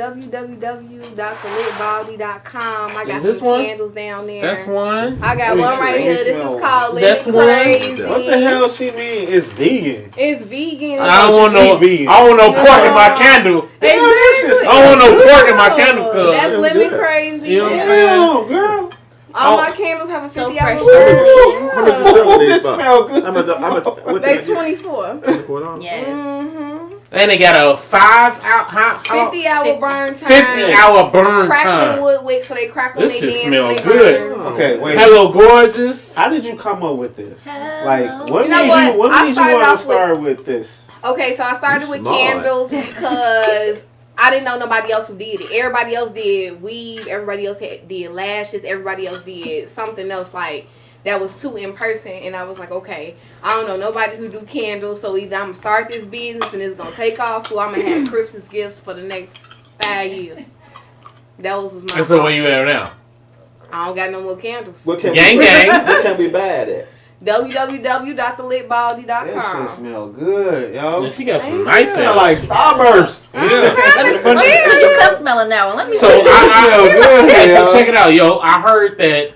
www.thelitbaldie.com. I got Is this some one? candles down there. That's one. I got Let me one see. right Let me here. This smell is called Lit That's one? Crazy. What the hell she mean? It's vegan. It's vegan. I don't want no vegan. I don't want no pork in my candle. Exactly. I don't want no pork in my candle, cuz. That's That's lemon good. crazy. You know what I'm Yeah. saying? Damn, girl. All my candles have a So 50 hour fresh. burn. How much you selling these It for? smell good. How much, what They the- 24. $24? Yes. And they got a 50 hour 50. burn time. 50-hour burn Crackling time. wood wick, so they crackle This they shit dance smell and they good. burn. Okay, wait. Hello, gorgeous. How did you come up with this? Like, Hello. what You know made what? you? What I made you started want off to start with this? Okay, so I started with Smart. candles because I didn't know nobody else who did it. Everybody else did weave. Everybody else did lashes. Everybody else did something else like that was too in person. And I was like, okay, I don't know nobody who do candles. So either I'm going to start this business and it's going to take off, or I'm going to have Christmas gifts for the next 5 years. That was my And so where you at now? I don't got no more candles. What can Gang, we, gang. What can we bad at? www.thelitbaldie.com. That shit smell good, yo. Yeah, she got some nice Smell ass. like Starburst. Yeah. Let me put your cup smelling now. Let me So smell good, hey, so yo. check it out, yo. I heard that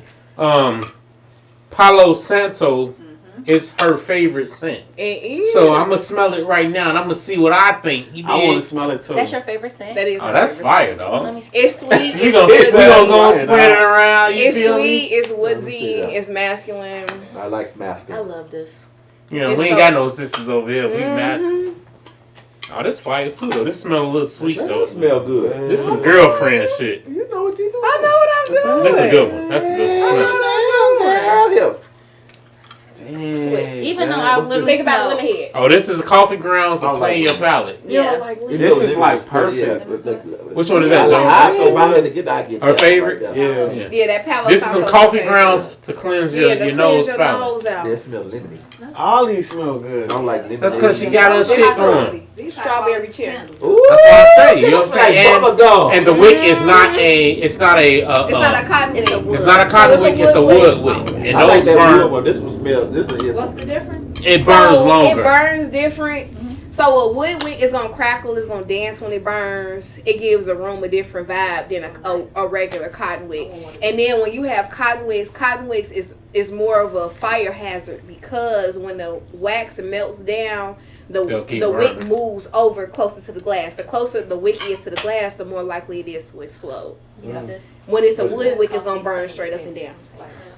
Palo Santo is her favorite scent. It is. So I'm gonna smell it right now, and I'm gonna see what I think. You I want dig? to smell it too. That's your favorite scent? That is Oh, my that's favorite fire, scent. Let dog. me see. It's sweet. We It's gonna good. go spread it around. You It's feel sweet. me? It's Let me woodsy. see that. It's masculine. I like masking. I love this. You know, It's we ain't so- got no sisters over here. We match. Mhm. Oh, this fire too, though. This smell a little sweet, That though. smell good. This some girlfriend shit. You know what you doing. I know what I'm doing. That's a good one. That's a good one. Smell it. Girl, Even though I what's literally Think about smell. lemon head. Oh, this is coffee grounds to I clean like your it. palate. Yeah. This is like perfect. Which one is that, I Joe? get Her that favorite? right there. Yeah. Yeah, that Palo This is some Santo coffee thing. grounds to cleanse Yeah, your, to your cleanse nose your palate. nose out. They smell lemony. All these smell good. I don't like lemon. That's 'cause she got her They're shit high going. quality. Strawberry cherry. Ooh, That's what I say. You know what I'm like saying? bubble gum. And the wick is not a. It's not a. It's not a cotton It's a wick. wood. It's not a cotton So it's a wick. It's a wood wood wick. wick, and I like those that wood burn. one. This one smell. This one is. What's the difference? It burns So longer. It burns different. So a wood wick is gonna crackle. It's gonna dance when it burns. It gives a room a different vibe than a regular cotton wick. And then when you have cotton wicks is more of a fire hazard because when the wax melts down, the They'll keep wick burning. moves over closer to the glass. The closer the wick is to the glass, the more likely it is to explode. Yeah. When it's a wood wick, it's gonna burn straight up and down.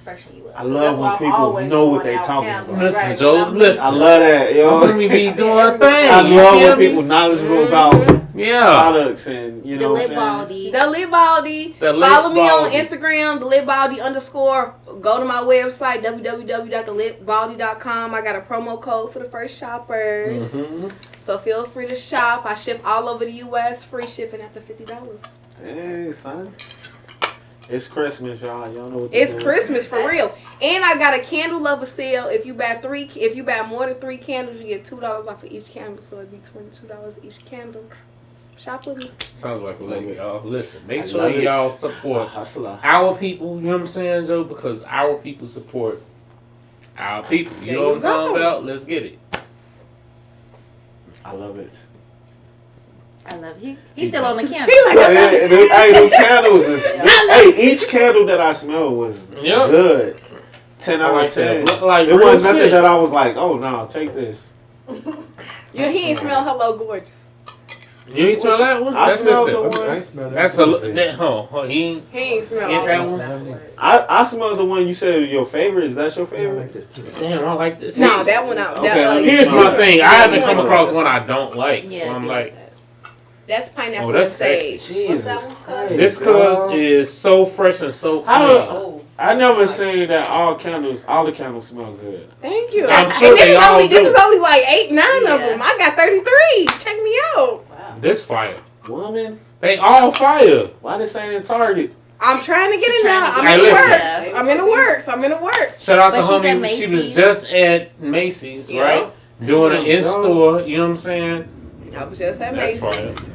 Freshen you up. I love when people know what they talking about. Listen, Joe. Listen. I love that, yo. Let me be doing things. I love when people knowledgeable about Yeah. products and you The know what I'm Lit saying. Baldie. The Lit Baldie. The Lit Follow me on Baldie. Instagram, the Lit Baldie _. Go to my website, www.thelitbaldie.com. I got a promo code for the first shoppers. Mm-hmm. So feel free to shop. I ship all over the U.S. Free shipping after $50. Hey, son. It's Christmas, y'all. Y'all know what to It's do. Christmas for real. And I got a candle lover sale. If you buy more than 3 candles, you get $2 off of each candle. So it'd be $22 each candle. Shop with me. Sounds like a lady, y'all. Listen, make I sure love it. y'all support Hustler. our people. You know what I'm saying, Joe? Because our people support our people. You know what I'm talking about? Let's get it. I love it. I love you. He's still on the candle. Hey, them candles is. Hey, each candle that I smelled was good. 10 out of 10. Like it wasn't nothing that I was like, oh no, take this. He ain't smell Hello Gorgeous. You ain't smell that one? I smelled the one. one. That's he ain't smell that one. I smelled the one you said your favorite. Is that your favorite? Damn, I like this. No, that one out. Okay, here's my thing. I haven't come across one I don't like. Yeah, So I'm like, that's pineapple oh, that's and sexy. sage. Jesus Christ. This cuz is so fresh and so clean. I never seen that all the candles smell good. Thank you. I'm sure they all do. This is only like 8, 9 of them. I got 33. Check me out. This fire. Woman, They all fire. why this ain't in Target? I'm trying to get it now. I'm Hey, in the listen. works. I'm in the works. Shout out But to she's at homie. She was Macy's. just at Macy's, Yeah. right? Doing an in-store. You know what I'm saying? I was just at That's Macy's. fire.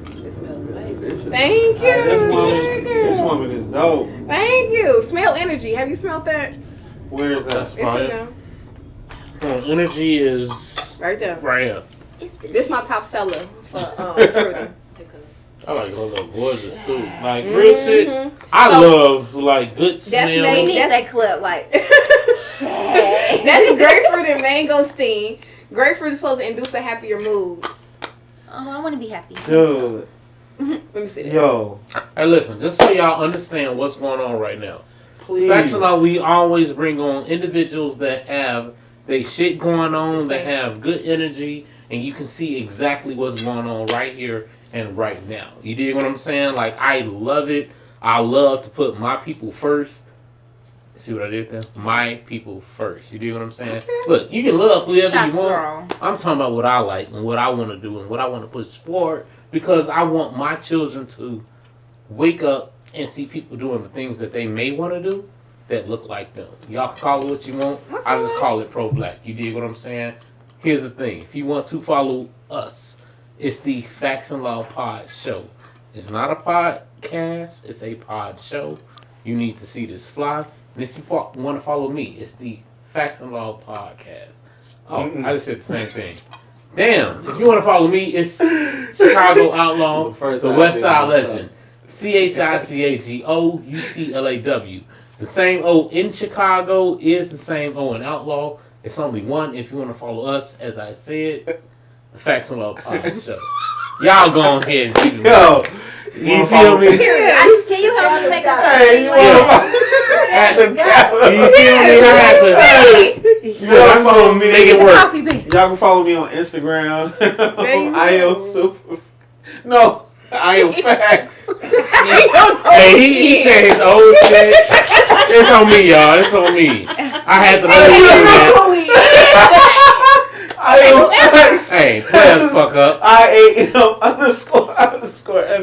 Thank you. This woman is dope. Thank you. Smell energy. Have you smelled that? Where is that? That's It's in fire. there. Energy is Right there. right here. This my top seller for fruity. I like her little gorgeous too. Like real shit. Mhm. I So- love like good smell. made- We need that clip, like. That's grapefruit and mangosteen. Grapefruit is supposed to induce a happier mood. Oh, I want to be happy. Dude, Let me see this. yo, Hey, listen, just so y'all understand what's going on right now. please. Facts and Law, we always bring on individuals that have they shit going on, that have good energy, and you can see exactly what's going on right here and right now. You dig what I'm saying? Like, I love it. I love to put my people first. See what I did there? My people first. You dig what I'm saying? Look, you can love whoever Shots you want. thrown. I'm talking about what I like and what I want to do and what I want to push forward because I want my children to wake up and see people doing the things that they may want to do that look like them. Y'all can call it what you want. I just call it pro-black. You dig what I'm saying? Here's the thing. If you want to follow us, it's the Facts and Law Pod Show. It's not a podcast. It's a pod show. You need to see this fly. And if you want to follow me, it's the Facts and Law Podcast. Oh, I just said the same thing. Damn. If you want to follow me, it's Chicago Outlaw, the West Side Legend. CHICAGOUTLAW. The same O in Chicago is the same O in Outlaw. It's only one if you want to follow us, as I said, the Facts and Law Pod Show. Y'all go ahead and keep it Yo, you feel me? Can you help me make a hey, you You feel me? I have to Y'all can follow me. make it work. coffee base? Y'all can follow me on Instagram. you I am super. No, I am facts. Hey, he said his old shit. It's on me, y'all. It's on me. I had to let you do that. I am facts. Hey, players fuck up.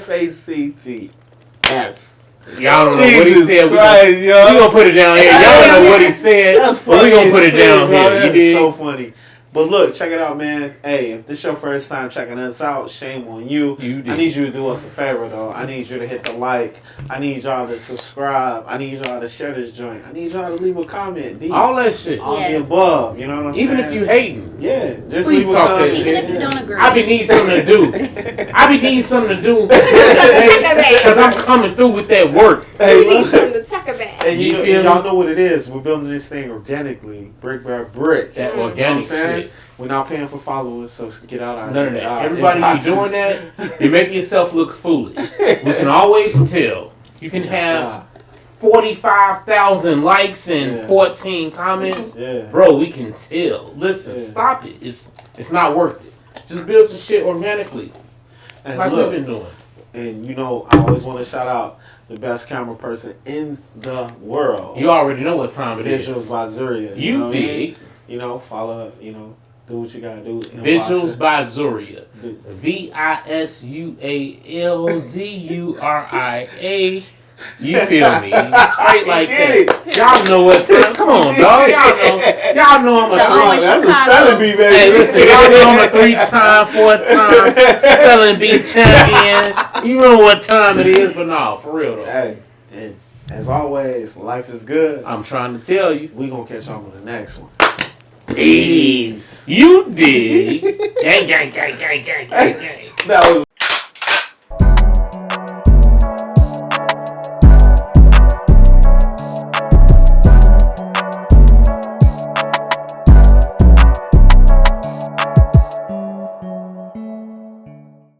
IAM_FACTS. Y'all don't know what he Jesus said. We Christ, yo. gonna put it down here. Y'all don't know what he said. That's But funny. we gonna put it as shit, down bro. here. You That's did. so funny. But look, check it out, man. Hey, if this your first time checking us out, shame on you. You did. I need you to do us a favor, though. I need you to hit the like. I need y'all to subscribe. I need y'all to share this joint. I need y'all to leave a comment. All that shit. All the Yes. above. You know what I'm saying? Even if you hating. Yeah, just Please leave a talk that comment. shit. Even if you don't agree. I be needing something to do. I be needing something to do. Because I'm coming through with that work. Hey, We need look. something to talk about. And You feel me? y'all know what it is. We're building this thing organically, brick by brick. That You know what I'm organic saying? shit. We're not paying for followers, so get out our None of that. our Everybody you inboxes. doing that, you're making yourself look foolish. We can always tell. You can have 45,000 likes and Yeah. 14 comments. Yeah. Bro, we can tell. Listen, Yeah. stop it. It's not worth it. Just build some shit organically. And Like look, we've been doing. and you know, I always want to shout out the best camera person in the world. You already know what time it Visuals is. by Zuria. know You what I mean? dig. You know, follow. You know, do what you gotta do. and Visuals watch it. by Zuria. Do- VISUALZURIA. You feel me? Straight like that. Y'all know what time. Come on, dog. Y'all know I'm a That's a spelling bee, baby. Hey, listen, y'all know I'm a 3-time, 4-time spelling bee champion. You know what time it is, but no, for real though. Hey, and as always, life is good. I'm trying to tell you. We gonna catch on with the next one. Peace. You did. Gang, gang, gang, gang, gang, gang, gang. That was